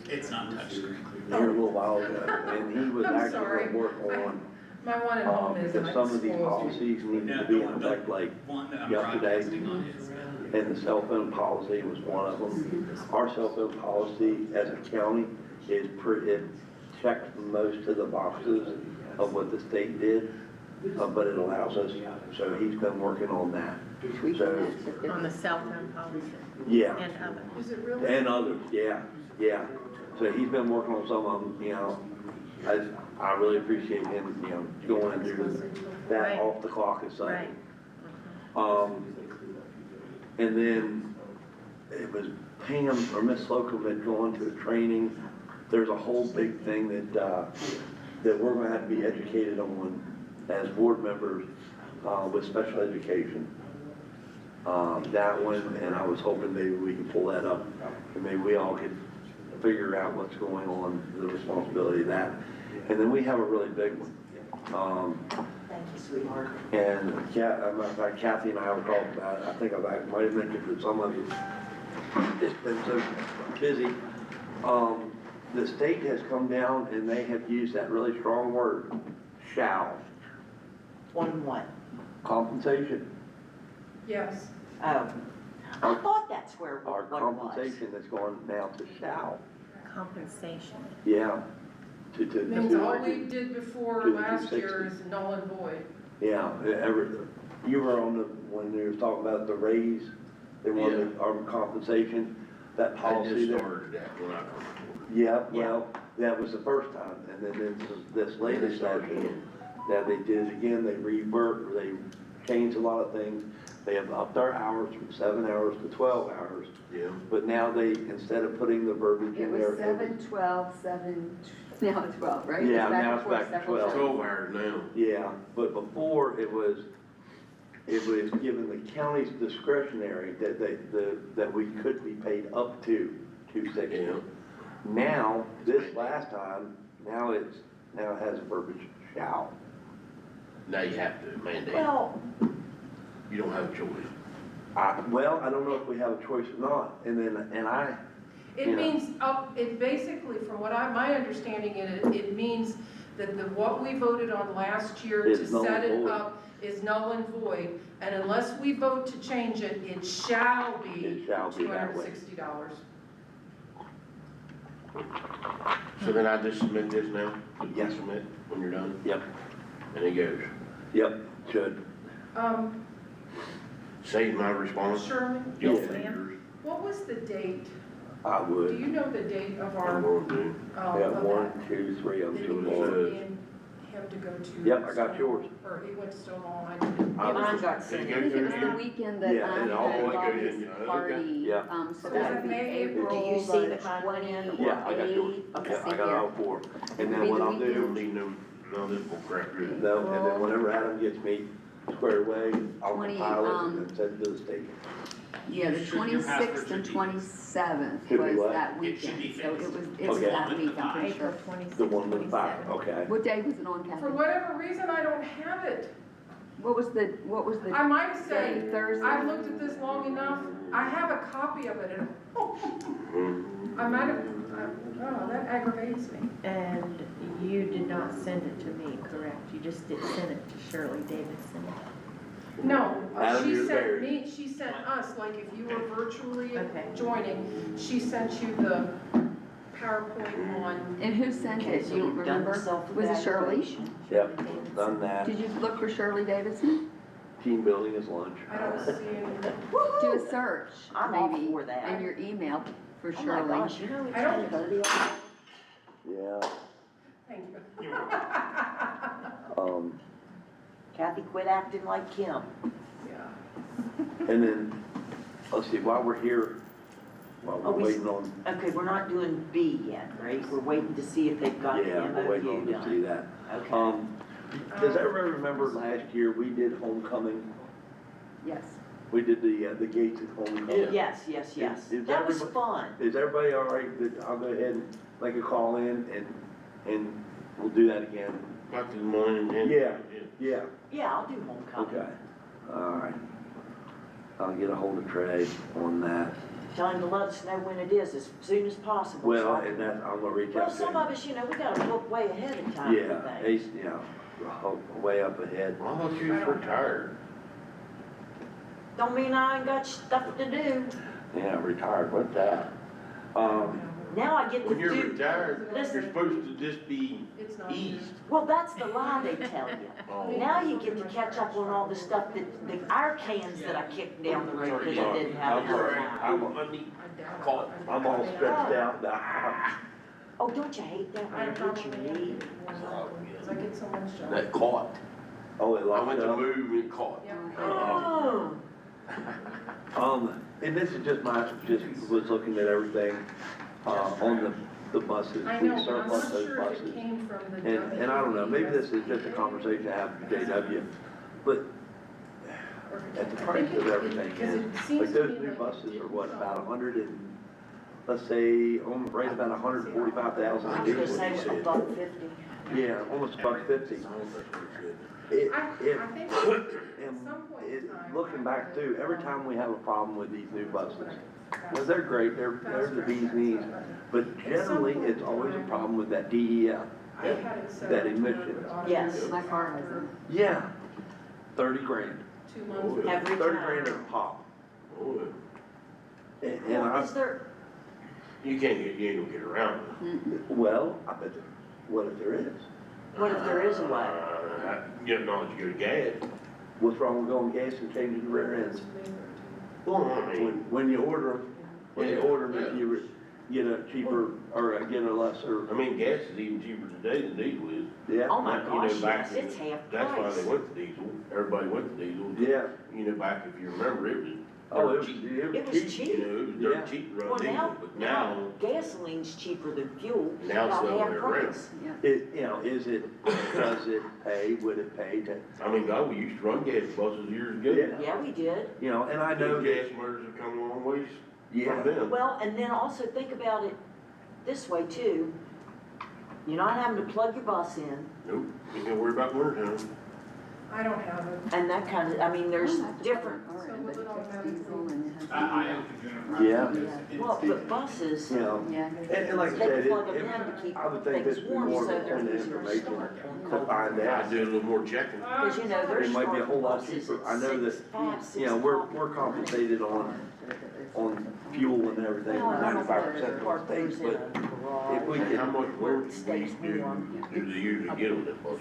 Speaker 8: It's not touched.
Speaker 1: here a little while ago, and he was
Speaker 5: I'm
Speaker 1: actually
Speaker 5: sorry.
Speaker 1: gonna work on,
Speaker 5: My one at home is, and
Speaker 1: because
Speaker 5: I
Speaker 1: some of these
Speaker 5: disclosed you.
Speaker 1: policies need
Speaker 8: No,
Speaker 1: to be
Speaker 8: the
Speaker 1: in
Speaker 8: one,
Speaker 1: effect like
Speaker 8: one that I'm
Speaker 1: yesterday.
Speaker 8: broadcasting on is.
Speaker 1: And the cell phone policy was one of them. Our cell phone policy as a county is it checks most of the boxes of what the state did, but it allows us, so he's been working on that. So,
Speaker 7: On the cell phone policy
Speaker 1: yeah,
Speaker 7: and others.
Speaker 5: Is it really?
Speaker 1: and others, yeah. So he's been working on some of them, you know. I really appreciate him, you know, going and doing that
Speaker 7: Right.
Speaker 1: off the clock and stuff.
Speaker 7: Right.
Speaker 1: And then it was Pam or Miss Slocum had gone to a training. There's a whole big thing that we're gonna have to be educated on as board members, with special education. That one, and I was hoping maybe we could pull that up, and maybe we all could figure out what's going on, the responsibility of that. And then we have a really big one.
Speaker 3: Thank you, sweetheart.
Speaker 1: And matter of fact, Kathy and I were talking about it, I think I might have mentioned to some of you, it's been so busy. The state has come down and they have used that really strong word, shall,
Speaker 3: On what?
Speaker 1: compensation.
Speaker 5: Yes.
Speaker 3: Oh, I thought that's where,
Speaker 1: Our
Speaker 3: what it was.
Speaker 1: compensation has gone now to shall,
Speaker 7: Compensation.
Speaker 1: yeah.
Speaker 5: Means all we did before
Speaker 1: to the
Speaker 5: last year
Speaker 1: 260.
Speaker 5: is null and void.
Speaker 1: Yeah, you were on the, when they were talking about the raise, they wanted our compensation, that
Speaker 6: I
Speaker 1: policy
Speaker 6: just
Speaker 1: there.
Speaker 6: started that when I come aboard.
Speaker 1: Yeah, well, that was the first time, and then this latest session, that they did it again, they they changed a lot of things. They have upped our hours from 7 hours to 12 hours,
Speaker 6: Yeah.
Speaker 1: but now they, instead of putting the verbiage
Speaker 4: It
Speaker 1: in
Speaker 4: was
Speaker 1: there.
Speaker 4: 7, 12, 7, now 12, right?
Speaker 1: Yeah,
Speaker 4: It's
Speaker 1: now it's
Speaker 4: and forth
Speaker 1: back to
Speaker 4: several
Speaker 1: 12.
Speaker 4: times.
Speaker 6: 12 hours now.
Speaker 1: Yeah, but before it was given the county's discretionary that we could be paid up to 260.
Speaker 6: Yeah.
Speaker 1: Now, this last time, now it has verbiage shall.
Speaker 6: Now you have to mandate.
Speaker 3: Well,
Speaker 6: You don't have a choice.
Speaker 1: I don't know if we have a choice or not,
Speaker 5: It
Speaker 1: Yeah.
Speaker 5: means, it basically, from what my understanding it means that what we voted on last year to
Speaker 1: Is null
Speaker 5: set
Speaker 1: and
Speaker 5: it
Speaker 1: void.
Speaker 5: up is null and void, and unless we vote to change it, it shall be
Speaker 1: It shall be that way.
Speaker 5: $260.
Speaker 6: So then I just submit this now?
Speaker 1: Yes.
Speaker 6: Submit when you're done?
Speaker 1: yep,
Speaker 6: And it goes.
Speaker 1: should.
Speaker 6: Save my response.
Speaker 5: Sherman,
Speaker 6: Y'all
Speaker 1: Yeah.
Speaker 6: do yours.
Speaker 5: what was the date?
Speaker 1: I
Speaker 5: Do
Speaker 1: would.
Speaker 5: you know the date of our,
Speaker 6: I'm going to.
Speaker 1: We have
Speaker 5: of
Speaker 1: 1,
Speaker 5: that?
Speaker 1: 2, 3 of
Speaker 5: That
Speaker 1: them
Speaker 5: you
Speaker 1: tomorrow.
Speaker 5: need me and him to go to?
Speaker 1: Yep, I got yours.
Speaker 5: or he went to Stonewall, I didn't.
Speaker 3: Mine got
Speaker 6: Did
Speaker 3: sent.
Speaker 6: it
Speaker 4: I
Speaker 6: go
Speaker 4: think it was
Speaker 6: through
Speaker 4: the
Speaker 6: here?
Speaker 4: weekend that
Speaker 1: Yeah, and all
Speaker 4: I
Speaker 1: the way
Speaker 4: had
Speaker 6: goes in,
Speaker 4: Bobby's
Speaker 6: you know,
Speaker 4: party,
Speaker 1: Yeah.
Speaker 4: so that would be
Speaker 5: May,
Speaker 4: April
Speaker 3: Do you see
Speaker 4: the
Speaker 3: that mine went in?
Speaker 4: 28th.
Speaker 1: Yeah, I got yours. Yeah, I got all four. And then what I'll
Speaker 6: You
Speaker 1: do,
Speaker 6: don't need no this bull crap, really.
Speaker 1: no, and then whenever Adam gets me squared away, I'll
Speaker 4: 20,
Speaker 1: compile it and send it to the state.
Speaker 4: Yeah, the
Speaker 8: You should- your password
Speaker 4: 26th
Speaker 8: should
Speaker 4: and
Speaker 8: be-
Speaker 4: 27th
Speaker 1: Should be
Speaker 4: was
Speaker 1: what?
Speaker 4: that
Speaker 8: It should be
Speaker 4: weekend, so
Speaker 8: fixed.
Speaker 4: it was
Speaker 1: Okay.
Speaker 4: that week, I'm pretty sure.
Speaker 7: April 26,
Speaker 1: The one with the five,
Speaker 7: 27.
Speaker 1: okay.
Speaker 4: What day was it on,
Speaker 5: For
Speaker 4: Kathy?
Speaker 5: whatever reason, I don't have it.
Speaker 4: What was the
Speaker 5: I might say,
Speaker 4: Thursday?
Speaker 5: I've looked at this long enough, I have a copy of it at home. I might have, oh, that aggravates me.
Speaker 7: And you did not send it to me, correct? You just did send it to Shirley Davidson.
Speaker 5: No,
Speaker 1: Adam,
Speaker 5: she
Speaker 1: you're
Speaker 5: sent
Speaker 1: buried.
Speaker 5: me, she sent us, like if you were virtually
Speaker 7: Okay.
Speaker 5: joining, she sent you the PowerPoint on,
Speaker 4: And who sent
Speaker 3: Okay,
Speaker 4: it,
Speaker 3: so
Speaker 4: you don't
Speaker 3: we've done
Speaker 4: remember?
Speaker 3: the
Speaker 4: Was it Shirley?
Speaker 3: self-evaluation.
Speaker 1: Yep, done that.
Speaker 4: Did you look for Shirley Davidson?
Speaker 1: Team building is lunch.
Speaker 5: I don't see any.
Speaker 4: Do a search,
Speaker 3: I'm all
Speaker 4: maybe,
Speaker 3: for that.
Speaker 4: in your email for
Speaker 3: Oh my
Speaker 4: Shirley.
Speaker 3: gosh, you know it's
Speaker 5: I don't-
Speaker 3: 10:30 already?
Speaker 1: Yeah,
Speaker 5: Thank you.
Speaker 3: Kathy, quit acting like Kim.
Speaker 5: Yeah.
Speaker 1: and then, let's see, while we're here, while
Speaker 3: Oh,
Speaker 1: we're
Speaker 3: we-
Speaker 1: waiting on,
Speaker 3: Okay, we're not doing B yet, right? We're waiting to see if they've got the
Speaker 1: yeah, we're waiting on
Speaker 3: MOU
Speaker 1: to see
Speaker 3: done.
Speaker 1: that.
Speaker 3: Okay.
Speaker 1: Does everybody remember last year, we did homecoming?
Speaker 4: Yes.
Speaker 1: We did the gates at homecoming.
Speaker 3: Yes, yes, yes.
Speaker 1: Is
Speaker 3: That was
Speaker 1: everybody-
Speaker 3: fun.
Speaker 1: Is everybody all right that I'll go ahead and make a call in and we'll do that again?
Speaker 6: Got the money and.
Speaker 1: Yeah. Yeah,
Speaker 3: Yeah, I'll do homecoming.
Speaker 1: okay, all right. I'll get a hold of Trey on that.
Speaker 3: Tell him to let us know when it is as soon as possible. so
Speaker 1: Well,
Speaker 3: I can-
Speaker 1: and that, I'm gonna reach
Speaker 3: Well,
Speaker 1: out to
Speaker 3: some
Speaker 1: him.
Speaker 3: of us, you know, we gotta look way ahead in time for
Speaker 1: Yeah,
Speaker 3: things.
Speaker 1: he's, way up ahead.
Speaker 6: I thought you was retired.
Speaker 3: Don't mean I ain't got stuff to do.
Speaker 1: Yeah, retired, what's that?
Speaker 3: Now I get to
Speaker 6: When you're
Speaker 3: do,
Speaker 6: retired, you're
Speaker 3: listen,
Speaker 6: supposed to just be
Speaker 5: It's not here.
Speaker 6: east.
Speaker 3: well, that's the lie they tell you.
Speaker 6: Oh.
Speaker 3: Now you get to catch up on all the stuff our cans that I kicked down the road because I didn't have
Speaker 1: I'm
Speaker 3: enough
Speaker 1: sorry.
Speaker 3: time.
Speaker 1: I'm all stretched out now.
Speaker 3: Oh, don't you hate that
Speaker 5: I
Speaker 3: when you
Speaker 5: probably
Speaker 3: get your
Speaker 5: have
Speaker 3: knee?
Speaker 5: to because I get so much job.
Speaker 6: That caught.
Speaker 1: Oh, it
Speaker 6: I
Speaker 1: locked
Speaker 6: went to
Speaker 1: up?
Speaker 6: move and it caught.
Speaker 5: Yeah.
Speaker 3: Oh,
Speaker 1: And this is just was looking at everything, on the buses,
Speaker 5: I
Speaker 1: we
Speaker 5: know, but I'm
Speaker 1: surplus
Speaker 5: not
Speaker 1: those
Speaker 5: sure if it
Speaker 1: buses.
Speaker 5: came from the.
Speaker 1: And I don't know, maybe this is just a conversation I have with JW, but at the price of everything, like those new buses are what, about 100 and, let's say, right about 145,000
Speaker 3: I
Speaker 1: a
Speaker 3: was
Speaker 1: piece,
Speaker 3: gonna
Speaker 1: what
Speaker 3: say
Speaker 1: he said.
Speaker 3: $1.50.
Speaker 1: Yeah, almost $1.50.
Speaker 5: I think at
Speaker 1: And
Speaker 5: some point in time.
Speaker 1: looking back too, every time we have a problem with these new buses, well, they're great, they're the bee's knees, but generally, it's always a problem with that DEF,
Speaker 5: They had it set
Speaker 1: that
Speaker 5: up to
Speaker 1: emission.
Speaker 5: where it would
Speaker 3: Yes.
Speaker 5: automatically
Speaker 4: My car has
Speaker 5: after
Speaker 4: it.
Speaker 1: Yeah, 30 grand,
Speaker 5: 2 months.
Speaker 3: Every
Speaker 1: 30
Speaker 3: time.
Speaker 1: grand a pop.
Speaker 6: Oh,
Speaker 1: And
Speaker 3: Well,
Speaker 1: I,
Speaker 3: is there,
Speaker 6: you ain't gonna get around it.
Speaker 1: well, I bet, what if there is?
Speaker 3: what if there is a way?
Speaker 6: You have knowledge you go to gas.
Speaker 1: What's wrong with going gas and changing the rear ends?
Speaker 6: Well, I mean,
Speaker 1: When you order them, if you get a cheaper, or get a lesser,
Speaker 6: I mean, gas is even cheaper today than diesel is.
Speaker 1: yeah,
Speaker 3: Oh my
Speaker 6: You know,
Speaker 3: gosh,
Speaker 6: back
Speaker 3: yes,
Speaker 6: in-
Speaker 3: it's half
Speaker 6: That's why
Speaker 3: price.
Speaker 6: they went to diesel. Everybody went to diesel.
Speaker 1: yeah.
Speaker 6: You know, back if you remember, it was
Speaker 1: Oh,
Speaker 6: dirt cheap.
Speaker 3: It was
Speaker 6: You
Speaker 3: cheap.
Speaker 6: know, it was
Speaker 1: Yeah.
Speaker 6: dirt cheap to run
Speaker 3: Well,
Speaker 6: diesel, but now,
Speaker 3: gasoline's cheaper than fuel,
Speaker 6: Now it's
Speaker 3: about
Speaker 6: the other
Speaker 3: half
Speaker 6: way around.
Speaker 3: price.
Speaker 1: Does it pay, would it pay to,
Speaker 6: I mean, God, we used to run gas buses years ago.
Speaker 1: Yeah.
Speaker 3: Yeah, we did.
Speaker 1: and I know
Speaker 6: Those
Speaker 1: that,
Speaker 6: gas motors have come a long ways
Speaker 1: yeah.
Speaker 6: from them.
Speaker 3: Well, and then also think about it this way too. You're not having to plug your bus in
Speaker 6: Nope, you ain't gotta worry about winter time.
Speaker 5: I don't have it.
Speaker 3: and that kind of, I mean, there's different,
Speaker 1: Yeah,
Speaker 3: well, but buses,
Speaker 4: Yeah.
Speaker 1: and like I
Speaker 3: they
Speaker 1: said,
Speaker 3: plug them in to keep
Speaker 1: I would think
Speaker 3: things
Speaker 1: this would be
Speaker 3: warm
Speaker 1: more
Speaker 3: so
Speaker 1: of a
Speaker 3: they're
Speaker 1: point of
Speaker 3: easier to
Speaker 1: information
Speaker 3: start on
Speaker 1: to
Speaker 3: cold.
Speaker 1: find
Speaker 6: I
Speaker 1: out.
Speaker 6: do a little more checking.
Speaker 3: Because you know, there's
Speaker 1: It might be a whole lot
Speaker 3: buses
Speaker 1: cheaper.
Speaker 3: at
Speaker 1: I know that,
Speaker 3: 5,
Speaker 1: we're compensated on fuel and everything,
Speaker 3: Well, and I don't know
Speaker 1: 95%
Speaker 3: whether
Speaker 1: of the
Speaker 3: park those
Speaker 1: states,
Speaker 3: in
Speaker 1: but
Speaker 3: a garage.
Speaker 1: if we
Speaker 6: And
Speaker 1: could,
Speaker 6: how much
Speaker 3: Where
Speaker 6: work
Speaker 3: it
Speaker 6: do
Speaker 3: stays warm.
Speaker 6: they usually get on that bus?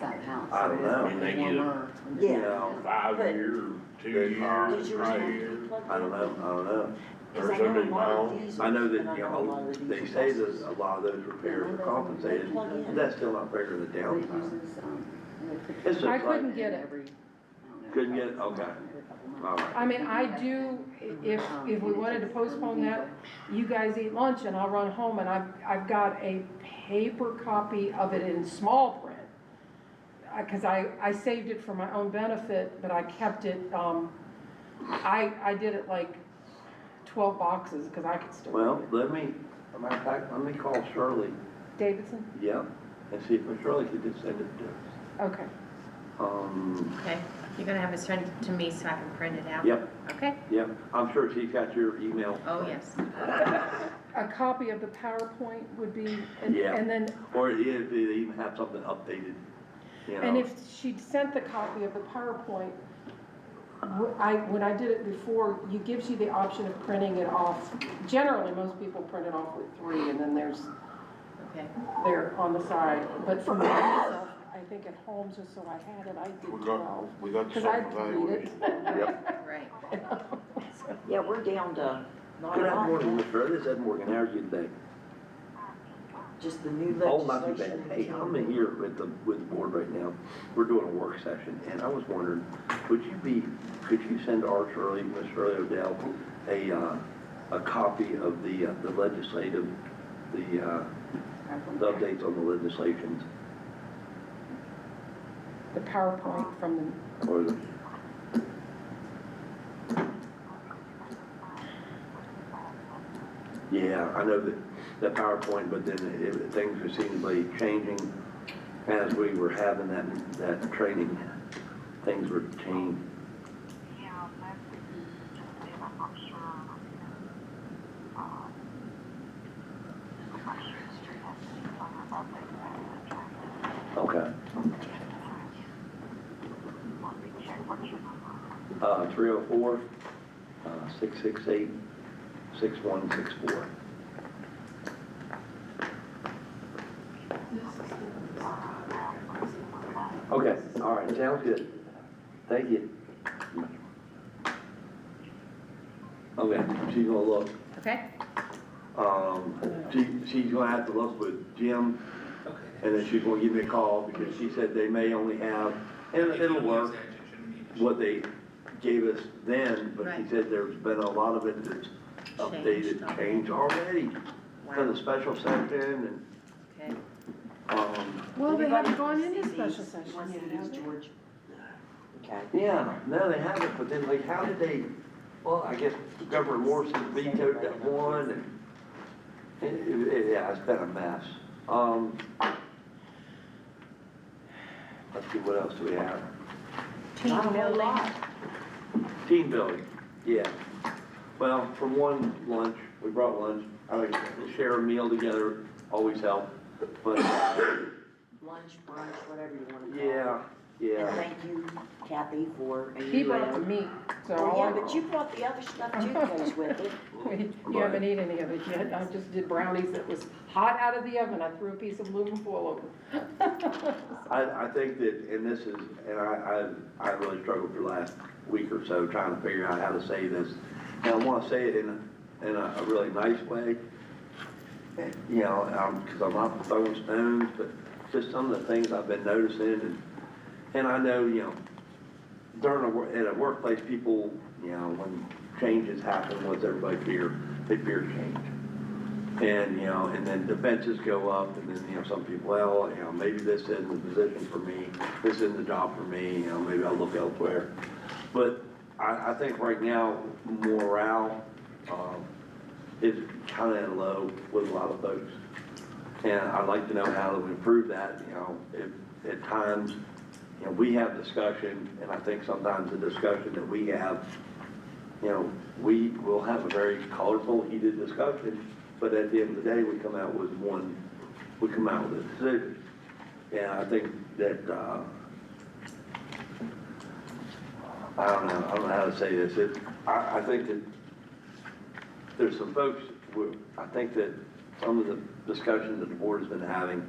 Speaker 1: I don't know.
Speaker 6: I mean, they get a,
Speaker 3: Yeah.
Speaker 6: 5
Speaker 3: But-
Speaker 6: year, 2
Speaker 1: But,
Speaker 6: years,
Speaker 3: Does yours
Speaker 6: 3
Speaker 3: have to
Speaker 6: years.
Speaker 3: be plugged
Speaker 1: I don't
Speaker 3: in?
Speaker 1: know.
Speaker 3: Because
Speaker 6: Or
Speaker 3: I
Speaker 6: so
Speaker 3: know a
Speaker 6: many
Speaker 3: lot of
Speaker 6: miles.
Speaker 3: diesels,
Speaker 1: I know that,
Speaker 3: and I know a lot of the
Speaker 1: they
Speaker 3: diesel
Speaker 1: say
Speaker 3: buses.
Speaker 1: that a lot of those repairs are compensated, but that's still not fair to the downtime. It's just
Speaker 5: I
Speaker 1: like-
Speaker 5: couldn't get it.
Speaker 4: Every-
Speaker 1: Couldn't get it, okay,
Speaker 4: every couple months.
Speaker 1: all right.
Speaker 5: I mean, I do, if we wanted to postpone that, you guys eat lunch and I'll run home and I've got a paper copy of it in small print. Cause I saved it for my own benefit, but I kept it, I did it like 12 boxes, cause I could still
Speaker 1: Well,
Speaker 5: read it.
Speaker 1: let me, as a matter of fact, let me call Shirley,
Speaker 5: Davidson?
Speaker 1: yeah, and see if Miss Shirley could just send it to us.
Speaker 5: Okay.
Speaker 7: Okay, you're gonna have it sent to me so I can print it out?
Speaker 1: Yep,
Speaker 7: Okay,
Speaker 1: yep, I'm sure she's got your email.
Speaker 7: oh, yes.
Speaker 5: A copy of the PowerPoint would be,
Speaker 1: Yeah.
Speaker 5: and then,
Speaker 1: Or if they even have something updated, you know.
Speaker 5: and if she'd sent the copy of the PowerPoint, when I did it before, it gives you the option of printing it off. Generally, most people print it off with 3, and then there's,
Speaker 7: Okay,
Speaker 5: there on the side. But for myself, I think at home, just so I had it, I did 12.
Speaker 9: We got
Speaker 5: Because I had to read it.
Speaker 1: Yep.
Speaker 7: right.
Speaker 3: Yeah, we're down to not
Speaker 1: Good
Speaker 3: a lot,
Speaker 1: morning,
Speaker 3: now.
Speaker 1: Miss Shirley, this is Ed Morgan, how are you today?
Speaker 3: Just the new
Speaker 1: Oh, not too
Speaker 3: legislation.
Speaker 1: bad. Hey, I'm in here with the board right now. We're doing a work session, and I was wondering, could you send our Shirley, Miss Shirley Odell, a copy of the legislative, the updates on the legislations,
Speaker 5: The PowerPoint from the,
Speaker 1: or the, yeah, I know that PowerPoint, but then things were seemingly changing as we were having that training. Things were changing. Okay. 304, 668, 6164. Okay, all right, sounds good. Thank you. Okay, she's gonna look.
Speaker 7: Okay,
Speaker 1: She's gonna have to look with Jim, and then she's gonna give me a call, because she said they may only have, and it'll work, what they gave us then, but she
Speaker 7: Right.
Speaker 1: said there's been a lot of it that's updated, changed already. For the special section
Speaker 7: okay.
Speaker 1: and,
Speaker 5: well, they
Speaker 3: Everybody
Speaker 5: haven't gone
Speaker 3: wants to
Speaker 5: into
Speaker 3: see
Speaker 5: special
Speaker 3: these.
Speaker 5: session
Speaker 3: Wants to
Speaker 5: yet,
Speaker 3: see
Speaker 5: have
Speaker 3: these,
Speaker 5: they?
Speaker 3: George. Okay.
Speaker 1: yeah, no, they haven't, but then like, how did they, well, I guess Governor Morrison vetoed that one, and yeah, it's been a mess. Let's see, what else do we have?
Speaker 7: Team
Speaker 3: Not a whole
Speaker 7: building.
Speaker 3: lot.
Speaker 1: Team building, yeah. Well, from one lunch, we brought lunch, I like to share a meal together, always help, but,
Speaker 3: Lunch, brunch, whatever you want to call it.
Speaker 1: yeah,
Speaker 3: And
Speaker 1: yeah.
Speaker 3: thank you, Kathy, and
Speaker 5: He
Speaker 3: you,
Speaker 5: brought the
Speaker 3: Lynn.
Speaker 5: meat, so.
Speaker 3: Oh,
Speaker 5: all
Speaker 3: yeah,
Speaker 5: I-
Speaker 3: but you brought the other stuff too that goes with it.
Speaker 5: You haven't eaten any of it yet. I just did brownies that was hot out of the oven. I threw a piece of aluminum foil over.
Speaker 1: I think that, and this is, and I really struggled for the last week or so trying to figure out how to say this. And I want to say it in a really nice way, you know, because I'm not throwing stones, but just some of the things I've been noticing, and I know, you know, at a workplace, people, you know, when changes happen, what's everybody fear? They fear change. And, you know, and then defenses go up, and then, you know, some people, well, you know, maybe this isn't the position for me, this isn't the job for me, you know, maybe I'll look elsewhere. But I think right now, morale is kind of low with a lot of folks. And I'd like to know how to improve that, you know, if at times, you know, we have discussion, and I think sometimes the discussion that we have, you know, we will have a very colorful, heated discussion, but at the end of the day, we come out with a decision. And I think that, I don't know how to say this. I think that there's some folks, I think that some of the discussion that the board has been having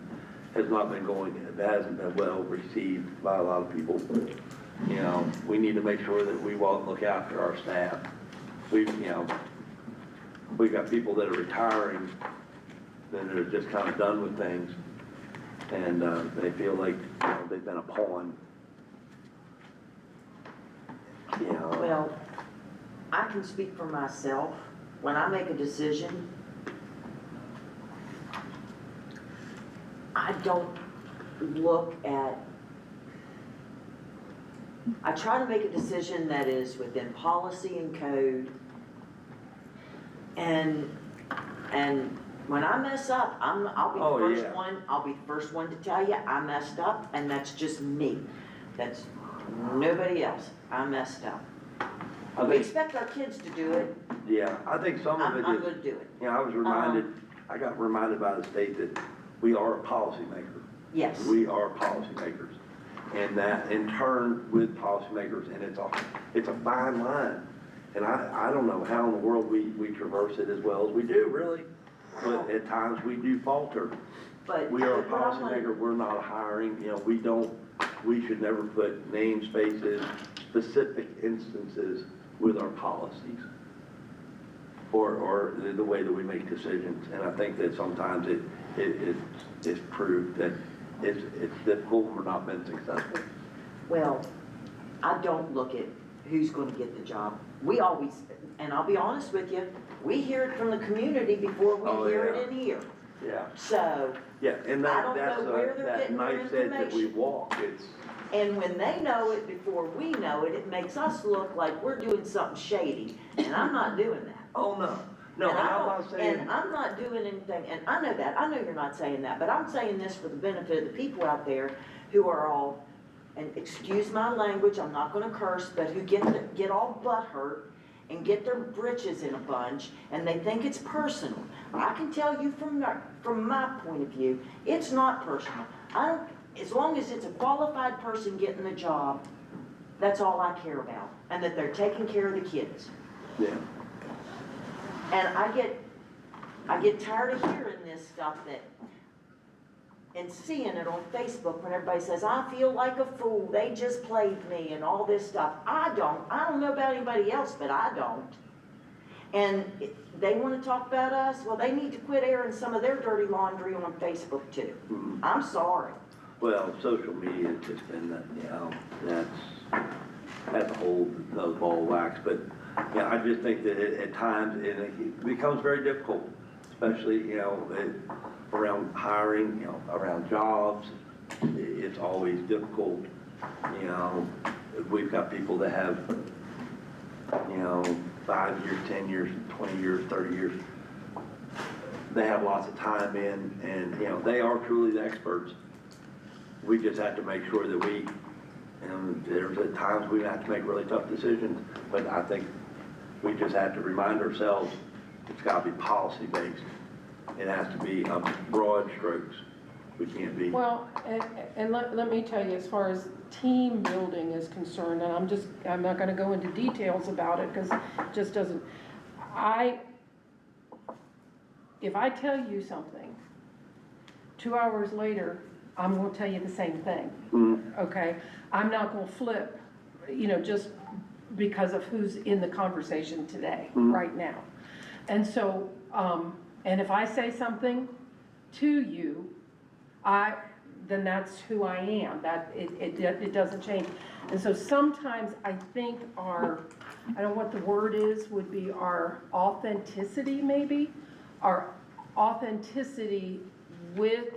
Speaker 1: has not been going, it hasn't been well received by a lot of people. You know, we need to make sure that we look after our staff. We've got people that are retiring, that are just kind of done with things. And, they feel like, you know, they've been a pawn. You know,
Speaker 3: Well, I can speak for myself. When I make a decision, I don't look at, I try to make a decision that is within policy and code. And when I mess up, I'll be
Speaker 1: Oh,
Speaker 3: the
Speaker 1: yeah.
Speaker 3: first one, I'll be the first one to tell you I messed up, and that's just me. That's nobody else. I messed up.
Speaker 1: I
Speaker 3: We
Speaker 1: think,
Speaker 3: expect our kids to do it.
Speaker 1: yeah, I think some of
Speaker 3: I'm
Speaker 1: it
Speaker 3: gonna
Speaker 1: is,
Speaker 3: do it.
Speaker 1: you know, I got reminded by the state that we are a policymaker.
Speaker 3: Yes.
Speaker 1: We are policymakers. And that in turn with policymakers, and it's a fine line. And I don't know how in the world we traverse it as well as we do, really. But at times we do falter.
Speaker 3: But.
Speaker 1: We are a
Speaker 3: but I'm gonna-
Speaker 1: policymaker, we're not hiring, you know, we should never put names, faces, specific instances with our policies. Or the way that we make decisions. And I think that sometimes it's proved that it's difficult, we're not been successful.
Speaker 3: Well, I don't look at who's gonna get the job. We always, and I'll be honest with you, we hear it from the community before
Speaker 1: Oh,
Speaker 3: we hear
Speaker 1: yeah.
Speaker 3: it in here.
Speaker 1: Yeah,
Speaker 3: So,
Speaker 1: yeah, and
Speaker 3: I don't
Speaker 1: that's
Speaker 3: know where they're
Speaker 1: that
Speaker 3: getting their
Speaker 1: knife edge that we
Speaker 3: information.
Speaker 1: walk, it's,
Speaker 3: and when they know it before we know it, it makes us look like we're doing something shady, and I'm not doing that.
Speaker 1: oh, no. No,
Speaker 3: And
Speaker 1: and
Speaker 3: I
Speaker 1: I'm
Speaker 3: don't-
Speaker 1: not saying,
Speaker 3: And I'm not doing anything, and I know that, I know you're not saying that, but I'm saying this for the benefit of the people out there who are all, and excuse my language, I'm not gonna curse, but who get all butthurt and get their britches in a bunch, and they think it's personal. I can tell you from my point of view, it's not personal. As long as it's a qualified person getting the job, that's all I care about, and that they're taking care of the kids.
Speaker 1: yeah,
Speaker 3: And I get tired of hearing this stuff and seeing it on Facebook when everybody says, I feel like a fool, they just played me and all this stuff. I don't know about anybody else, but I don't. And they wanna talk about us, well, they need to quit airing some of their dirty laundry on Facebook too.
Speaker 1: Mhm.
Speaker 3: I'm sorry.
Speaker 1: well, social media has just been, you know, that's a whole another ball of wax, but, yeah, I just think that at times, it becomes very difficult, especially, you know, around hiring, you know, around jobs, it's always difficult, you know, we've got people that have, you know, 5 years, 10 years, 20 years, 30 years, they have lots of time in, and, you know, they are truly the experts. We just have to make sure that and there's at times we have to make really tough decisions, but I think we just have to remind ourselves, it's gotta be policy-based. It has to be broad strokes. We can't be.
Speaker 5: Well, and let me tell you, as far as team building is concerned, and I'm not gonna go into details about it, because it just doesn't, if I tell you something, 2 hours later, I'm gonna tell you the same thing, okay? I'm not gonna flip, you know, just because of who's in the conversation today, right now. And so, and if I say something to you, then that's who I am, it doesn't change. And so sometimes I think I don't know what the word is, would be our authenticity maybe? Our authenticity with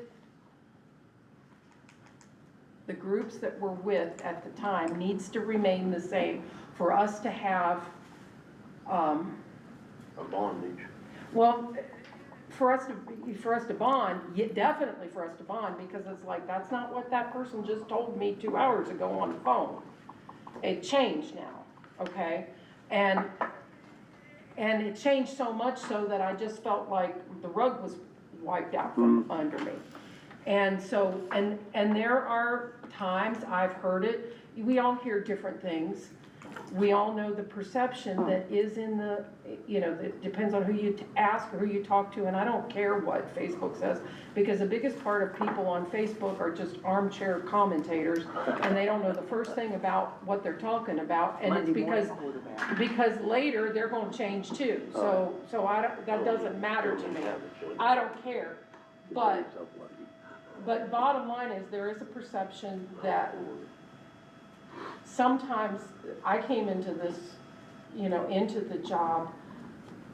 Speaker 5: the groups that we're with at the time needs to remain the same for us to have,
Speaker 6: A bondage.
Speaker 5: well, for us to bond, definitely for us to bond, because it's like, that's not what that person just told me 2 hours ago on the phone. It changed now, okay? And it changed so much so that I just felt like the rug was wiped out from under me. And so, and there are times, I've heard it, we all hear different things. We all know the perception that is in the, you know, it depends on who you ask or who you talk to, and I don't care what Facebook says, because the biggest part of people on Facebook are just armchair commentators, and they don't know the first thing about what they're talking about, and it's because later they're gonna change too, so that doesn't matter to me. I don't care, but but bottom line is, there is a perception that sometimes I came into this, into the job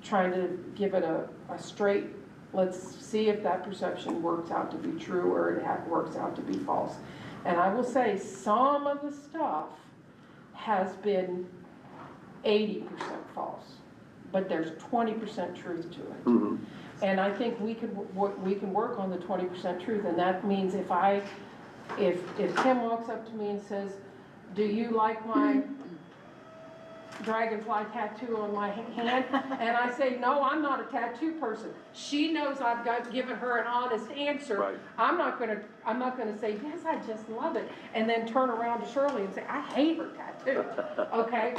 Speaker 5: trying to give it a straight, let's see if that perception works out to be true or it works out to be false. And I will say some of the stuff has been 80% false, but there's 20% truth to it.
Speaker 1: Mm-hmm.
Speaker 5: And I think we can work on the 20% truth, and that means if Tim walks up to me and says, do you like my dragonfly tattoo on my hand? And I say, no, I'm not a tattoo person. She knows I've given her an honest answer.
Speaker 1: Right.
Speaker 5: I'm not gonna say, yes, I just love it, and then turn around to Shirley and say, I hate her tattoo, okay?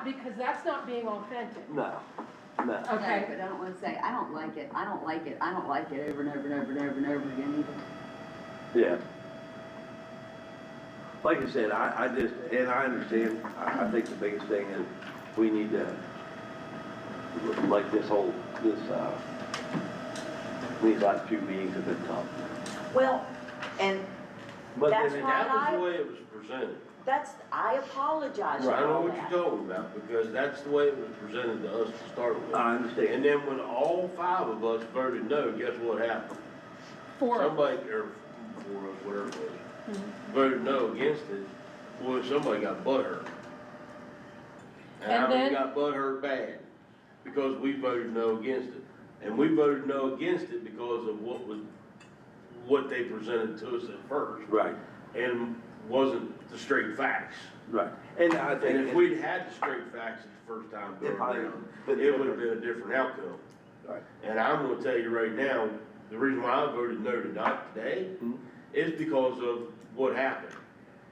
Speaker 5: Because that's not being authentic.
Speaker 1: No.
Speaker 5: Okay.
Speaker 4: But I don't wanna say, I don't like it over and over and over and over and over again either.
Speaker 1: Yeah. Like I said, I just, and I understand, I think the biggest thing is we need to, like these last few meetings have been tough.
Speaker 3: Well, and
Speaker 1: But
Speaker 3: That's
Speaker 1: then,
Speaker 3: why
Speaker 6: That was the way it was presented.
Speaker 3: I apologize
Speaker 6: I
Speaker 3: for
Speaker 6: know
Speaker 3: all
Speaker 6: what
Speaker 3: that.
Speaker 6: you're talking about, because that's the way it was presented to us to start with.
Speaker 1: I understand.
Speaker 6: And then when all 5 of us voted no, guess what happened? Somebody, or 4 of us, whatever it was, voted no against it, well, somebody got butthurt. And I
Speaker 5: then-
Speaker 6: mean, got butthurt bad, because we voted no against it. And we voted no against it because of what they presented to us at first.
Speaker 1: Right,
Speaker 6: And wasn't the straight facts.
Speaker 1: right. And I
Speaker 6: And
Speaker 1: think.
Speaker 6: if we'd had the straight facts at the first time going
Speaker 1: It probably
Speaker 6: around,
Speaker 1: been
Speaker 6: it would have
Speaker 1: different.
Speaker 6: been a different outcome.
Speaker 1: Right.
Speaker 6: And I'm gonna tell you right now, the reason why I voted no tonight today
Speaker 1: Mhm.
Speaker 6: is because of what happened.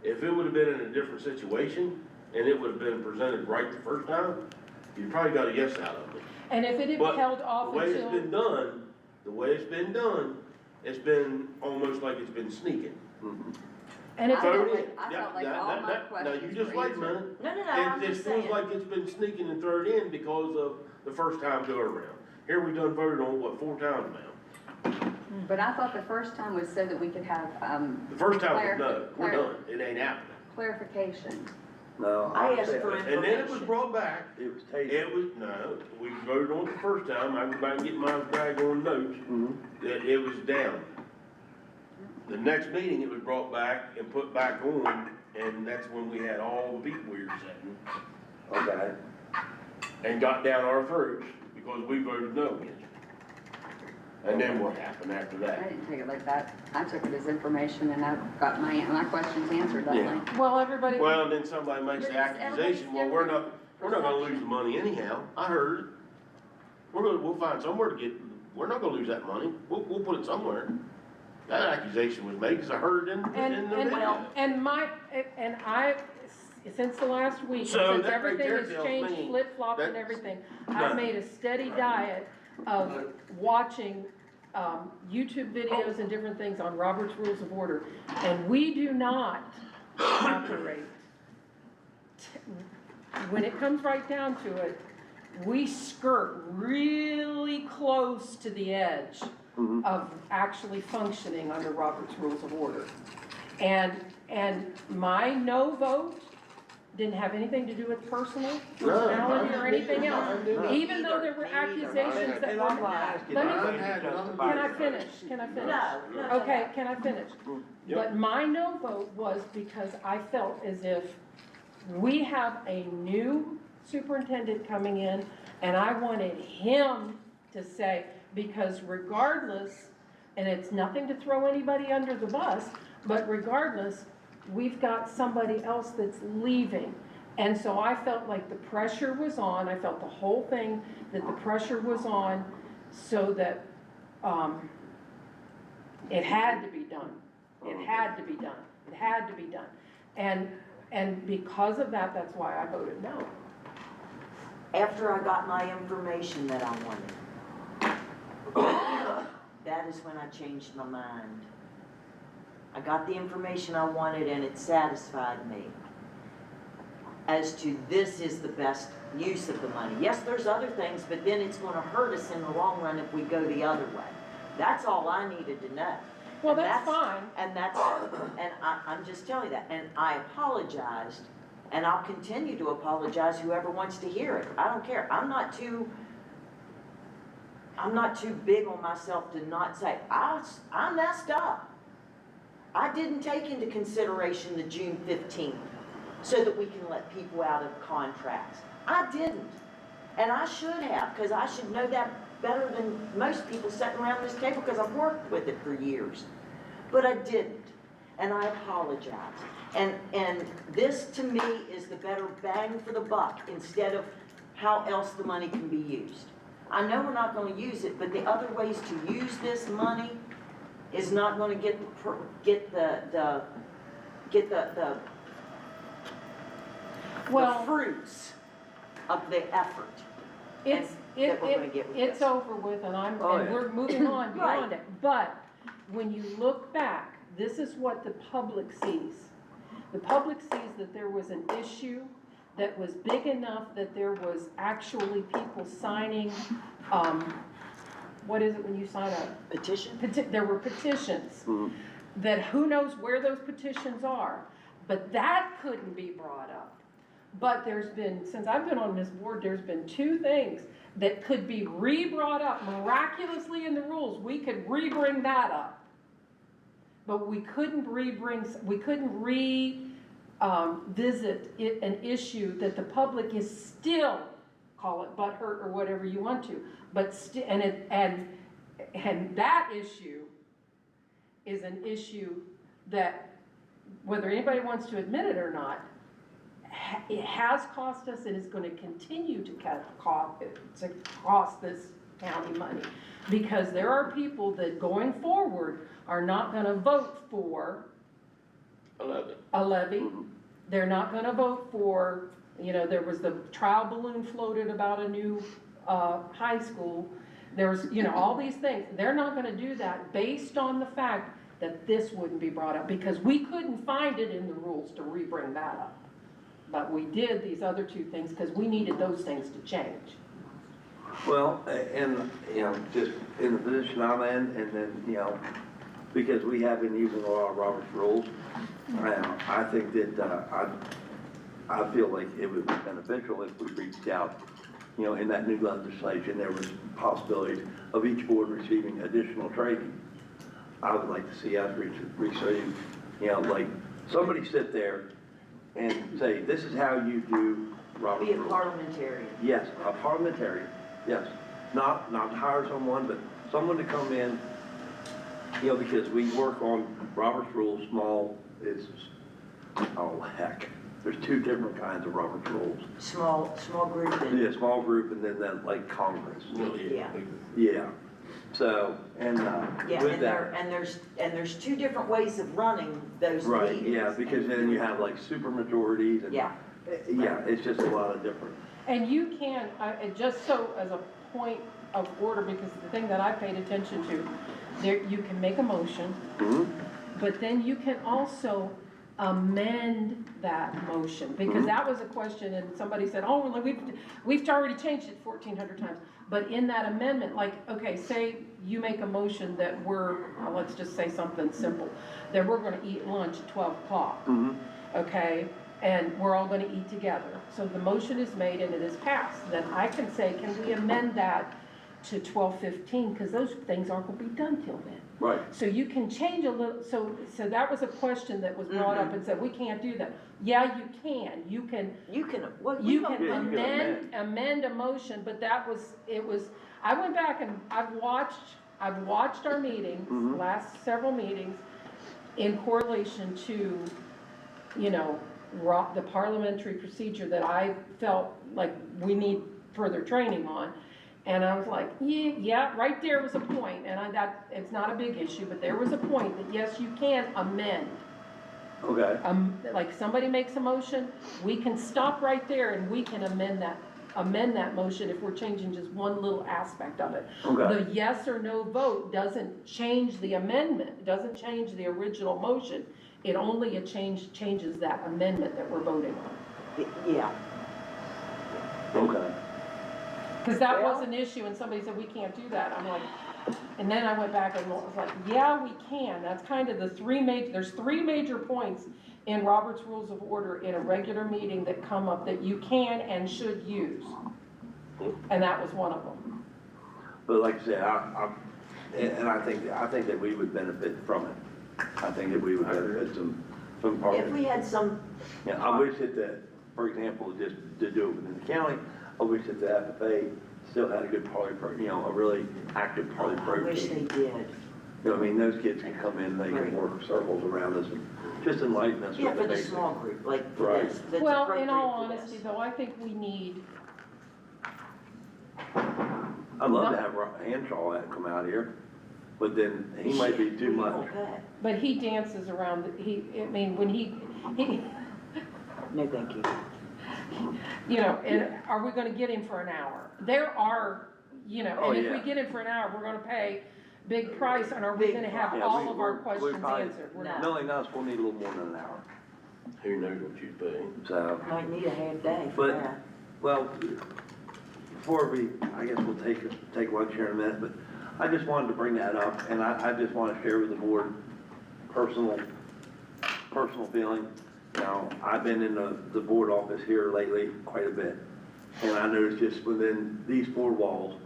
Speaker 6: If it would have been in a different situation, and it would have been presented right the first time, you probably got a yes out of it.
Speaker 5: And if it had
Speaker 6: But
Speaker 5: held off
Speaker 6: the way it's
Speaker 5: until,
Speaker 6: been done, it's been almost like it's been sneaking.
Speaker 1: Mhm.
Speaker 5: and if
Speaker 4: I
Speaker 5: it,
Speaker 4: felt
Speaker 6: Thrown
Speaker 4: like-
Speaker 6: in.
Speaker 4: I
Speaker 6: Yeah,
Speaker 4: felt like
Speaker 6: that-
Speaker 4: all
Speaker 6: that-
Speaker 4: my
Speaker 6: that- Now, you
Speaker 4: questions
Speaker 6: just
Speaker 4: were
Speaker 6: wait a
Speaker 4: answered.
Speaker 6: minute.
Speaker 3: No, I'm
Speaker 6: It
Speaker 3: just
Speaker 6: feels
Speaker 3: saying.
Speaker 6: like it's been sneaking and thrown in because of the first time go around. Here we done voted on, what, 4 times now?
Speaker 4: But I thought the first time was so that we could have,
Speaker 6: The first time was no, we're
Speaker 4: clar-
Speaker 6: done, it ain't happening.
Speaker 4: clarification.
Speaker 1: No.
Speaker 3: I asked for
Speaker 6: And then it was
Speaker 3: information.
Speaker 6: brought back,
Speaker 1: It was taken.
Speaker 6: it was, no, we voted on it the first time, I go back and get my on notes,
Speaker 1: Mhm.
Speaker 6: that it was down. The next meeting, it was brought back and put back on, and that's when we had all the beat weirds setting,
Speaker 1: Okay.
Speaker 6: and got down our throats, because we voted no against it. And then what happened after
Speaker 4: I
Speaker 6: that?
Speaker 4: didn't take it like that. I took it as information and I got my questions answered that
Speaker 1: Yeah.
Speaker 4: night.
Speaker 5: well, everybody.
Speaker 6: Well, then somebody makes the
Speaker 4: But it's
Speaker 6: accusation, well,
Speaker 4: everybody's
Speaker 6: we're not gonna lose the money anyhow, I heard it. We'll find somewhere to get, we're not gonna lose that money, we'll put it somewhere. That accusation was made, cause I heard it in the video.
Speaker 5: And I, since the last week,
Speaker 6: So
Speaker 5: since
Speaker 6: that right
Speaker 5: everything
Speaker 6: there
Speaker 5: has
Speaker 6: tells
Speaker 5: changed,
Speaker 6: me
Speaker 5: flip-flopped and
Speaker 6: that's-
Speaker 5: everything,
Speaker 6: No.
Speaker 5: I've made a steady diet of watching YouTube videos and different things on Robert's Rules of Order, and we do not operate. When it comes right down to it, we skirt really close to the edge
Speaker 1: Mhm.
Speaker 5: of actually functioning under Robert's Rules of Order. And my no vote didn't have anything to do with personality or anything else.
Speaker 1: No.
Speaker 5: Even though there were accusations that
Speaker 1: And
Speaker 5: were.
Speaker 1: I'm not asking.
Speaker 5: Let me-
Speaker 1: I'm
Speaker 6: I've had
Speaker 1: just
Speaker 6: nothing-
Speaker 5: Can I
Speaker 1: justifying it.
Speaker 5: finish? Can I finish?
Speaker 3: No.
Speaker 5: Okay, can I finish?
Speaker 6: Yep.
Speaker 5: But my no vote was because I felt as if we have a new superintendent coming in, and I wanted him to say, because regardless, and it's nothing to throw anybody under the bus, but regardless, we've got somebody else that's leaving. And so I felt like the pressure was on, I felt the whole thing, that the pressure was on, so that, it had to be done. It had to be done. It had to be done. And because of that, that's why I voted no.
Speaker 3: After I got my information that I wanted, that is when I changed my mind. I got the information I wanted and it satisfied me as to this is the best use of the money. Yes, there's other things, but then it's gonna hurt us in the long run if we go the other way. That's all I needed to know.
Speaker 5: Well,
Speaker 3: And
Speaker 5: that's fine.
Speaker 3: And I'm just telling you that, and I apologized, and I'll continue to apologize, whoever wants to hear it, I don't care, I'm not too big on myself to not say, I messed up. I didn't take into consideration the June 15th, so that we can let people out of contracts. I didn't, and I should have, because I should know that better than most people sitting around this table, because I've worked with it for years. But I didn't, and I apologize. And this, to me, is the better bang for the buck, instead of how else the money can be used. I know we're not going to use it, but the other ways to use this money is not going to get the fruits of the effort. That we're gonna get with
Speaker 5: It's
Speaker 3: this.
Speaker 5: over with, and and
Speaker 1: Oh, yeah.
Speaker 5: we're moving on beyond
Speaker 3: Right.
Speaker 5: it. But when you look back, this is what the public sees. The public sees that there was an issue that was big enough that there was actually people signing, what is it when you sign a
Speaker 3: Petition?
Speaker 5: there were petitions
Speaker 1: Mhm.
Speaker 5: that who knows where those petitions are, but that couldn't be brought up. But there's been, since I've been on this board, there's been two things that could be re-brought up miraculously in the rules. We could re-bring that up. But we couldn't visit an issue that the public is still, call it butthurt or whatever you want to, but and that issue is an issue that, whether anybody wants to admit it or not, it has cost us and is going to continue to cost this county money, because there are people that going forward are not going to vote for a levy. They're not going to vote for, there was the trial balloon floated about a new high school. There's, all these things. They're not going to do that based on the fact that this wouldn't be brought up, because we couldn't find it in the rules to re-bring that up. But we did these other two things because we needed those things to change.
Speaker 1: Well, and, just in the position I'm in, and then, because we have been using a lot of Robert's rules, I think that, I feel like it would be beneficial if we reached out, in that new legislation, there was possibility of each board receiving additional training. I would like to see us receive, like, somebody sit there and say, this is how you do Robert's
Speaker 3: Be a
Speaker 1: rules.
Speaker 3: parliamentarian.
Speaker 1: Yes, a parliamentarian, yes. Not hire someone, but someone to come in, because we work on Robert's rules, small, heck. There's two different kinds of Robert's rules.
Speaker 3: Small group. And,
Speaker 1: Yeah, small group and then that, like Congress.
Speaker 3: yeah.
Speaker 1: Yeah. So, and,
Speaker 3: Yeah,
Speaker 1: with that.
Speaker 3: and there's two different ways of running those
Speaker 1: Right,
Speaker 3: meetings.
Speaker 1: yeah, because then you have like super majorities and.
Speaker 3: Yeah.
Speaker 1: Yeah, it's just a lot of different.
Speaker 5: And you can, and just so as a point of order, because the thing that I paid attention to, you can make a motion, but then you can also amend that motion, because that was a question, and somebody said, oh, well, we've already changed it 1,400 times. But in that amendment, like, okay, say you make a motion that let's just say something simple, that we're gonna eat lunch at 12 o'clock, okay? And we're all gonna eat together. So the motion is made and it is passed. Then I can say, can we amend that to 12:15, because those things aren't gonna be done till then.
Speaker 1: Right.
Speaker 5: So you can change a little, so that was a question that was brought up and said, we can't do that. Yeah, you can. You can amend a motion, but I went back and I've watched our meetings, last several meetings, in correlation to, the parliamentary procedure that I felt like we need further training on. And I was like, yeah, right there was a point, and it's not a big issue, but there was a point that yes, you can amend.
Speaker 1: Okay.
Speaker 5: Like somebody makes a motion, we can stop right there and we can amend that motion if we're changing just one little aspect of it.
Speaker 1: Okay.
Speaker 5: The yes or no vote doesn't change the amendment, it doesn't change the original motion. It only changes that amendment that we're voting on.
Speaker 3: Yeah.
Speaker 1: Okay.
Speaker 5: Because that was an issue and somebody said, we can't do that. I'm like, And then I went back and was like, yeah, we can. That's kind of there's three major points in Robert's Rules of Order in a regular meeting that come up that you can and should use. And that was one of them.
Speaker 1: But like I said, I think that we would benefit from it. I think that we would benefit from part of
Speaker 3: If
Speaker 1: it.
Speaker 3: we had some,
Speaker 1: Yeah, I wish that, for example, just to do it within the county, I wish that the FFA still had a good a really active party
Speaker 3: I
Speaker 1: program.
Speaker 3: wish they did.
Speaker 1: You know, what I mean, those kids can come in, they can work circles around us and just enlighten us.
Speaker 3: Yeah,
Speaker 1: with
Speaker 3: for the
Speaker 1: basics.
Speaker 3: small group, like for
Speaker 1: Right.
Speaker 3: this, that's
Speaker 5: Well,
Speaker 3: appropriate
Speaker 5: in all
Speaker 3: for this.
Speaker 5: honesty though, I think we need,
Speaker 1: I'd love to have Hanshaw come out here, but then he might be too
Speaker 3: We
Speaker 1: much.
Speaker 3: won't pay.
Speaker 5: but he dances around, when he,
Speaker 3: No, thank you.
Speaker 5: you know, and are we gonna get him for an hour? There are,
Speaker 1: Oh,
Speaker 5: and if we
Speaker 1: yeah.
Speaker 5: get him for an hour, we're gonna pay big price, and are we
Speaker 3: Big
Speaker 5: gonna have
Speaker 3: price.
Speaker 5: all of our questions
Speaker 1: probably-
Speaker 5: answered? We're
Speaker 3: No.
Speaker 5: not.
Speaker 1: Knowing us, we'll need a little more than an hour,
Speaker 6: Who knows what you pay?
Speaker 1: so.
Speaker 3: Might need a half day for
Speaker 1: But-
Speaker 3: that.
Speaker 1: Well, before I guess we'll take lunch here in a minute, but I just wanted to bring that up, and I just want to share with the board personal feeling. Now, I've been in the board office here lately quite a bit, and I noticed just within these four walls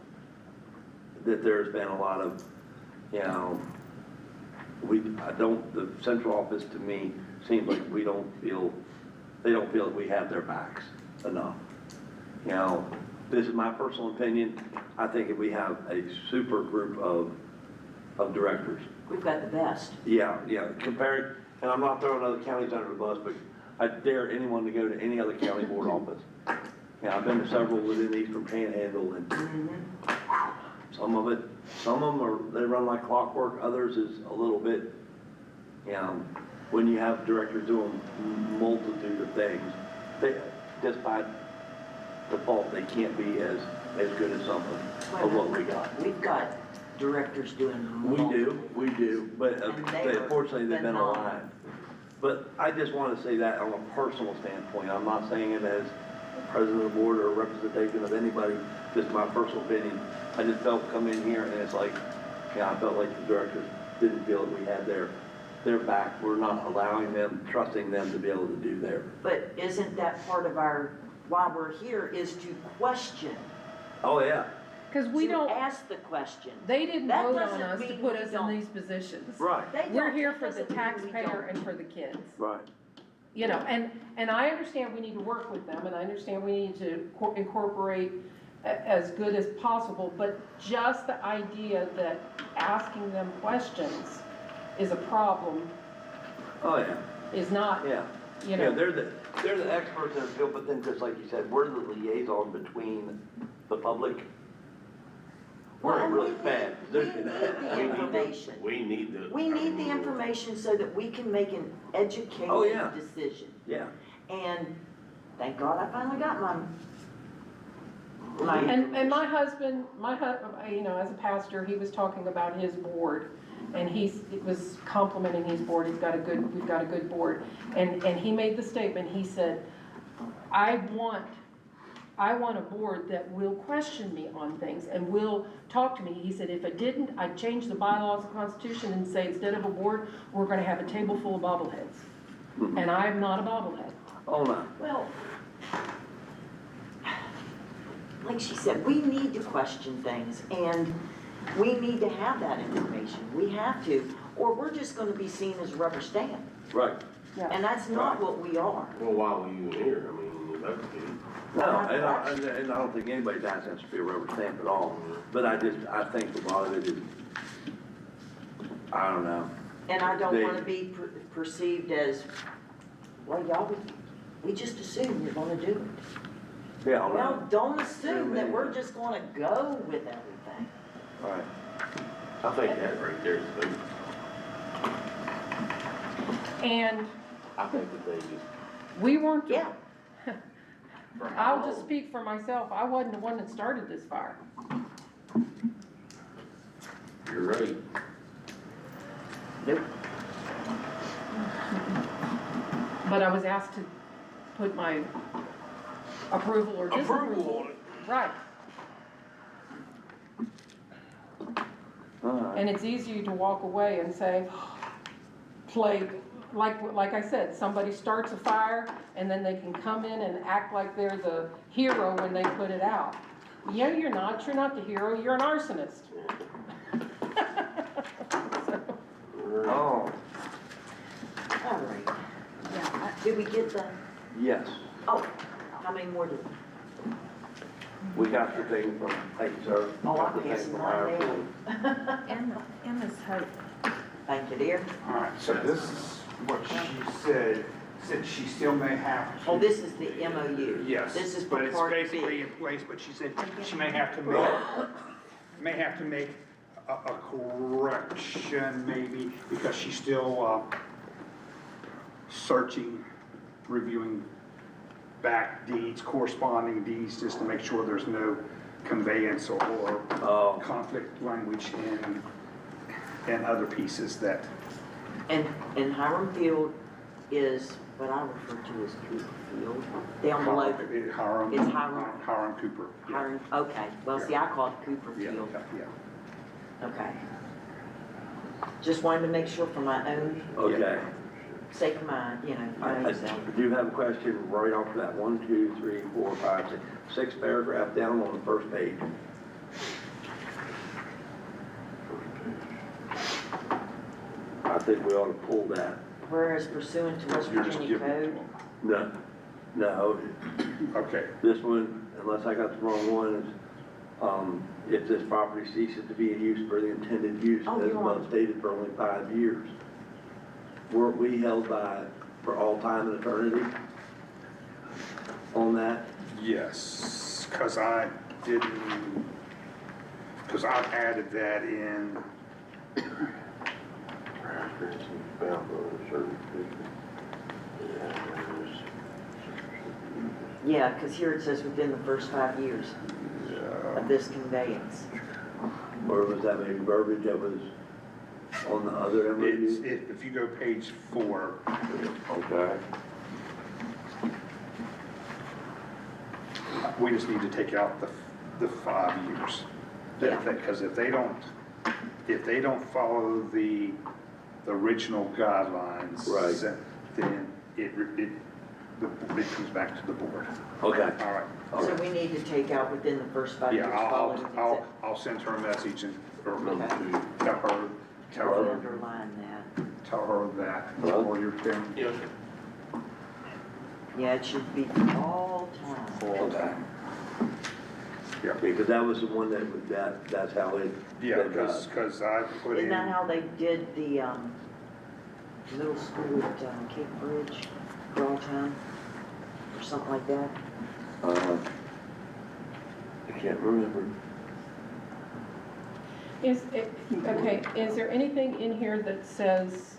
Speaker 1: that there's been a lot of, the central office to me seems like they don't feel that we have their backs enough. This is my personal opinion. I think if we have a super group of directors,
Speaker 3: We've got the best.
Speaker 1: yeah, comparing, and I'm not throwing other counties under the bus, but I dare anyone to go to any other county board office. I've been to several within Eastern Panhandle, and some of them they run like clockwork, others is a little bit, when you have directors doing multitude of things, just by default, they can't be as good as some of what we got.
Speaker 3: We've got directors doing
Speaker 1: We
Speaker 3: multiple.
Speaker 1: do, but
Speaker 3: And they are
Speaker 1: unfortunately, they've been
Speaker 3: phenomenal.
Speaker 1: aligned. But I just want to say that on a personal standpoint, I'm not saying it as president of the board or a representation of anybody, just my personal opinion. I just felt come in here and it's like, I felt like the directors didn't feel that we had their back. We're not allowing them, trusting them to be able to do their.
Speaker 3: But isn't that part of why we're here is to question,
Speaker 1: Oh, yeah,
Speaker 5: Cause we
Speaker 3: to
Speaker 5: don't,
Speaker 3: ask the question.
Speaker 5: they didn't
Speaker 3: That
Speaker 5: vote on
Speaker 3: doesn't
Speaker 5: us to
Speaker 3: mean
Speaker 5: put
Speaker 3: we
Speaker 5: us in
Speaker 3: don't.
Speaker 5: these positions.
Speaker 1: right,
Speaker 3: They
Speaker 5: We're
Speaker 3: don't-
Speaker 5: here
Speaker 3: that
Speaker 5: for the
Speaker 3: doesn't mean we
Speaker 5: taxpayer
Speaker 3: don't.
Speaker 5: and for the kids.
Speaker 1: right.
Speaker 5: And I understand we need to work with them, and I understand we need to incorporate as good as possible, but just the idea that asking them questions is a problem
Speaker 1: Oh, yeah.
Speaker 5: is not,
Speaker 1: Yeah. They're the experts in the field, but then just like you said, we're the liaison between the public.
Speaker 3: Well,
Speaker 1: We're
Speaker 3: and
Speaker 1: really
Speaker 3: we need-
Speaker 1: bad.
Speaker 3: we need the information.
Speaker 6: We need the.
Speaker 3: We need the information so that we can make an educated
Speaker 1: Oh, yeah.
Speaker 3: decision.
Speaker 1: Yeah,
Speaker 3: And thank God I finally got mine.
Speaker 5: and my husband, as a pastor, he was talking about his board, and he was complimenting his board, we've got a good board, and he made the statement, he said, I want a board that will question me on things and will talk to me. He said, if it didn't, I'd change the bylaws of the Constitution and say, instead of a board, we're gonna have a table full of bobbleheads. And I'm not a bobblehead.
Speaker 1: oh, no.
Speaker 3: Well, like she said, we need to question things and we need to have that information. We have to, or we're just gonna be seen as rubber stamp.
Speaker 1: Right.
Speaker 3: And that's not what we are.
Speaker 6: Well, why were you here? I mean, that's good.
Speaker 1: No, and I don't think anybody's asking us to be a rubber stamp at all, but I think a lot of it is, I don't know.
Speaker 3: And I don't wanna be perceived as, well, y'all, we just assume you're gonna do it.
Speaker 1: Yeah, I
Speaker 3: Well,
Speaker 1: know.
Speaker 3: don't assume that we're just gonna go with everything.
Speaker 1: All right.
Speaker 6: I think that right there is good.
Speaker 5: And
Speaker 6: I think that they just.
Speaker 5: we weren't,
Speaker 3: Yeah,
Speaker 5: I'll just speak for myself, I wasn't the one that started this fire.
Speaker 6: You're right.
Speaker 3: nope.
Speaker 5: But I was asked to put my approval or disapproval.
Speaker 6: Approval on it.
Speaker 5: Right. And it's easy to walk away and say, like I said, somebody starts a fire and then they can come in and act like they're the hero when they put it out. Yeah, you're not the hero, you're an arsonist.
Speaker 1: Oh,
Speaker 3: All right. Yeah, did we get the,
Speaker 1: yes,
Speaker 3: oh, how many more did?
Speaker 1: we got the thing from, thank you, sir.
Speaker 3: Oh,
Speaker 1: Got
Speaker 3: I'm
Speaker 1: the thing
Speaker 3: passing
Speaker 1: from
Speaker 3: mine
Speaker 1: our-
Speaker 3: down.
Speaker 7: Emma's hope.
Speaker 3: Thank you, dear.
Speaker 2: All right, so this is what she said she still may have to.
Speaker 3: Oh, this is the MOU.
Speaker 2: Yes,
Speaker 3: This is
Speaker 2: but
Speaker 3: for
Speaker 2: it's
Speaker 3: part
Speaker 2: basically
Speaker 3: B.
Speaker 2: in place, but she said she may have to make a correction maybe, because she's still searching, reviewing back deeds, corresponding deeds, just to make sure there's no conveyance or
Speaker 1: Oh.
Speaker 2: conflict language and other pieces that.
Speaker 3: And Hiram Field is what I refer to as Cooper Field, down below.
Speaker 2: Hiram.
Speaker 3: It's Hiram.
Speaker 2: Hiram Cooper. Yeah.
Speaker 3: Hiram, okay, well, see, I call it Cooper
Speaker 2: Yeah,
Speaker 3: Field.
Speaker 2: yeah.
Speaker 3: Okay. Just wanted to make sure for my own
Speaker 1: Okay.
Speaker 3: sake of mine, my
Speaker 1: I
Speaker 3: own self.
Speaker 1: do have a question right off that 1, 2, 3, 4, 5, 6 paragraph down on the first page. I think we ought to pull that.
Speaker 3: Whereas pursuant to West
Speaker 2: You're just
Speaker 3: Virginia
Speaker 2: giving it
Speaker 3: Code,
Speaker 2: to
Speaker 1: No,
Speaker 2: them. Okay.
Speaker 1: this one, unless I got the wrong one, is, if this property ceases to be in use for the intended use,
Speaker 3: Oh,
Speaker 1: as
Speaker 3: you are.
Speaker 1: above stated, for only 5 years. Weren't we held by, for all time and eternity on that?
Speaker 2: Yes, because I added that in.
Speaker 3: yeah, because here it says within the first 5 years of this conveyance.
Speaker 1: Or was that maybe verbiage that was on the other MOU?
Speaker 2: If you go page 4,
Speaker 1: Okay.
Speaker 2: we just need to take out the 5 years.
Speaker 3: Yeah.
Speaker 2: Because if they don't follow the original guidelines.
Speaker 1: Right.
Speaker 2: Then it comes back to the board.
Speaker 1: Okay.
Speaker 2: All right.
Speaker 3: So we need to take out within the first 5 years
Speaker 2: Yeah,
Speaker 3: following the
Speaker 2: I'll send her a message and, or
Speaker 3: Okay.
Speaker 2: tell her
Speaker 3: underline that.
Speaker 2: that,
Speaker 1: Hello?
Speaker 2: or you're doing.
Speaker 6: Yes,
Speaker 3: Yeah, it should be all time.
Speaker 1: Okay.
Speaker 2: Yeah,
Speaker 1: Because that was the one that's how it.
Speaker 2: yeah, because I put
Speaker 3: Isn't
Speaker 2: in.
Speaker 3: that how they did the middle school at Cape Bridge, Girltown, or something like that?
Speaker 1: I can't remember.
Speaker 5: Is there anything in here that says,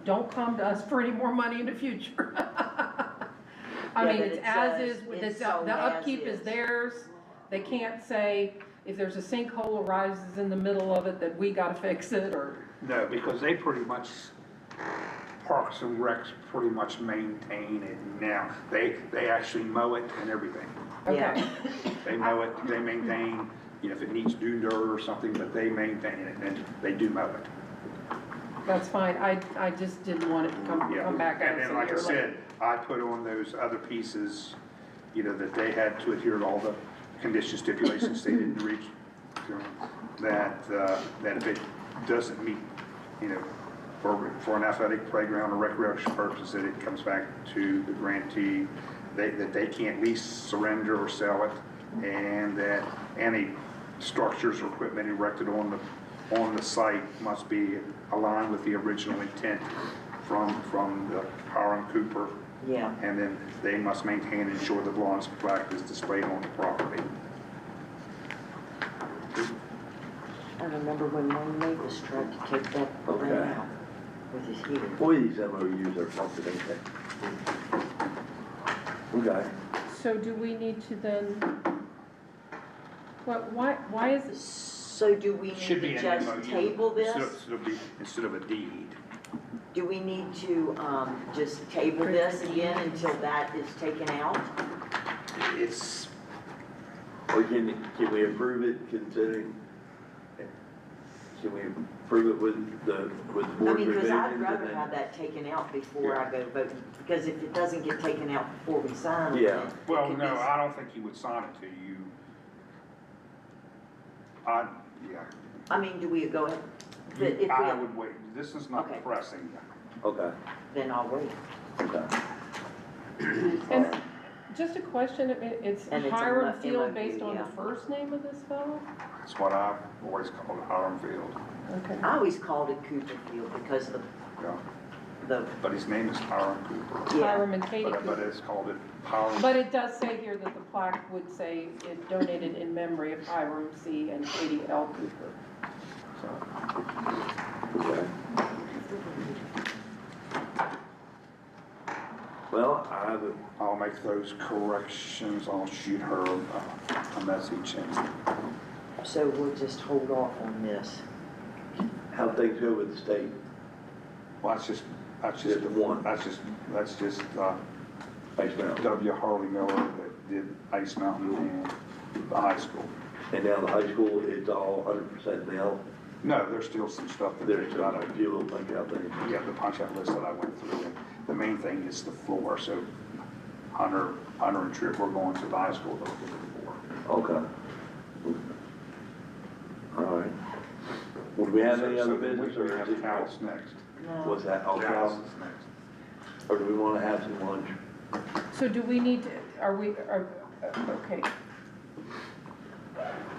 Speaker 5: don't come to us for any more money in the future? I
Speaker 3: Yeah,
Speaker 5: mean,
Speaker 3: but
Speaker 5: it's
Speaker 3: it
Speaker 5: as
Speaker 3: says
Speaker 5: is,
Speaker 3: it's
Speaker 5: the
Speaker 3: sold
Speaker 5: upkeep
Speaker 3: as
Speaker 5: is
Speaker 3: is.
Speaker 5: theirs. They can't say, if there's a sinkhole arises in the middle of it, that we gotta fix it, or,
Speaker 2: No, because they pretty much, Parks and Recs pretty much maintain it now. They actually mow it and everything.
Speaker 3: Yeah.
Speaker 5: okay.
Speaker 2: They mow it, they maintain, if it needs dune dirt or something, but they maintain it and they do mow it.
Speaker 5: That's fine, I just didn't want it to
Speaker 2: Yeah.
Speaker 5: come back
Speaker 2: And
Speaker 5: at us
Speaker 2: then,
Speaker 5: a
Speaker 2: like I
Speaker 5: year later.
Speaker 2: said, I put on those other pieces, that they had to adhere to all the condition stipulations they didn't reach. That if it doesn't meet, for an athletic playground or recreation purpose, that it comes back to the grantee, that they can't lease, surrender, or sell it, and that any structures or equipment erected on the site must be aligned with the original intent from the Hiram Cooper,
Speaker 3: Yeah,
Speaker 2: and then they must maintain and ensure the bronze plaque is displayed on the property.
Speaker 3: I remember when Wayne Mavis tried to take that
Speaker 1: Okay.
Speaker 3: thing out with his heater.
Speaker 1: Boy, these MOUs are something, ain't they? Okay.
Speaker 5: So do we need to then, why is this?
Speaker 3: So do we need
Speaker 2: Should be
Speaker 3: to
Speaker 2: an
Speaker 3: just
Speaker 2: MOU.
Speaker 3: table this?
Speaker 2: Instead of a deed.
Speaker 3: Do we need to just table this again until that is taken out?
Speaker 2: It's,
Speaker 1: Or can we approve it considering, can we approve it with the
Speaker 3: I
Speaker 1: board
Speaker 3: mean,
Speaker 1: revisions?
Speaker 3: because I'd
Speaker 1: and
Speaker 3: rather
Speaker 1: then-
Speaker 3: have that taken out before I go vote, because if it doesn't get taken out before we sign it,
Speaker 1: Yeah.
Speaker 3: then it
Speaker 2: Well,
Speaker 3: could
Speaker 2: no,
Speaker 3: be-
Speaker 2: I don't think he would sign it to you. Yeah,
Speaker 3: I mean, do we go ahead? But if
Speaker 2: I
Speaker 3: we,
Speaker 2: would wait. This is not
Speaker 3: Okay.
Speaker 2: pressing.
Speaker 1: Okay,
Speaker 3: then I'll wait.
Speaker 1: okay.
Speaker 5: And just a question, it's
Speaker 3: And it's a
Speaker 5: Hiram
Speaker 3: MOU,
Speaker 5: Field based on
Speaker 3: yeah.
Speaker 5: the first name of this fellow?
Speaker 2: That's what I've always called Hiram Field.
Speaker 5: Okay.
Speaker 3: I always called it Cooper Field because
Speaker 2: Yeah.
Speaker 3: the,
Speaker 2: But his name is Hiram Cooper.
Speaker 3: yeah.
Speaker 5: Hiram and Katie
Speaker 2: But
Speaker 5: Cooper.
Speaker 2: it's called it Hiram.
Speaker 5: But it does say here that the plaque would say it donated in memory of Hiram C. and Katie L. Cooper.
Speaker 1: Okay. Well, I have a,
Speaker 2: I'll make those corrections. I'll shoot her a message and
Speaker 3: So we'll just hold off on this.
Speaker 1: how things go with the state.
Speaker 2: well, that's just
Speaker 1: Just the one.
Speaker 2: That's just
Speaker 1: Ice Mountain.
Speaker 2: W. Harley Miller that did Ice Mountain and the high school.
Speaker 1: And now the high school, it's all 100% now.
Speaker 2: No, there's still some stuff that
Speaker 1: There's
Speaker 2: got
Speaker 1: a few little things out there.
Speaker 2: Yeah, the punch out list that I went through. And the main thing is the floor. So Hunter and Tripp, we're going to the high school to look at the floor.
Speaker 1: Okay. All right. Would we have any
Speaker 2: So
Speaker 1: other
Speaker 2: then
Speaker 1: business
Speaker 2: we
Speaker 1: or
Speaker 2: have
Speaker 1: is it?
Speaker 2: Cal's next.
Speaker 3: No.
Speaker 1: What's that? Oh,
Speaker 2: Cal's
Speaker 1: Cal?
Speaker 2: is next.
Speaker 1: Or do we want to have some lunch?
Speaker 5: So do we need to, okay.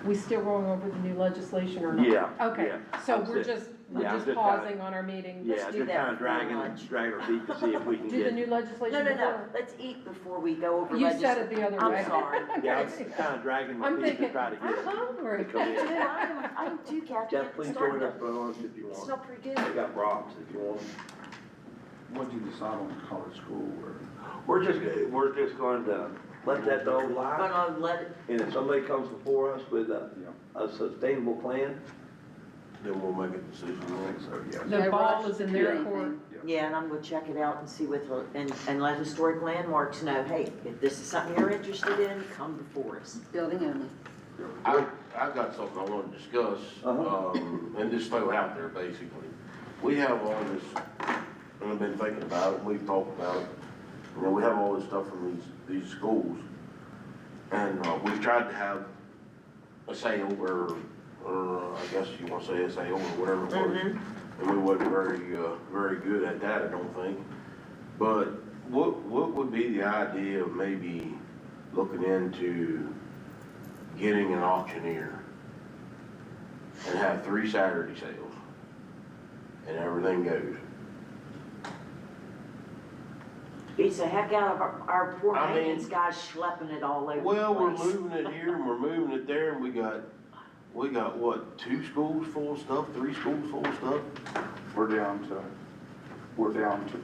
Speaker 5: We still going over the new legislation or not?
Speaker 1: Yeah,
Speaker 5: Okay,
Speaker 1: yeah.
Speaker 5: so
Speaker 1: I'm
Speaker 5: we're
Speaker 1: just-
Speaker 5: just
Speaker 1: yeah, I'm just
Speaker 5: pausing on our meeting?
Speaker 1: Yeah,
Speaker 3: do
Speaker 1: just
Speaker 3: that
Speaker 1: kind of
Speaker 3: before lunch.
Speaker 1: dragging our feet to see if we can
Speaker 5: Do the
Speaker 1: get.
Speaker 5: new legislation
Speaker 3: No,
Speaker 5: before?
Speaker 3: let's eat before we go over
Speaker 5: You said it the other way.
Speaker 3: I'm sorry.
Speaker 1: Yeah, I'm just kind of dragging my
Speaker 5: I'm
Speaker 1: feet
Speaker 5: thinking,
Speaker 1: to try to get
Speaker 5: I'm
Speaker 1: it.
Speaker 5: hungry.
Speaker 1: to come in.
Speaker 3: I'm too, Kathy.
Speaker 1: Jeff,
Speaker 3: It's
Speaker 1: please
Speaker 3: starting
Speaker 1: join us
Speaker 3: to-
Speaker 1: for lunch if you
Speaker 3: It's
Speaker 1: want.
Speaker 3: not pretty
Speaker 1: They
Speaker 3: good.
Speaker 1: got brats if you want them.
Speaker 2: What did you decide on the college school?
Speaker 1: We're just going to let that dog lie.
Speaker 3: Gonna let it,
Speaker 1: And if somebody comes before us with a sustainable plan,
Speaker 6: Then we'll make a decision.
Speaker 2: I think so, yes.
Speaker 5: The
Speaker 4: No
Speaker 5: ball
Speaker 4: rush
Speaker 5: is in
Speaker 4: to do
Speaker 5: their
Speaker 4: anything.
Speaker 5: court.
Speaker 3: yeah, and I'm gonna check it out and see what, and let Historic Landmarks know, hey, if this is something you're interested in, come before us.
Speaker 4: Building only.
Speaker 6: I've got something I want to discuss,
Speaker 1: Uh-huh.
Speaker 6: and just throw out there, basically. We have all this, and I've been thinking about it, we've talked about it. You know, we have all this stuff from these schools. And, we've tried to have a sale, or I guess you want to say a sale, or whatever it was. And we wasn't very good at that, I don't think. But what would be the idea of maybe looking into getting an auctioneer and have 3 Saturday sales and everything goes?
Speaker 3: Beats the heck out of our poor
Speaker 6: I mean-
Speaker 3: maintenance guys schlepping it all over the place.
Speaker 6: Well, we're moving it here and we're moving it there, and we got what, 2 schools full of stuff, 3 schools full of stuff?
Speaker 2: We're down to,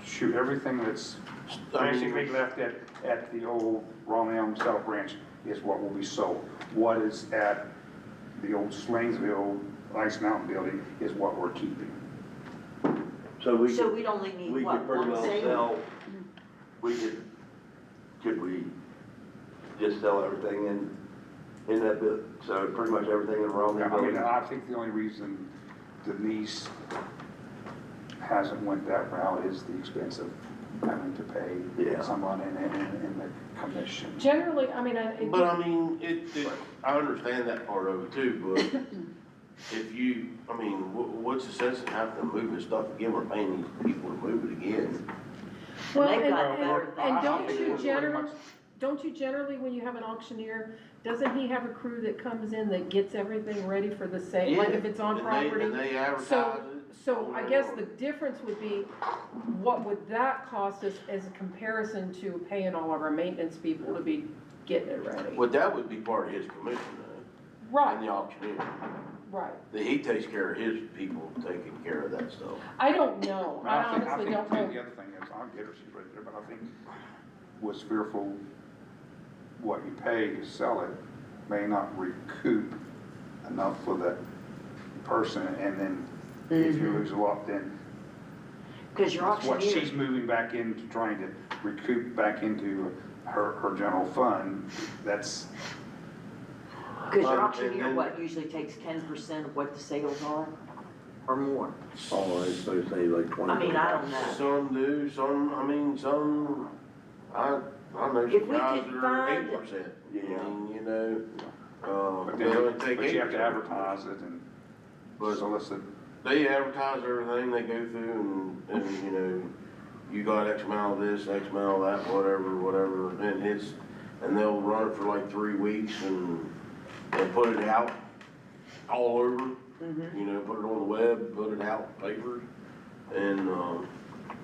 Speaker 2: shoot, everything that's
Speaker 6: I mean,
Speaker 2: basically left at the old Ron Elm South Branch is what will be sold. What is at the old Slingsville Ice Mountain building is what we're keeping.
Speaker 3: So we'd only need
Speaker 1: we
Speaker 3: what,
Speaker 1: could pretty
Speaker 3: one
Speaker 1: well
Speaker 3: sale?
Speaker 1: sell, could we just sell everything in that bit? So pretty much everything in Rome.
Speaker 2: I mean, I think the only reason Denise hasn't went that route is the expense of having to pay
Speaker 1: Yeah.
Speaker 2: someone in the commission.
Speaker 5: Generally, I mean,
Speaker 6: But I mean, I understand that part of it too, but if you, I mean, what's the sense in having to move this stuff again? We're paying these people to move it again.
Speaker 5: well,
Speaker 3: They've got better
Speaker 5: and
Speaker 3: things
Speaker 5: don't
Speaker 3: to
Speaker 5: you
Speaker 3: do.
Speaker 5: generally, when you have an auctioneer, doesn't he have a crew that comes in that gets everything ready for the sale? Like if it's on
Speaker 6: And
Speaker 5: property?
Speaker 6: they advertise
Speaker 5: So,
Speaker 6: it.
Speaker 5: so I guess the difference would be, what would that cost us as a comparison to paying all of our maintenance people to be getting it ready?
Speaker 6: Well, that would be part of his commission, and
Speaker 5: Right,
Speaker 6: the auctioneer.
Speaker 5: right.
Speaker 6: That he takes care of his people taking care of that stuff.
Speaker 5: I don't know, I honestly
Speaker 2: think
Speaker 5: don't
Speaker 2: too,
Speaker 5: know.
Speaker 2: the other thing is, I'll get her, she's right there, but I think was fearful what you pay to sell it may not recoup enough for that person, and then if you lose a lot, then
Speaker 3: Cause your
Speaker 2: that's what
Speaker 3: auctioneer,
Speaker 2: she's moving back into, trying to recoup back into her general fund, that's.
Speaker 3: Because your
Speaker 6: And
Speaker 3: auctioneer,
Speaker 6: then-
Speaker 3: what, usually takes 10% of what the sales are, or more?
Speaker 1: Oh, I suppose say like 20.
Speaker 3: I mean, I don't know.
Speaker 6: Some do, some, I mean, some, I know
Speaker 3: If
Speaker 6: some
Speaker 3: we
Speaker 6: guys
Speaker 3: could
Speaker 6: that are
Speaker 3: find-
Speaker 6: 8%.
Speaker 1: Yeah.
Speaker 6: I mean, you know,
Speaker 2: But
Speaker 6: they'll
Speaker 2: then,
Speaker 6: take
Speaker 2: but you have to
Speaker 6: 8%.
Speaker 2: advertise it and
Speaker 6: But-
Speaker 2: solicit.
Speaker 6: They advertise everything they go through and, you know, you got X amount of this, X amount of that, whatever, and they'll run it for like 3 weeks and put it out all over, you know, put it on the web, put it out, papers, and, I don't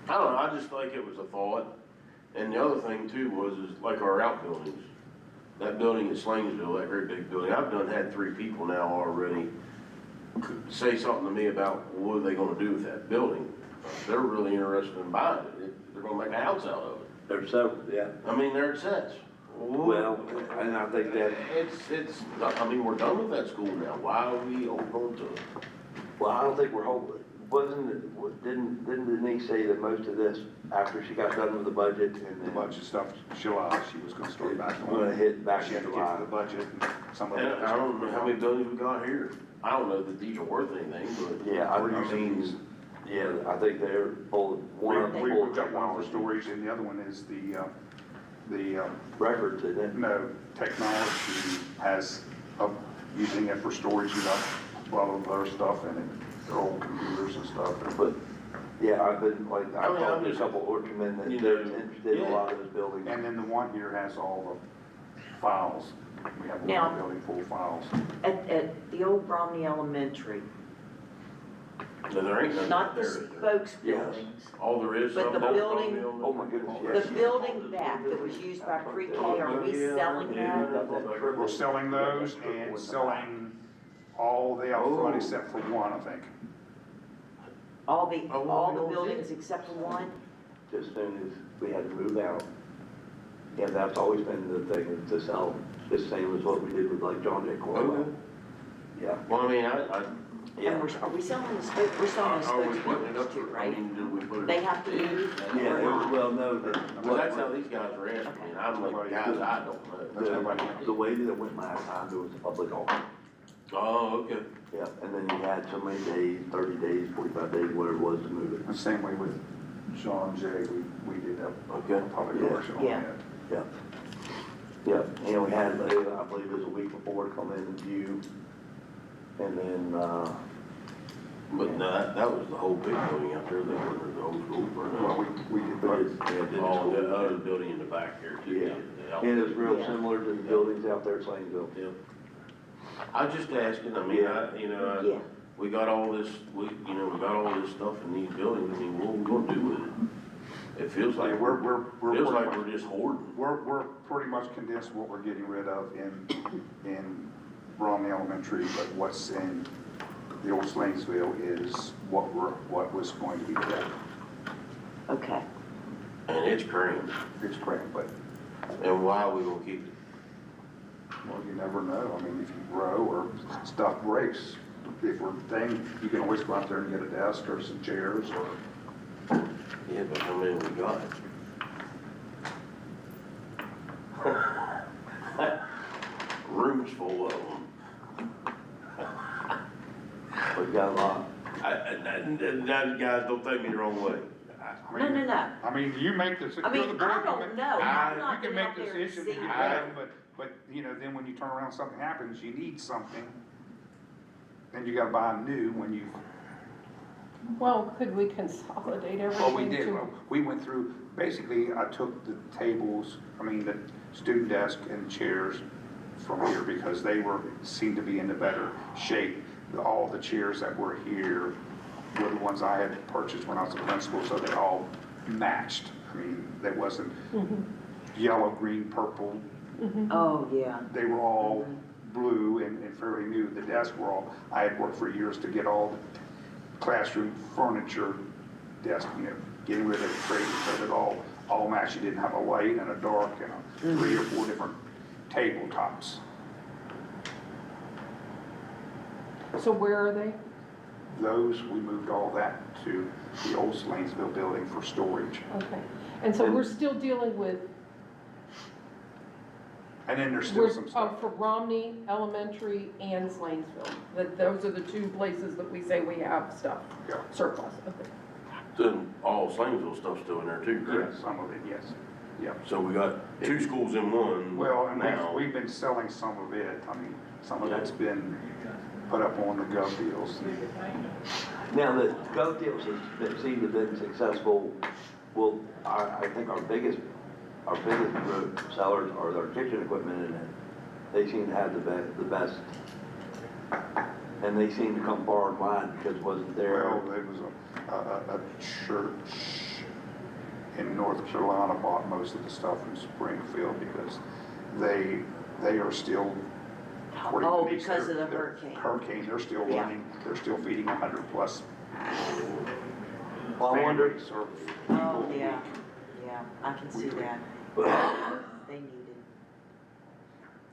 Speaker 6: know, I just think it was a thought. And the other thing too is like our outbuildings, that building in Slangsville, that great big building, I've had 3 people now already say something to me about what are they gonna do with that building. They're really interested in buying it, they're gonna make a house out of it.
Speaker 1: There's several, yeah.
Speaker 6: I mean, there it says.
Speaker 1: Well, and I think that,
Speaker 6: It's, I mean, we're done with that school now, why are we holding on to it?
Speaker 1: well, I don't think we're holding, didn't Denise say that most of this, after she got done with the budget and
Speaker 2: The
Speaker 1: then
Speaker 2: budget stuff, July, she was gonna start back on.
Speaker 1: gonna hit back
Speaker 2: She had
Speaker 1: in
Speaker 2: to get
Speaker 1: July?
Speaker 2: to the budget and some of
Speaker 6: And
Speaker 2: it.
Speaker 6: I don't know how many buildings we got here. I don't know that these are worth anything, but.
Speaker 1: Yeah,
Speaker 2: We're
Speaker 1: I
Speaker 2: using
Speaker 1: mean,
Speaker 2: these.
Speaker 1: yeah, I think they're both, one of them
Speaker 2: We've
Speaker 1: full
Speaker 2: got one for
Speaker 1: technology.
Speaker 2: storage and the other one is the
Speaker 1: Records, isn't it?
Speaker 2: no, technology has, using it for storage, you know, a lot of other stuff in it, their old computers and stuff.
Speaker 1: But, yeah, I've been, like,
Speaker 6: I
Speaker 1: I've
Speaker 6: mean,
Speaker 1: talked
Speaker 6: I'm
Speaker 1: to a
Speaker 6: just-
Speaker 1: couple orchardmen that
Speaker 6: you
Speaker 1: they're
Speaker 6: know,
Speaker 1: interested in a
Speaker 6: yeah.
Speaker 1: lot of those buildings.
Speaker 2: And then the one here has all the files. We have
Speaker 3: Now-
Speaker 2: one building full of files.
Speaker 3: At the old Bromley Elementary,
Speaker 6: No, there ain't nothing
Speaker 3: not the
Speaker 6: there. is there?
Speaker 3: spokes
Speaker 1: Yes.
Speaker 3: buildings,
Speaker 6: All there is.
Speaker 3: But the
Speaker 6: something
Speaker 3: building-
Speaker 6: on
Speaker 1: Oh, my goodness, yes.
Speaker 3: the building back that was used by pre-K, are we selling that?
Speaker 2: We're selling those and selling all the out front except for one, I think.
Speaker 3: All
Speaker 6: Oh,
Speaker 3: the
Speaker 6: what
Speaker 3: buildings except for one?
Speaker 1: Just as soon as we had to move out. Yeah, that's always been the thing, is to sell, the same as what we did with like John J. Corwell.
Speaker 6: Okay.
Speaker 1: Yeah,
Speaker 6: Well, I mean,
Speaker 3: And are we selling the spokes, we're selling the
Speaker 6: are we
Speaker 3: spokes
Speaker 6: putting it
Speaker 3: buildings
Speaker 6: up
Speaker 3: too,
Speaker 6: for, I
Speaker 3: right?
Speaker 6: mean, do we put it?
Speaker 3: They have to move
Speaker 1: yeah,
Speaker 3: or
Speaker 1: it was
Speaker 3: not?
Speaker 1: well known that.
Speaker 6: Well, that's how these guys are asking me, and I'm like, guys, I don't know.
Speaker 1: The way that it went last time, there was a public auction.
Speaker 6: Oh, okay.
Speaker 1: Yeah, and then you had so many days, 30 days, 45 days, whatever it was to move it.
Speaker 2: The same way with Sean J, we did a
Speaker 6: Okay.
Speaker 2: public
Speaker 1: Yeah.
Speaker 2: auction on
Speaker 3: Yeah.
Speaker 2: that.
Speaker 1: Yeah. Yeah, and we had, I believe it was a week before to come in and view. And then,
Speaker 6: But no, that was the whole big building out there, they were the whole school for
Speaker 2: Well,
Speaker 6: now.
Speaker 2: we did,
Speaker 1: but
Speaker 2: but
Speaker 1: it's, yeah, then
Speaker 6: Oh,
Speaker 1: it's
Speaker 6: the
Speaker 1: cool.
Speaker 6: other building in the back here too.
Speaker 1: Yeah.
Speaker 6: the
Speaker 1: And it's real
Speaker 3: Yeah.
Speaker 1: similar to the buildings out there at Slangsville.
Speaker 6: Yeah. I was just asking, I mean,
Speaker 3: Yeah.
Speaker 6: we got all this, we got all this stuff in these buildings, I mean, what are we gonna do with it? It feels like,
Speaker 2: we're
Speaker 6: feels
Speaker 2: pretty
Speaker 6: like
Speaker 2: much-
Speaker 6: we're just hoarding.
Speaker 2: we're pretty much condensed what we're getting rid of in Romney Elementary, but what's in the old Slangsville is what was going to be kept.
Speaker 3: Okay.
Speaker 6: And it's cramped,
Speaker 2: It's crap, but,
Speaker 6: and why are we gonna keep it?
Speaker 2: well, you never know. I mean, if you grow or stuff breaks, if we're thing, you can always go out there and get a desk or some chairs or.
Speaker 6: Yeah, but how many we got? Rooms full of them.
Speaker 1: We got a lot.
Speaker 6: Now, guys, don't take me the wrong way.
Speaker 3: No, no, no.
Speaker 2: I mean, you make the,
Speaker 3: I mean,
Speaker 2: you're the board,
Speaker 3: I don't know. I'm not
Speaker 2: you can
Speaker 3: gonna
Speaker 2: make
Speaker 3: out there and
Speaker 2: decisions, you
Speaker 3: see.
Speaker 2: can have them, but, you know, then when you turn around, something happens, you need something, then you gotta buy new when you,
Speaker 5: Well, could we consolidate everything
Speaker 2: well, we did,
Speaker 5: to?
Speaker 2: well, we went through, basically, I took the tables, the student desk and chairs from here, because they seemed to be in a better shape. All the chairs that were here were the ones I had purchased when I was a principal, so they all matched. I mean, they wasn't yellow, green, purple.
Speaker 3: Oh, yeah.
Speaker 2: They were all blue and fairly new. The desks were all, I had worked for years to get all the classroom furniture desk, getting rid of the trade so that all matched. You didn't have a light and a dark and 3 or 4 different tabletops.
Speaker 5: So where are they?
Speaker 2: Those, we moved all that to the old Slanesville building for storage.
Speaker 5: Okay. And so we're still dealing with
Speaker 2: And then there's still some stuff.
Speaker 5: For Romney Elementary and Slanesville, those are the two places that we say we have stuff,
Speaker 2: Yeah.
Speaker 5: surplus. Okay.
Speaker 6: Then all Slingsville stuff's still in there too, correct?
Speaker 2: Yes, some of it, yes. Yeah.
Speaker 6: So we got two schools in one
Speaker 2: Well, and
Speaker 6: now.
Speaker 2: we've been selling some of it. I mean, some of that's been put up on the gov deals.
Speaker 1: Now, the gov deals that seem to have been successful, well, I think our biggest sellers are our kitchen equipment in it. They seem to have the best. And they seem to come far and wide because it wasn't there.
Speaker 2: Well, there was a church in North Carolina bought most of the stuff from Springfield because they are still. according to
Speaker 3: Oh,
Speaker 2: these,
Speaker 3: because of the
Speaker 2: their
Speaker 3: hurricane.
Speaker 2: Hurricane, they're still
Speaker 3: Yeah.
Speaker 2: running, they're still feeding 100+
Speaker 1: Well, I wonder,
Speaker 2: families or
Speaker 3: Oh,
Speaker 2: people a
Speaker 3: yeah,
Speaker 2: week.
Speaker 3: yeah, I can see
Speaker 2: Weekly.
Speaker 3: that.
Speaker 1: but
Speaker 3: They need it,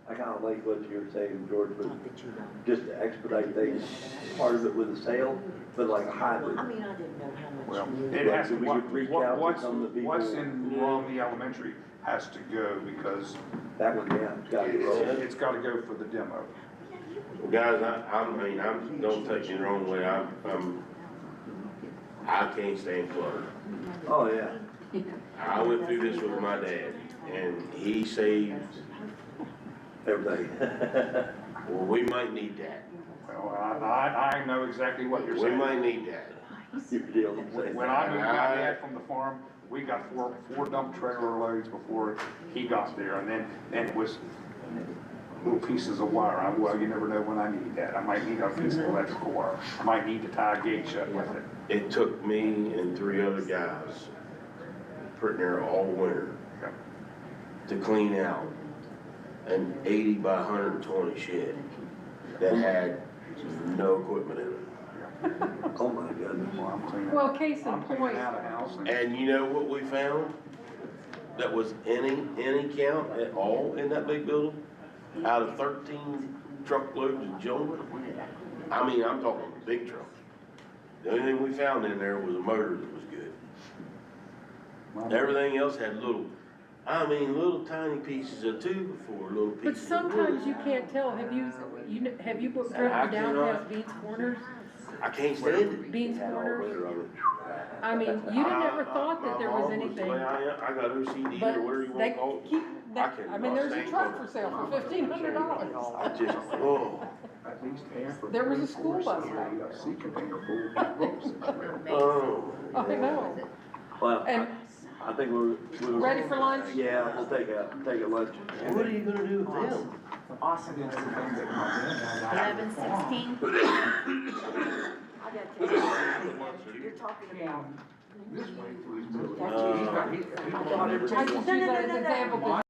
Speaker 1: I kind of like what you were saying, George, but
Speaker 3: not that you don't.
Speaker 1: just to expedite things, part of it with the sale, but like a hybrid.
Speaker 3: I mean, I didn't know how
Speaker 2: Well,
Speaker 3: much you knew.
Speaker 2: it has,
Speaker 1: We could reach out to
Speaker 2: what's,
Speaker 1: some of the people.
Speaker 2: what's in Romney Elementary has to go because
Speaker 1: That one, yeah, it's got to roll.
Speaker 2: it's gotta go for the demo.
Speaker 6: Well, guys, don't take me the wrong way, I can't stand clutter.
Speaker 1: Oh, yeah.
Speaker 6: I went through this with my dad, and he saved,
Speaker 1: Everything.
Speaker 6: well, we might need that.
Speaker 2: Well, I know exactly what you're
Speaker 6: We
Speaker 2: saying.
Speaker 6: might need that.
Speaker 1: You're dealing with the
Speaker 2: When
Speaker 1: same.
Speaker 2: I moved my dad from the farm, we got four dump trailer loads before he got there, and then it was little pieces of wire. Well, you never know when I need that. I might need a piece of electrical wire. I might need to tie a gate shut with it.
Speaker 6: It took me and 3 other guys pretty near all winter
Speaker 2: Yeah.
Speaker 6: to clean out an 80 by 120 shed that had no equipment in it.
Speaker 1: Oh, my goodness.
Speaker 2: Well, I'm cleaning.
Speaker 5: Well, case in
Speaker 2: I'm cleaning
Speaker 5: point,
Speaker 2: out a house and
Speaker 6: And you know what we found? That was any count at all in that big building? Out of 13 truckloads of junk? I mean, I'm talking big truck. The only thing we found in there was a motor that was good. Everything else had little tiny pieces of 2x4, little
Speaker 5: but
Speaker 6: pieces of
Speaker 5: sometimes
Speaker 6: wood.
Speaker 5: you can't tell. Have you driven
Speaker 6: I
Speaker 5: down
Speaker 6: cannot.
Speaker 5: past Beans Corners?
Speaker 6: I can't stand it.
Speaker 5: Beans
Speaker 1: Had all
Speaker 5: Corners?
Speaker 1: winter of it.
Speaker 5: I mean, you'd have never thought that there was
Speaker 6: My mom
Speaker 5: anything,
Speaker 6: the way I am. I got OCD
Speaker 5: but
Speaker 6: or whatever you
Speaker 5: they
Speaker 6: want to call it.
Speaker 5: keep, I mean, there's a
Speaker 6: stand
Speaker 5: truck
Speaker 6: for
Speaker 5: for sale for $1,500.
Speaker 6: I just, oh,
Speaker 2: at least half of
Speaker 5: There was a
Speaker 2: 3/4
Speaker 5: school bus
Speaker 2: of
Speaker 5: back
Speaker 2: the sea container full of books.
Speaker 6: oh.
Speaker 5: I know.
Speaker 1: Well,
Speaker 5: And
Speaker 1: I think we're.
Speaker 5: ready for lunch?
Speaker 1: Yeah, we'll take a lunch.
Speaker 6: What are you gonna do with them?
Speaker 3: Awesome.
Speaker 7: 11:16.
Speaker 3: I got to tell you, you're talking about.
Speaker 9: This way to his building.
Speaker 3: My daughter just.
Speaker 5: I just use that as an example 'cause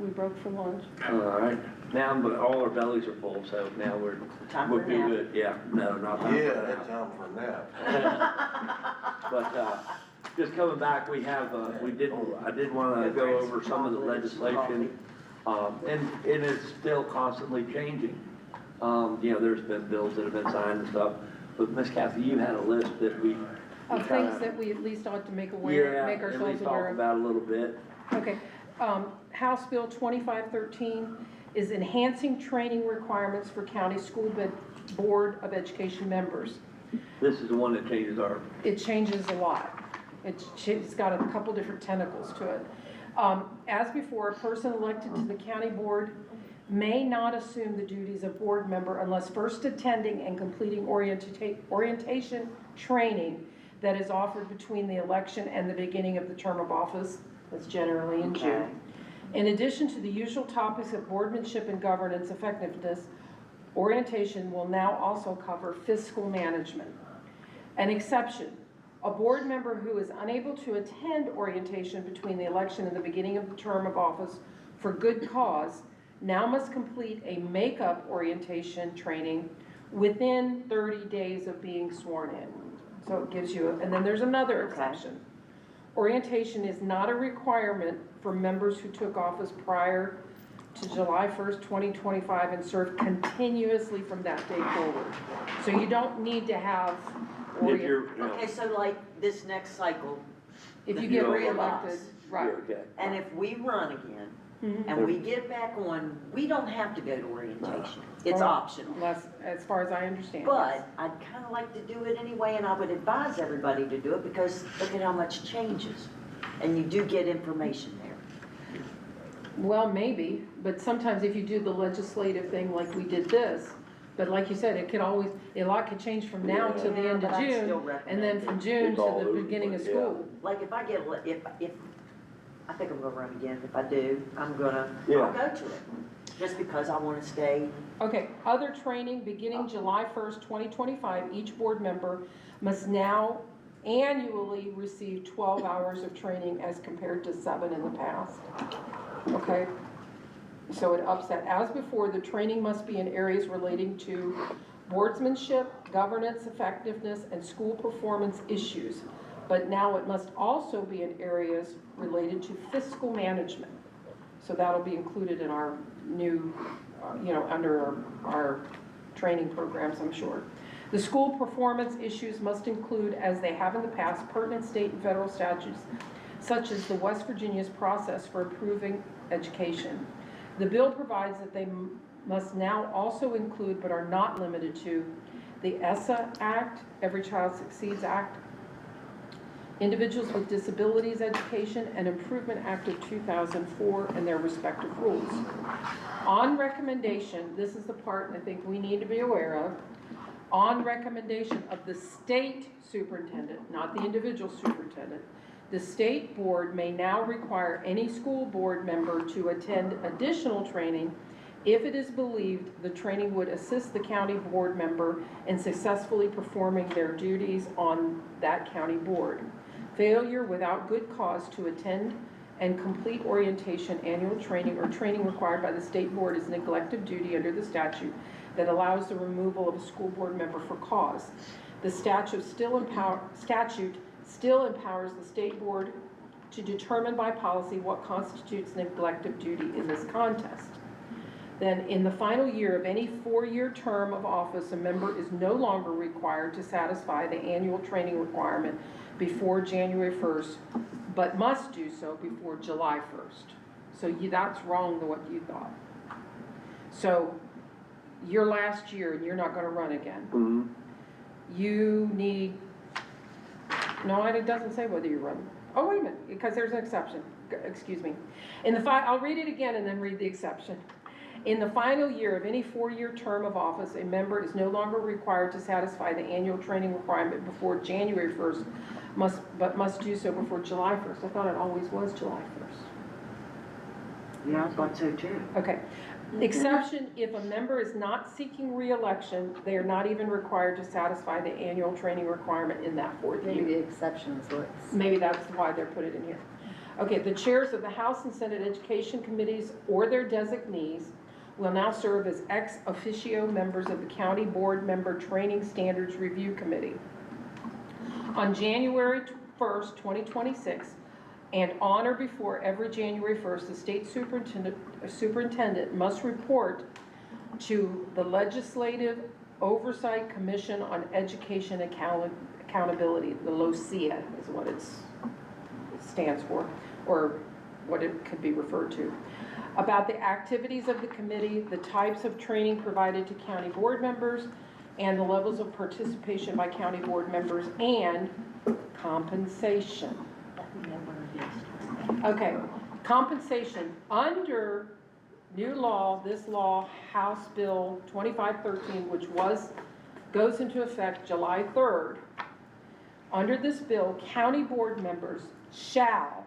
Speaker 5: we broke for lunch.
Speaker 1: All right, now, but all our bellies are full, so now
Speaker 3: Time
Speaker 1: we'll
Speaker 3: for a
Speaker 1: be
Speaker 3: nap.
Speaker 1: good. Yeah, no, not time for
Speaker 10: Yeah,
Speaker 1: a nap.
Speaker 10: it's time for a nap.
Speaker 1: But, just coming back, we have, I did wanna go over some of the legislation. And it's still constantly changing. You know, there's been bills that have been signed and stuff, but Miss Kathy, you had a list that we.
Speaker 5: Of things that we at least ought to make aware, make
Speaker 1: At
Speaker 5: ourselves
Speaker 1: least talk
Speaker 5: aware of.
Speaker 1: about a little bit.
Speaker 5: Okay, House Bill 2513 is enhancing training requirements for county school board of education members.
Speaker 1: This is the one that changes our,
Speaker 5: It changes a lot. It's got a couple different tentacles to it. As before, a person elected to the county board may not assume the duties of board member unless first attending and completing orientation training that is offered between the election and the beginning of the term of office. That's generally in June. In addition to the usual topics of boardmanship and governance effectiveness, orientation will now also cover fiscal management. An exception, a board member who is unable to attend orientation between the election and the beginning of the term of office for good cause now must complete a make-up orientation training within 30 days of being sworn in. So it gives you, and then there's another exception. Orientation is not a requirement for members who took office prior to July 1st, 2025 and served continuously from that day forward. So you don't need to have
Speaker 1: if you're, you know,
Speaker 3: Okay, so like this next cycle,
Speaker 5: if you
Speaker 3: the
Speaker 5: get
Speaker 3: three of
Speaker 5: reelected,
Speaker 3: us.
Speaker 5: right.
Speaker 1: you're okay.
Speaker 3: and if we run again,
Speaker 5: Mhm.
Speaker 3: and we get back on, we don't have to go to orientation. It's
Speaker 5: Well,
Speaker 3: optional.
Speaker 5: Less, as far as I understand.
Speaker 3: But I'd kind of like to do it anyway, and I would advise everybody to do it because look at how much changes. And you do get information there.
Speaker 5: Well, maybe, but sometimes if you do the legislative thing like we did this, but like you said, it could always, a lot could change from now to the
Speaker 3: Yeah,
Speaker 5: end of
Speaker 3: but I'd
Speaker 5: June,
Speaker 3: still
Speaker 5: and then
Speaker 3: recommend
Speaker 5: from
Speaker 3: it.
Speaker 5: June
Speaker 1: It's all
Speaker 5: to the
Speaker 1: over,
Speaker 5: beginning of
Speaker 1: yeah.
Speaker 5: school.
Speaker 3: Like if I get, if, I think I'm gonna run again. If I do, I'm gonna,
Speaker 1: Yeah.
Speaker 3: I'll go to it. Just because I wanna stay.
Speaker 5: Okay, other training, beginning July 1st, 2025, each board member must now annually receive 12 hours of training as compared to 7 in the past. Okay? So it ups that. As before, the training must be in areas relating to boardsmanship, governance effectiveness, and school performance issues. But now it must also be in areas related to fiscal management. So that'll be included in our new, under our training programs, I'm sure. The school performance issues must include, as they have in the past, pertinent state and federal statutes, such as the West Virginia's process for improving education. The bill provides that they must now also include, but are not limited to, the ESSA Act, Every Child Succeeds Act, Individuals with Disabilities Education and Improvement Act of 2004 and their respective rules. On recommendation, this is the part I think we need to be aware of, on recommendation of the state superintendent, not the individual superintendent, the state board may now require any school board member to attend additional training if it is believed the training would assist the county board member in successfully performing their duties on that county board. Failure without good cause to attend and complete orientation, annual training, or training required by the state board is neglect of duty under the statute that allows the removal of a school board member for cause. The statute still empowers the state board to determine by policy what constitutes neglect of duty in this contest. Then, in the final year of any 4-year term of office, a member is no longer required to satisfy the annual training requirement before January 1st, but must do so before July 1st. So that's wrong to what you thought. So, your last year, and you're not gonna run again.
Speaker 1: Mm-hmm.
Speaker 5: You need, no, it doesn't say whether you run. Oh, wait a minute, because there's an exception. Excuse me. I'll read it again and then read the exception. In the final year of any 4-year term of office, a member is no longer required to satisfy the annual training requirement before January 1st, but must do so before July 1st. I thought it always was July 1st.
Speaker 3: Yeah, I thought so too.
Speaker 5: Okay. Exception, if a member is not seeking re-election, they are not even required to satisfy the annual training requirement in that 4th
Speaker 4: Maybe
Speaker 5: year.
Speaker 4: the exception is what's.
Speaker 5: Maybe that's why they're put it in here. Okay, the chairs of the House and Senate Education Committees or their designees will now serve as ex officio members of the County Board Member Training Standards Review Committee. On January 1st, 2026, and on or before every January 1st, the state superintendent must report to the Legislative Oversight Commission on Education Accountability, the LOCIA is what it stands for, or what it could be referred to, about the activities of the committee, the types of training provided to county board members, and the levels of participation by county board members, and compensation. Okay, compensation under new law, this law, House Bill 2513, which goes into effect July 3rd. Under this bill, county board members shall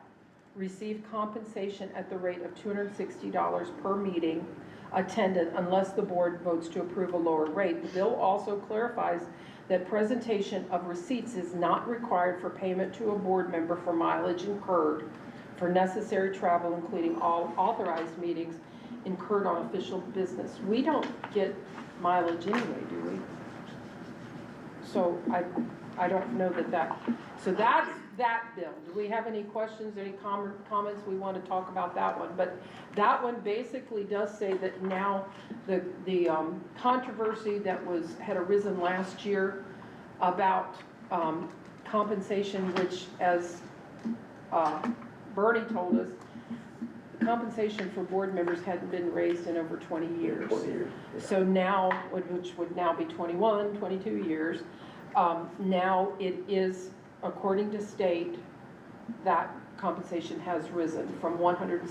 Speaker 5: receive compensation at the rate of $260 per meeting attended unless the board votes to approve a lower rate. The bill also clarifies that presentation of receipts is not required for payment to a board member for mileage incurred for necessary travel, including all authorized meetings incurred on official business. We don't get mileage anyway, do we? So I don't know so that's that bill. Do we have any questions, any comments we want to talk about that one? But that one basically does say that now the controversy that had arisen last year about compensation, which as Bernie told us, the compensation for board members hadn't been raised in over 20 years.
Speaker 1: 20 years. Yeah.
Speaker 5: So now, which would now be 21, 22 years, now it is, according to state, that compensation has risen from $160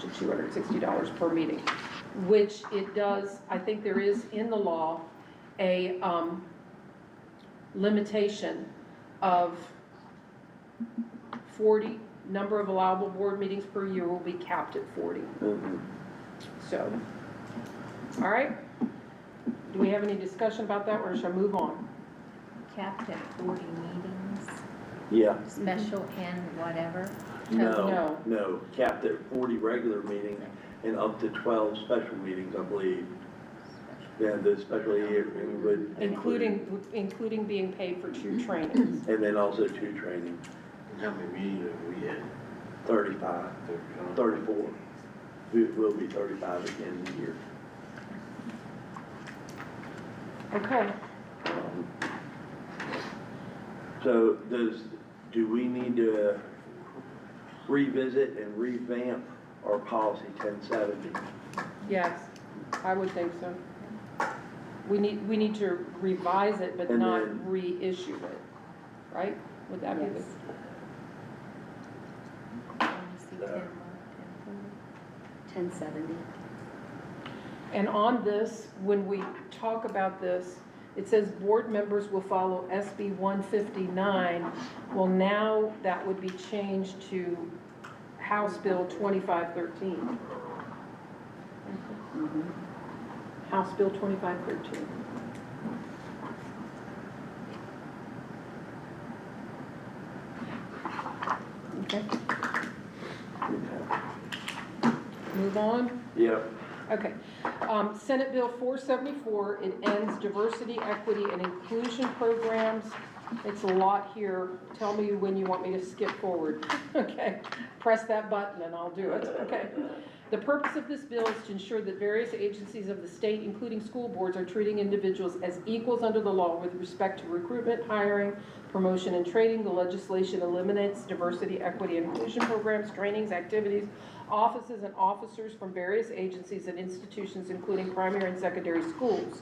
Speaker 5: to $260 per meeting, which it does, I think there is in the law a limitation of 40, number of allowable board meetings per year will be capped at 40.
Speaker 1: Mm-hmm.
Speaker 5: So, all right. Do we have any discussion about that, or shall I move on?
Speaker 7: Capped at 40 meetings,
Speaker 1: Yeah.
Speaker 7: special and whatever.
Speaker 1: No, capped at 40 regular meetings and up to 12 special meetings, I believe. And the special meeting would
Speaker 5: Including being paid for 2 trainings.
Speaker 1: and then also 2 trainings,
Speaker 6: How many meetings have we had?
Speaker 1: 35, 34. It will be 35 at the end of the year.
Speaker 5: Okay.
Speaker 1: So do we need to revisit and revamp our policy 1070?
Speaker 5: Yes, I would think so. We need to revise it, but
Speaker 1: And
Speaker 5: not
Speaker 1: then-
Speaker 5: reissue it, right? Would that be the?
Speaker 7: Yes.
Speaker 1: So-
Speaker 4: 1070.
Speaker 5: And on this, when we talk about this, it says board members will follow SB 159. Well, now that would be changed to House Bill 2513. House Bill 2513. Okay, move on.
Speaker 1: Yep.
Speaker 5: Okay. Senate Bill 474, it ends diversity, equity, and inclusion programs. It's a lot here. Tell me when you want me to skip forward. Okay. Press that button and I'll do it. Okay. The purpose of this bill is to ensure that various agencies of the state, including school boards, are treating individuals as equals under the law with respect to recruitment, hiring, promotion, and training. The legislation eliminates diversity, equity, and inclusion programs, trainings, activities, offices, and officers from various agencies and institutions, including primary and secondary schools.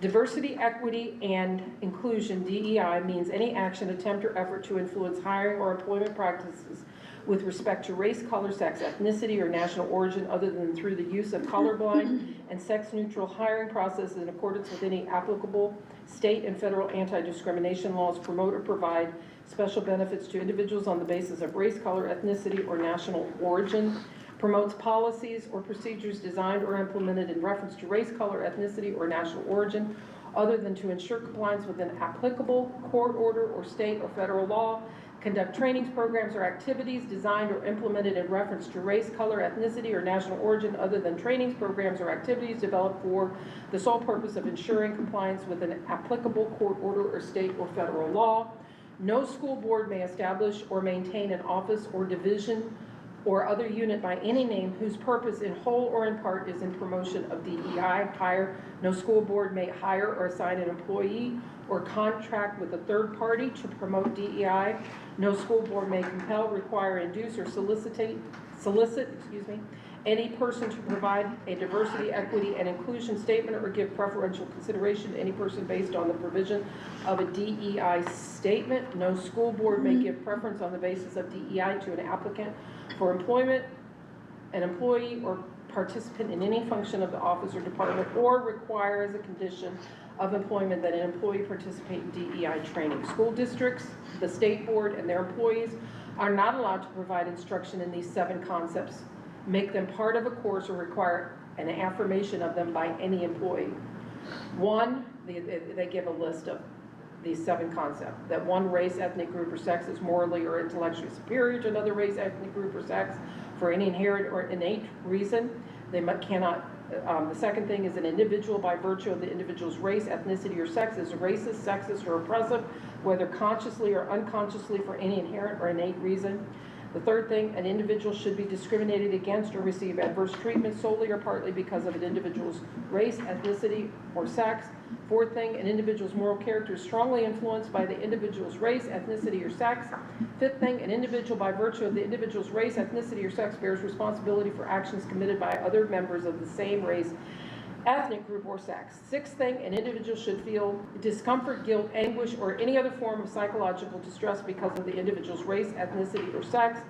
Speaker 5: Diversity, equity, and inclusion, DEI, means any action, attempt, or effort to influence hiring or employment practices with respect to race, color, sex, ethnicity, or national origin other than through the use of colorblind and sex-neutral hiring processes in accordance with any applicable state and federal anti-discrimination laws, promote or provide special benefits to individuals on the basis of race, color, ethnicity, or national origin, promotes policies or procedures designed or implemented in reference to race, color, ethnicity, or national origin other than to ensure compliance with an applicable court order or state or federal law, conduct trainings, programs, or activities designed or implemented in reference to race, color, ethnicity, or national origin other than trainings, programs, or activities developed for the sole purpose of ensuring compliance with an applicable court order or state or federal law. No school board may establish or maintain an office or division or other unit by any name whose purpose in whole or in part is in promotion of DEI. No school board may hire or assign an employee or contract with a third party to promote DEI. No school board may compel, require, induce, or solicit, any person to provide a diversity, equity, and inclusion statement or give preferential consideration to any person based on the provision of a DEI statement. No school board may give preference on the basis of DEI to an applicant for employment, an employee, or participant in any function of the office or department, or require as a condition of employment that an employee participate in DEI training. School districts, the state board, and their employees are not allowed to provide instruction in these 7 concepts, make them part of a course, or require an affirmation of them by any employee. One, they give a list of these 7 concepts. That one race, ethnic group, or sex is morally or intellectually superior to another race, ethnic group, or sex for any inherent or innate reason. They cannot. The second thing is an individual by virtue of the individual's race, ethnicity, or sex is racist, sexist, or oppressive, whether consciously or unconsciously for any inherent or innate reason. The third thing, an individual should be discriminated against or receive adverse treatment solely or partly because of an individual's race, ethnicity, or sex. Fourth thing, an individual's moral character is strongly influenced by the individual's race, ethnicity, or sex. Fifth thing, an individual by virtue of the individual's race, ethnicity, or sex bears responsibility for actions committed by other members of the same race, ethnic group, or sex. Sixth thing, an individual should feel discomfort, guilt, anguish, or any other form of psychological distress because of the individual's race, ethnicity, or sex.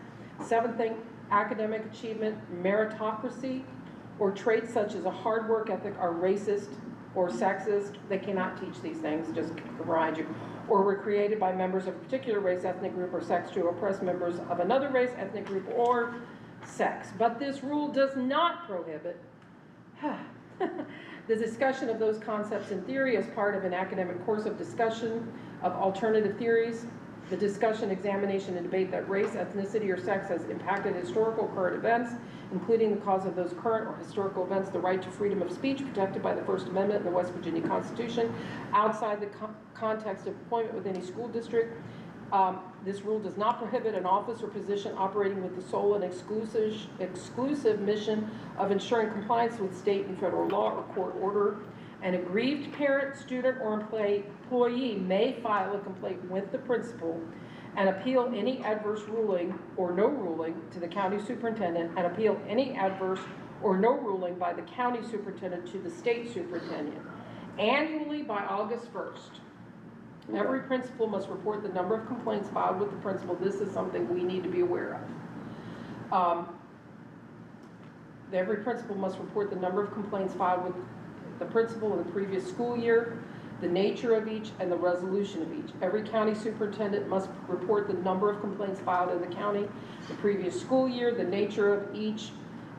Speaker 5: Seventh thing, academic achievement, meritocracy, or traits such as a hard work ethic are racist or sexist. They cannot teach these things, just to remind you. Or were created by members of a particular race, ethnic group, or sex to oppress members of another race, ethnic group, or sex. But this rule does not prohibit the discussion of those concepts in theory as part of an academic course of discussion of alternative theories, the discussion, examination, and debate that race, ethnicity, or sex has impacted historical current events, including the cause of those current or historical events, the right to freedom of speech protected by the First Amendment and the West Virginia Constitution, outside the context of employment with any school district. This rule does not prohibit an office or position operating with the sole and exclusive mission of ensuring compliance with state and federal law or court order. An aggrieved parent, student, or employee may file a complaint with the principal and appeal any adverse ruling or no ruling to the county superintendent, and appeal any adverse or no ruling by the county superintendent to the state superintendent. Annually by August 1st. Every principal must report the number of complaints filed with the principal. This is something we need to be aware of. Every principal must report the number of complaints filed with the principal in the previous school year, the nature of each, and the resolution of each. Every county superintendent must report the number of complaints filed in the county the previous school year, the nature of each,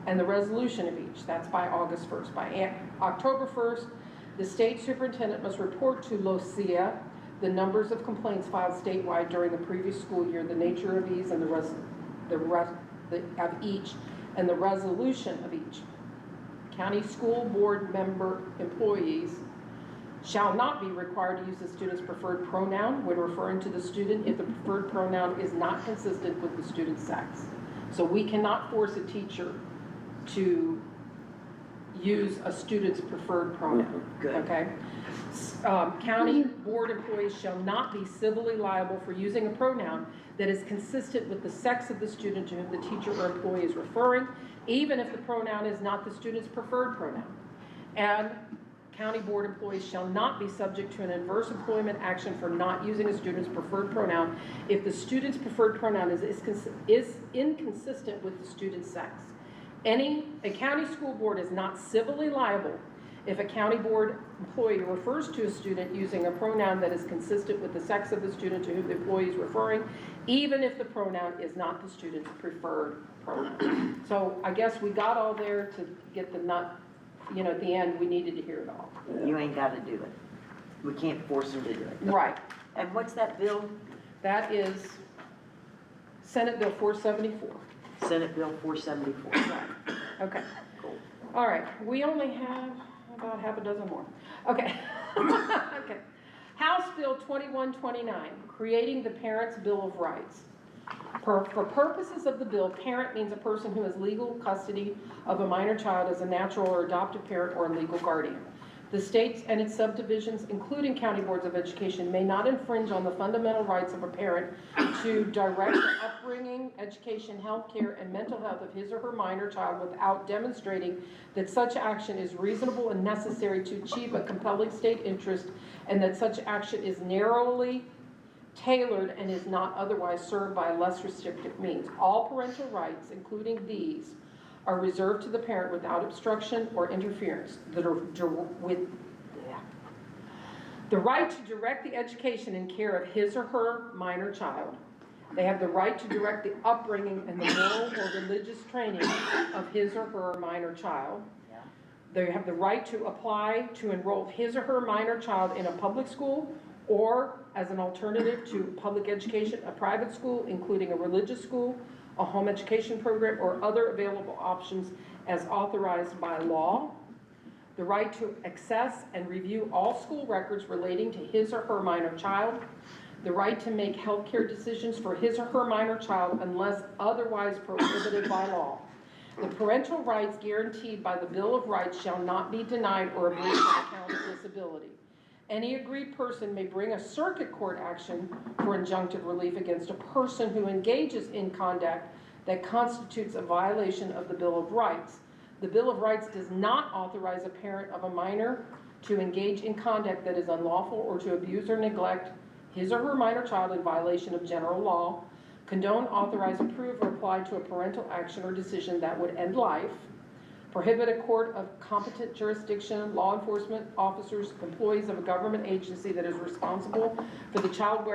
Speaker 5: and the resolution of each. That's by August 1st. By October 1st, the state superintendent must report to LOCIA the numbers of complaints filed statewide during the previous school year, the nature of each, and the resolution of each. County school board member employees shall not be required to use the student's preferred pronoun when referring to the student if the preferred pronoun is not consistent with the student's sex. So we cannot force a teacher to use a student's preferred pronoun, okay? County board employees shall not be civilly liable for using a pronoun that is consistent with the sex of the student to whom the teacher or employee is referring, even if the pronoun is not the student's preferred pronoun. And county board employees shall not be subject to an adverse employment action for not using a student's preferred pronoun if the student's preferred pronoun is inconsistent with the student's sex. A county school board is not civilly liable if a county board employee refers to a student using a pronoun that is consistent with the sex of the student to whom the employee is referring, even if the pronoun is not the student's preferred pronoun. So I guess we got all there to get the nut, at the end, we needed to hear it all.
Speaker 3: You ain't got to do it. We can't force them to do it.
Speaker 5: Right.
Speaker 3: And what's that bill?
Speaker 5: That is Senate Bill 474.
Speaker 3: Senate Bill 474.
Speaker 5: Okay. All right, we only have about half a dozen more. Okay. Okay. House Bill 2129, creating the Parents' Bill of Rights. For purposes of the bill, parent means a person who has legal custody of a minor child as a natural or adoptive parent or a legal guardian. The states and its subdivisions, including county boards of education, may not infringe on the fundamental rights of a parent to direct the upbringing, education, health care, and mental health of his or her minor child without demonstrating that such action is reasonable and necessary to achieve a compelling state interest, and that such action is narrowly tailored and is not otherwise served by less restrictive means. All parental rights, including these, are reserved to the parent without obstruction or interference. The right to direct the education and care of his or her minor child. They have the right to direct the upbringing and the moral or religious training of his or her minor child. They have the right to apply to enroll his or her minor child in a public school or as an alternative to public education, a private school, including a religious school, a home education program, or other available options as authorized by law. The right to access and review all school records relating to his or her minor child. The right to make health care decisions for his or her minor child unless otherwise prohibited by law. The parental rights guaranteed by the Bill of Rights shall not be denied or abridged on account of disability. Any aggrieved person may bring a circuit court action for injunctive relief against a person who engages in conduct that constitutes a violation of the Bill of Rights. The Bill of Rights does not authorize a parent of a minor to engage in conduct that is unlawful or to abuse or neglect his or her minor child in violation of general law, condone, authorize, approve, or apply to a parental action or decision that would end life, prohibit a court of competent jurisdiction, law enforcement officers, employees of a government agency that is responsible for the child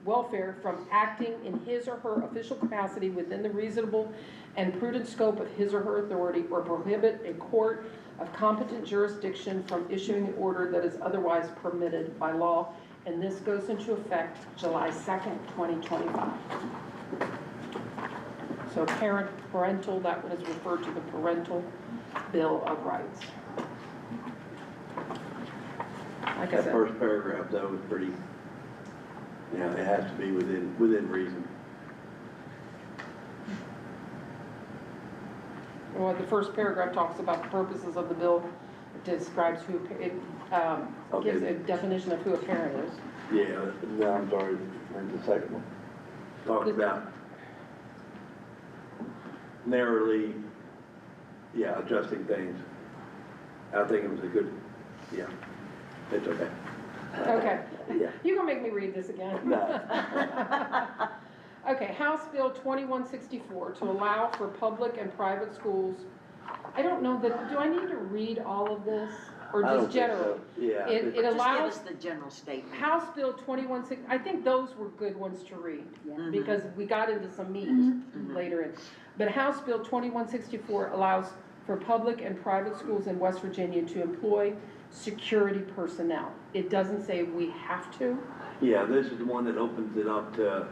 Speaker 5: welfare from acting in his or her official capacity within the reasonable and prudent scope of his or her authority, or prohibit a court of competent jurisdiction from issuing an order that is otherwise permitted by law. And this goes into effect July 2nd, 2025. So parental, that one is referred to the Parental Bill of Rights. Like I
Speaker 1: That
Speaker 5: said,
Speaker 1: first paragraph though is pretty, you know, it has to be within reason.
Speaker 5: well, the first paragraph talks about the purposes of the bill. It describes who, it gives a definition of who a parent is.
Speaker 1: Yeah, no, I'm sorry, and the second one. Talks about narrowly, yeah, adjusting things. I think it was a good, yeah, it's okay.
Speaker 5: Okay.
Speaker 1: Yeah.
Speaker 5: You gonna make me read this again?
Speaker 1: No.
Speaker 5: Okay, House Bill 2164 to allow for public and private schools. I don't know that, do I need to read all of this or
Speaker 1: I don't
Speaker 5: just
Speaker 1: think
Speaker 5: generally?
Speaker 1: so. Yeah.
Speaker 5: It
Speaker 3: Just give
Speaker 5: allows,
Speaker 3: us the general statement.
Speaker 5: House Bill 2160, I think those were good ones to read
Speaker 4: Yeah.
Speaker 5: because we got into some meat later in. But House Bill 2164 allows for public and private schools in West Virginia to employ security personnel. It doesn't say we have to.
Speaker 1: Yeah, this is the one that opens it up to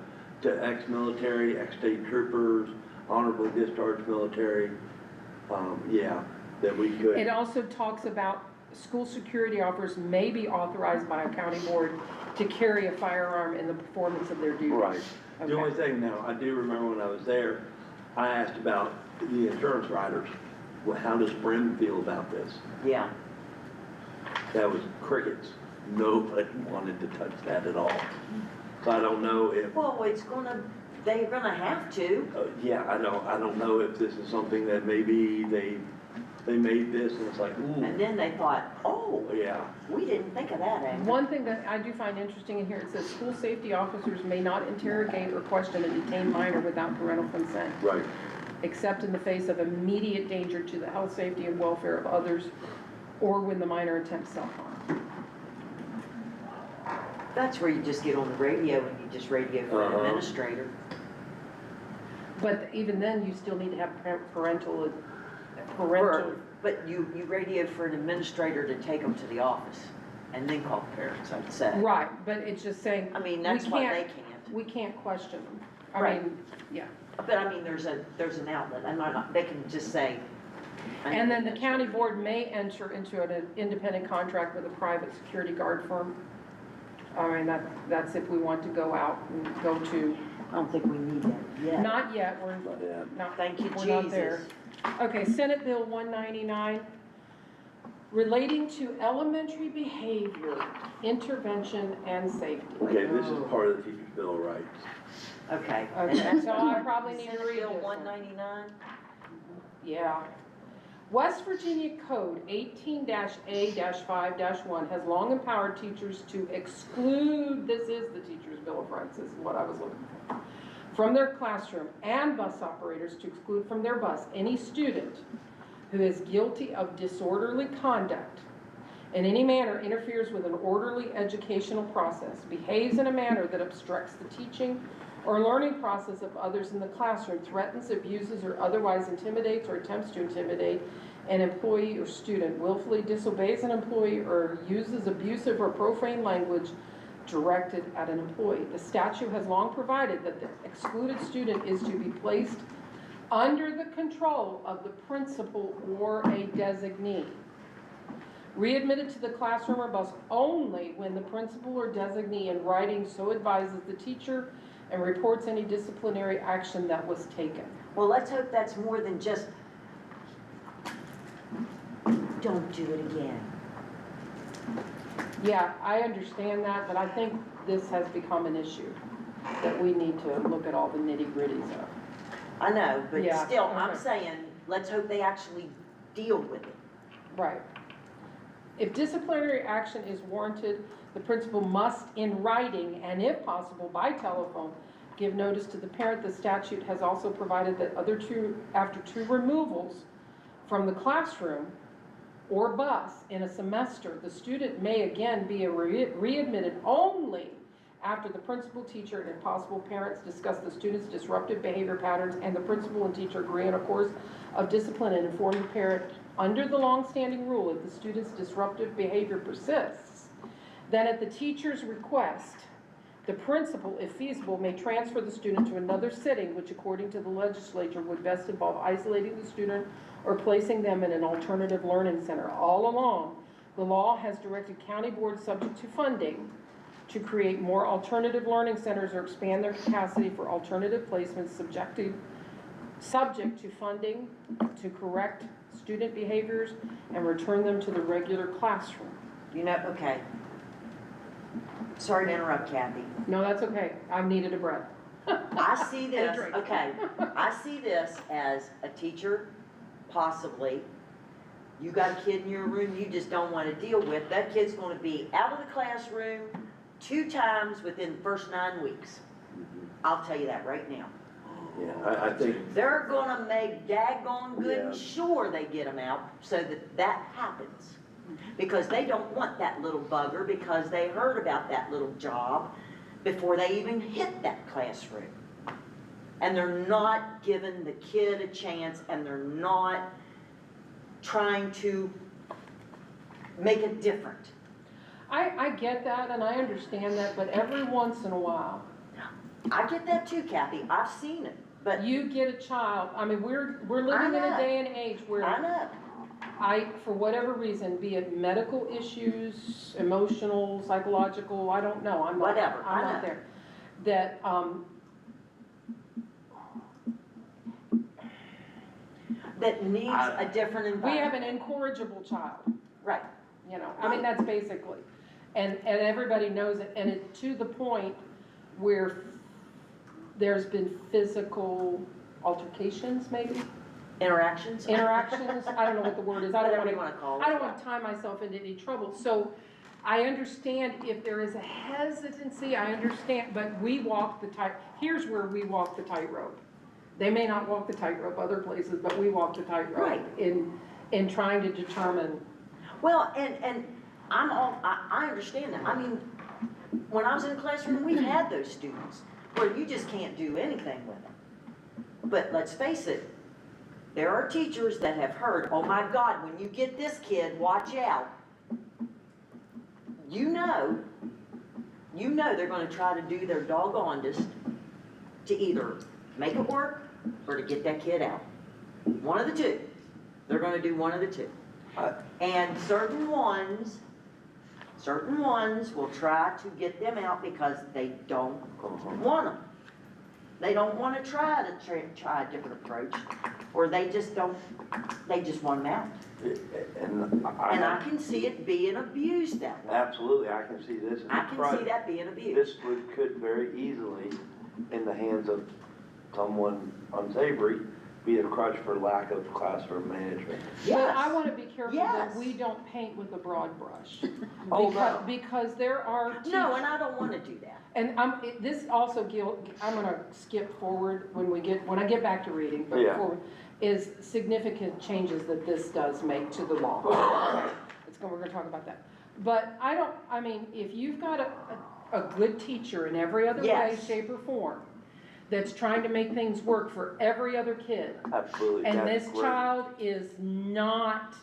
Speaker 1: ex-military, ex-state troopers, honorably discharged military, yeah, that we could.
Speaker 5: It also talks about school security officers may be authorized by a county board to carry a firearm in the performance of their duties.
Speaker 1: Right.
Speaker 5: Okay.
Speaker 1: The only thing now, I do remember when I was there, I asked about the insurance riders. Well, how does Brim feel about this?
Speaker 3: Yeah.
Speaker 1: That was crickets. Nobody wanted to touch that at all. So I don't know if,
Speaker 3: Well, they're gonna have to.
Speaker 1: yeah, I don't know if this is something that maybe they made this and it's like,
Speaker 3: And
Speaker 1: ooh,
Speaker 3: then they thought, oh,
Speaker 1: yeah.
Speaker 3: we didn't think of that angle.
Speaker 5: One thing that I do find interesting in here, it says school safety officers may not interrogate or question a detained minor without parental consent,
Speaker 1: Right.
Speaker 5: except in the face of immediate danger to the health, safety, and welfare of others, or when the minor attempts self-harm.
Speaker 3: That's where you just get on the radio and you just radio for an administrator.
Speaker 5: But even then, you still need to have parental.
Speaker 3: But you radio for an administrator to take them to the office and then call the parents, I'd say.
Speaker 5: Right, but it's just saying.
Speaker 3: I mean, that's why they can't.
Speaker 5: We can't question them. I
Speaker 3: Right.
Speaker 5: mean, yeah.
Speaker 3: But I mean, there's an outlet, and they can just say.
Speaker 5: And then the county board may enter into an independent contract with a private security guard firm. I mean, that's if we want to go out and go to,
Speaker 3: I don't think we need that yet.
Speaker 5: not yet, we're
Speaker 1: yet.
Speaker 5: not,
Speaker 3: Thank you,
Speaker 5: we're not there.
Speaker 3: Jesus.
Speaker 5: Okay, Senate Bill 199, relating to elementary behavior, intervention, and safety.
Speaker 1: Okay, this is part of the teacher's bill of rights.
Speaker 3: Okay.
Speaker 5: Okay, so I probably need to
Speaker 3: Senate
Speaker 5: read
Speaker 3: Bill
Speaker 5: this one.
Speaker 3: 199?
Speaker 5: Yeah. West Virginia Code 18-A-5-1 has long empowered teachers to exclude, this is the teacher's bill of rights, this is what I was looking for, from their classroom, and bus operators to exclude from their bus any student who is guilty of disorderly conduct in any manner interferes with an orderly educational process, behaves in a manner that obstructs the teaching or learning process of others in the classroom, threatens, abuses, or otherwise intimidates or attempts to intimidate an employee or student, willfully disobeys an employee, or uses abusive or profane language directed at an employee. The statute has long provided that the excluded student is to be placed under the control of the principal or a designee. Readmitted to the classroom or bus only when the principal or designee in writing so advises the teacher and reports any disciplinary action that was taken.
Speaker 3: Well, let's hope that's more than just, don't do it again.
Speaker 5: Yeah, I understand that, but I think this has become an issue that we need to look at all the nitty-gritties of.
Speaker 3: I know, but
Speaker 5: Yeah,
Speaker 3: still, I'm
Speaker 5: okay.
Speaker 3: saying, let's hope they actually deal with it.
Speaker 5: Right. If disciplinary action is warranted, the principal must, in writing, and if possible, by telephone, give notice to the parent. The statute has also provided that after two removals from the classroom or bus in a semester, the student may again be readmitted only after the principal, teacher, and if possible, parents discuss the student's disruptive behavior patterns and the principal and teacher agree on a course of discipline and inform the parent under the long-standing rule, if the student's disruptive behavior persists, then at the teacher's request, the principal, if feasible, may transfer the student to another setting, which according to the legislature would best involve isolating the student or placing them in an alternative learning center. All along, the law has directed county boards subject to funding to create more alternative learning centers or expand their capacity for alternative placements subject to funding to correct student behaviors and return them to the regular classroom.
Speaker 3: You know, okay. Sorry to interrupt, Kathy.
Speaker 5: No, that's okay. I've needed a breath.
Speaker 3: I see this,
Speaker 5: And a drink.
Speaker 3: okay, I see this as a teacher, possibly. You got a kid in your room you just don't want to deal with. That kid's going to be out of the classroom 2 times within the first 9 weeks. I'll tell you that right now.
Speaker 1: Yeah, I think,
Speaker 3: They're gonna make daggone good and
Speaker 1: Yeah.
Speaker 3: sure they get them out so that that happens. Because they don't want that little bugger because they heard about that little job before they even hit that classroom. And they're not giving the kid a chance and they're not trying to make it different.
Speaker 5: I get that and I understand that, but every once in a while,
Speaker 3: I get that too, Kathy. I've seen it, but
Speaker 5: you get a child, I mean, we're living in a
Speaker 3: know.
Speaker 5: day and age where
Speaker 3: I know.
Speaker 5: for whatever reason, be it medical issues, emotional, psychological, I don't know, I'm not,
Speaker 3: Whatever, I
Speaker 5: I'm not
Speaker 3: know.
Speaker 5: there. That,
Speaker 3: That needs a different environment.
Speaker 5: we have an incorrigible child,
Speaker 3: Right.
Speaker 5: you know, I mean, that's basically, and everybody knows it, and it, to the point where there's been physical altercations, maybe,
Speaker 3: Interactions?
Speaker 5: interactions, I don't know what the word is, I don't
Speaker 3: Whatever you
Speaker 5: wanna,
Speaker 3: wanna call it.
Speaker 5: I don't wanna tie myself into any trouble, so I understand if there is a hesitancy, I understand, but we walk the here's where we walk the tightrope. They may not walk the tightrope other places, but we walk the tightrope
Speaker 3: Right.
Speaker 5: in trying to determine.
Speaker 3: Well, and I understand that. I mean, when I was in the classroom, we've had those students where you just can't do anything with them. But let's face it, there are teachers that have heard, oh my God, when you get this kid, watch out. You know they're gonna try to do their doggonedest to either make it work or to get that kid out. One of the two. They're gonna do one of the two. And certain ones will try to get them out because they don't want them. They don't wanna try a different approach, or they just want them out.
Speaker 1: And
Speaker 3: And I can see it being abused that way.
Speaker 1: absolutely, I can see this as a
Speaker 3: I can
Speaker 1: crutch.
Speaker 3: see that being abused.
Speaker 1: This could very easily, in the hands of someone unsavory, be a crutch for lack of classroom management.
Speaker 5: But I
Speaker 3: Yes.
Speaker 5: wanna be careful that
Speaker 3: Yes.
Speaker 5: we don't paint with a broad brush.
Speaker 1: Oh,
Speaker 5: Because,
Speaker 1: no.
Speaker 5: because there are teachers.
Speaker 3: No, and I don't wanna do that.
Speaker 5: And this also, Gil, I'm gonna skip forward when I get back to reading, but
Speaker 1: Yeah.
Speaker 5: before, is significant changes that this does make to the law. We're gonna talk about that. But I mean, if you've got a good teacher in every other way,
Speaker 3: Yes.
Speaker 5: shape, or form, that's trying to make things work for every other kid,
Speaker 1: Absolutely.
Speaker 5: and
Speaker 1: that's
Speaker 5: this
Speaker 1: great.
Speaker 5: child is not,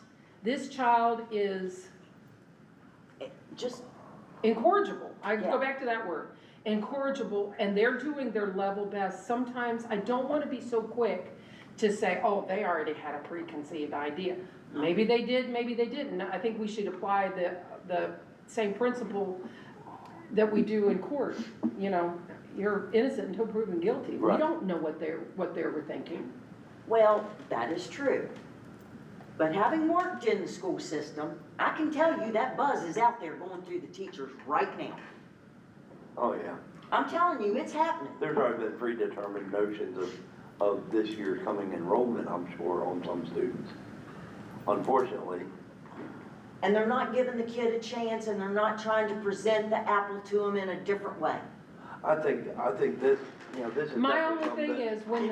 Speaker 5: this child is
Speaker 3: Just,
Speaker 5: incorrigible. I
Speaker 3: Yeah.
Speaker 5: go back to that word, incorrigible, and they're doing their level best. Sometimes I don't want to be so quick to say, oh, they already had a preconceived idea. Maybe they did, maybe they didn't. I think we should apply the same principle that we do in court. You know, you're innocent until proven guilty. We
Speaker 1: Right.
Speaker 5: don't know what they were thinking.
Speaker 3: well, that is true. But having worked in the school system, I can tell you that buzz is out there going through the teachers right now.
Speaker 1: Oh, yeah.
Speaker 3: I'm telling you, it's happening.
Speaker 1: There's already been predetermined notions of this year's coming enrollment, I'm sure, on some students. Unfortunately.
Speaker 3: And they're not giving the kid a chance, and they're not trying to present the apple to them in a different way.
Speaker 1: I think this, this is
Speaker 5: My
Speaker 1: definitely
Speaker 5: only thing
Speaker 1: something
Speaker 5: is when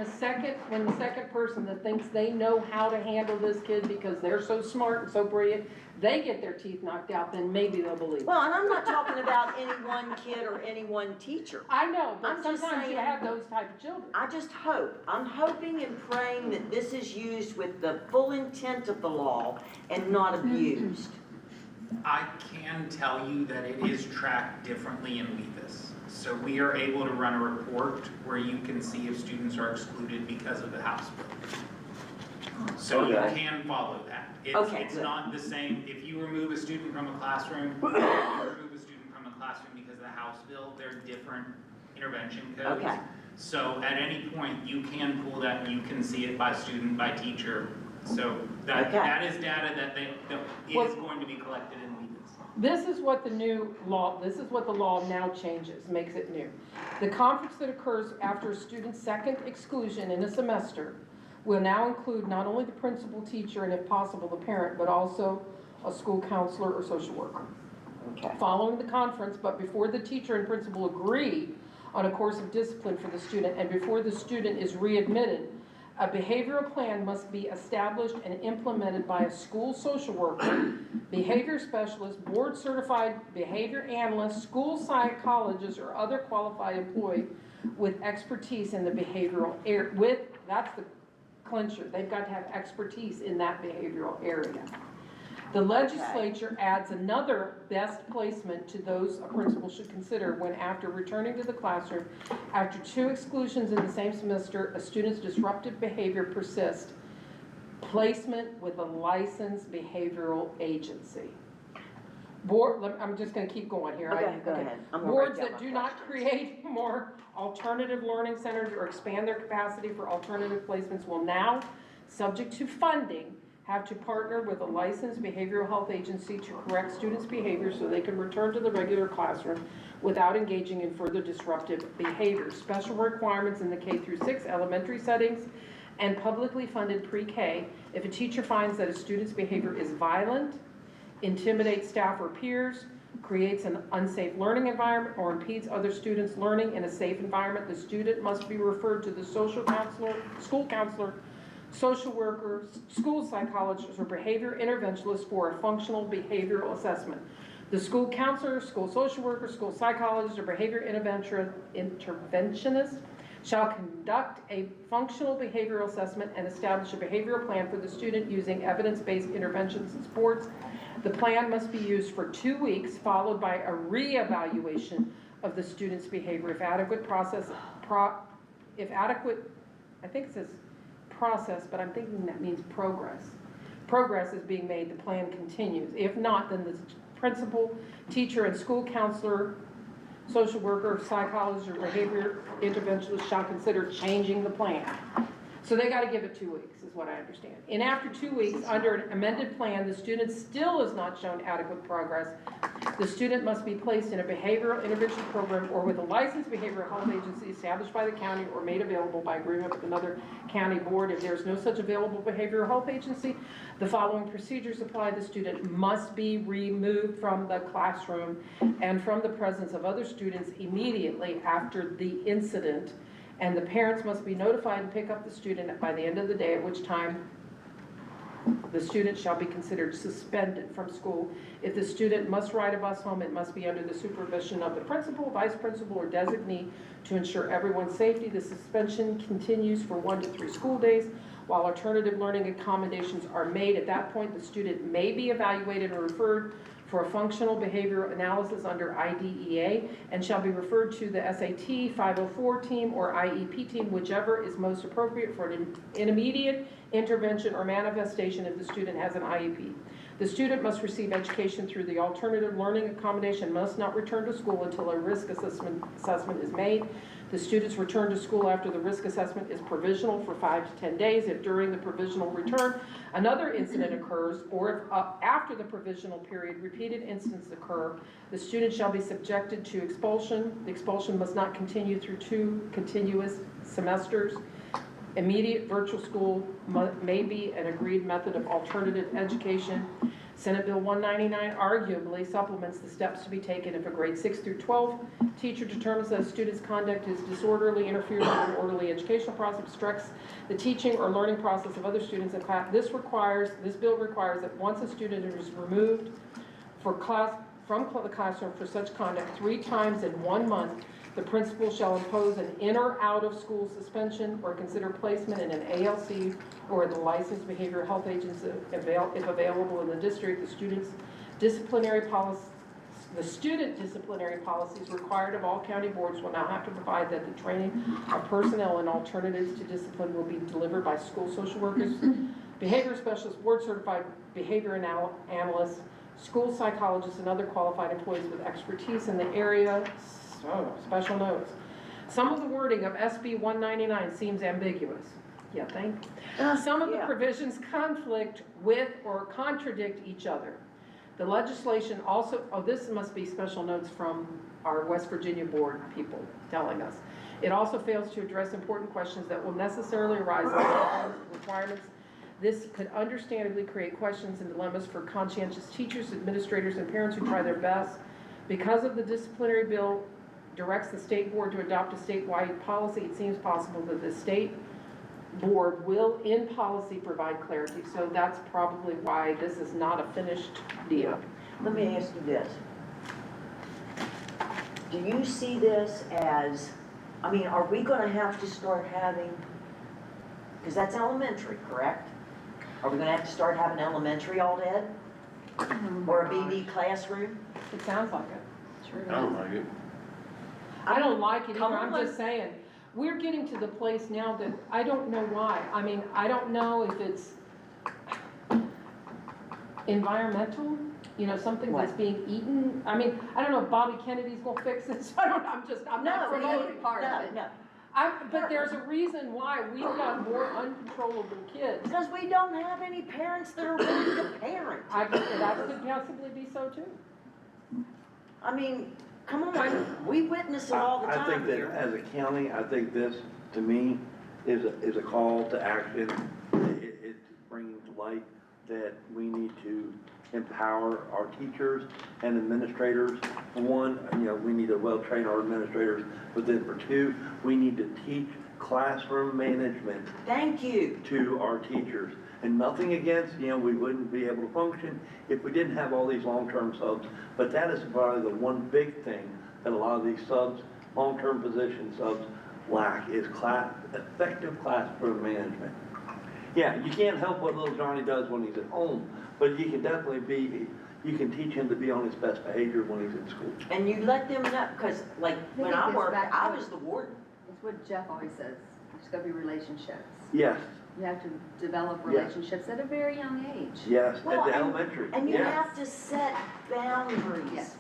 Speaker 5: the second person that thinks they know how to handle this kid because they're so smart and so brilliant, they get their teeth knocked out, then maybe they'll believe it.
Speaker 3: Well, and I'm not talking about any one kid or any one teacher.
Speaker 5: I know, but
Speaker 3: I'm just
Speaker 5: sometimes you
Speaker 3: saying-
Speaker 5: have those type of children.
Speaker 3: I just hope, I'm hoping and praying that this is used with the full intent of the law and not abused.
Speaker 8: I can tell you that it is tracked differently in WVIS. So we are able to run a report where you can see if students are excluded because of the House bill. So you
Speaker 1: Okay.
Speaker 8: can follow that.
Speaker 3: Okay,
Speaker 8: It's
Speaker 3: good.
Speaker 8: not the same, if you remove a student from a classroom, or if you remove a student from a classroom because of the House bill, they're different intervention codes.
Speaker 3: Okay.
Speaker 8: So at any point, you can pull that and you can see it by student, by teacher. So that,
Speaker 3: Okay.
Speaker 8: that is data that
Speaker 5: Well-
Speaker 8: is going to be collected in WVIS.
Speaker 5: This is what the new law, this is what the law now changes, makes it new. The conference that occurs after a student's second exclusion in a semester will now include not only the principal, teacher, and if possible, the parent, but also a school counselor or social worker.
Speaker 3: Okay.
Speaker 5: Following the conference, but before the teacher and principal agree on a course of discipline for the student, and before the student is readmitted, a behavioral plan must be established and implemented by a school social worker, behavior specialist, board-certified behavior analyst, school psychologist, or other qualified employee with expertise in the behavioral area. That's the clincher, they've got to have expertise in that behavioral area. The legislature adds another best placement to those a principal should consider when, after returning to the classroom, after 2 exclusions in the same semester, a student's disruptive behavior persists, placement with a licensed behavioral agency. I'm just gonna keep going here.
Speaker 3: Okay, go ahead. I'm gonna
Speaker 5: Boards
Speaker 3: write down
Speaker 5: that
Speaker 3: my
Speaker 5: do not
Speaker 3: questions.
Speaker 5: create more alternative learning centers or expand their capacity for alternative placements will now, subject to funding, have to partner with a licensed behavioral health agency to correct students' behavior so they can return to the regular classroom without engaging in further disruptive behavior. Special requirements in the K through 6 elementary settings and publicly funded pre-K. If a teacher finds that a student's behavior is violent, intimidates staff or peers, creates an unsafe learning environment, or impedes other students' learning in a safe environment, the student must be referred to the social counselor, school counselor, social worker, school psychologist, or behavior interventionist for a functional behavioral assessment. The school counselor, school social worker, school psychologist, or behavior interventionist shall conduct a functional behavioral assessment and establish a behavioral plan for the student using evidence-based interventions and supports. The plan must be used for 2 weeks, followed by a reevaluation of the student's behavior. If adequate if adequate, I think it says process, but I'm thinking that means progress. Progress is being made, the plan continues. If not, then the principal, teacher, and school counselor, social worker, psychologist, or behavior interventionist shall consider changing the plan. So they gotta give it 2 weeks, is what I understand. And after 2 weeks, under an amended plan, the student still has not shown adequate progress, the student must be placed in a behavioral intervention program or with a licensed behavioral health agency established by the county or made available by agreement with another county board. If there's no such available behavioral health agency, the following procedures apply. The student must be removed from the classroom and from the presence of other students immediately after the incident, and the parents must be notified and pick up the student by the end of the day, at which time the student shall be considered suspended from school. If the student must ride a bus home, it must be under the supervision of the principal, vice principal, or designee to ensure everyone's safety. The suspension continues for 1 to 3 school days while alternative learning accommodations are made. At that point, the student may be evaluated or referred for a functional behavioral analysis under IDEA and shall be referred to the SAT 504 team or IEP team, whichever is most appropriate for an immediate intervention or manifestation if the student has an IEP. The student must receive education through the alternative learning accommodation, must not return to school until a risk assessment is made. The student's return to school after the risk assessment is provisional for 5 to 10 days. If during the provisional return another incident occurs, or if after the provisional period repeated incidents occur, the student shall be subjected to expulsion. The expulsion must not continue through 2 continuous semesters. Immediate virtual school may be an agreed method of alternative education. Senate Bill 199 arguably supplements the steps to be taken if a grade 6 through 12 teacher determines that a student's conduct is disorderly, interferes with an orderly educational process, obstructs the teaching or learning process of other students in class. This bill requires that once a student is removed from the classroom for such conduct 3 times in 1 month, the principal shall impose an in or out of school suspension or consider placement in an ALC or the licensed behavioral health agency if available in the district. The student disciplinary policies required of all county boards will now have to provide that the training of personnel and alternatives to discipline will be delivered by school social workers, behavior specialists, board certified behavior analysts, school psychologists, and other qualified employees with expertise in the area. Special notes. Some of the wording of SB 199 seems ambiguous. Yeah, thank you. Some of the provisions conflict with or contradict each other. The legislation also, this must be special notes from our West Virginia board people telling us. It also fails to address important questions that will necessarily arise in the requirements. This could understandably create questions and dilemmas for conscientious teachers, administrators, and parents who try their best. Because of the disciplinary bill directs the state board to adopt a statewide policy, it seems possible that the state board will in policy provide clarity. So that's probably why this is not a finished deal.
Speaker 3: Let me ask you this. Do you see this as, I mean, are we gonna have to start having, because that's elementary, correct? Are we gonna have to start having elementary all day? Or a BD classroom?
Speaker 5: It sounds like it.
Speaker 4: Sure
Speaker 6: I don't like it.
Speaker 5: I don't like it either, I'm
Speaker 3: Cumberland-
Speaker 5: just saying. We're getting to the place now that I don't know why. I mean, I don't know if it's environmental, you know, something that's
Speaker 3: What?
Speaker 5: being eaten. I mean, I don't know if Bobby Kennedy's gonna fix this. I don't, I'm not promoting
Speaker 4: part of it.
Speaker 3: No,
Speaker 5: but there's a reason why we've got more uncontrollable kids.
Speaker 3: because we don't have any parents that are willing to parent.
Speaker 5: That could possibly be so too.
Speaker 3: I mean, come on, we witness it all the
Speaker 1: I think
Speaker 3: time
Speaker 1: that
Speaker 3: here.
Speaker 1: as a county, I think this, to me, is a call to action. It's bringing to light that we need to empower our teachers and administrators. For one, you know, we need to well-train our administrators, but then for 2, we need to teach classroom management
Speaker 3: Thank you.
Speaker 1: to our teachers. And nothing against, you know, we wouldn't be able to function if we didn't have all these long-term subs. But that is probably the one big thing that a lot of these subs, long-term position subs, lack is effective classroom management. Yeah, you can't help what little Johnny does when he's at home, but you can definitely you can teach him to be on his best behavior when he's in school.
Speaker 3: And you let them know, because like when I
Speaker 4: goes
Speaker 3: worked,
Speaker 4: back
Speaker 3: I
Speaker 4: to-
Speaker 3: was the warden.
Speaker 4: It's what Jeff always says, there's gotta be relationships.
Speaker 1: Yes,
Speaker 4: You have to develop
Speaker 1: Yeah.
Speaker 4: relationships at a very young age.
Speaker 1: yes, at
Speaker 3: Well,
Speaker 1: the
Speaker 3: and-
Speaker 1: elementary,
Speaker 3: And you
Speaker 1: yes.
Speaker 3: have to set boundaries
Speaker 4: Yes.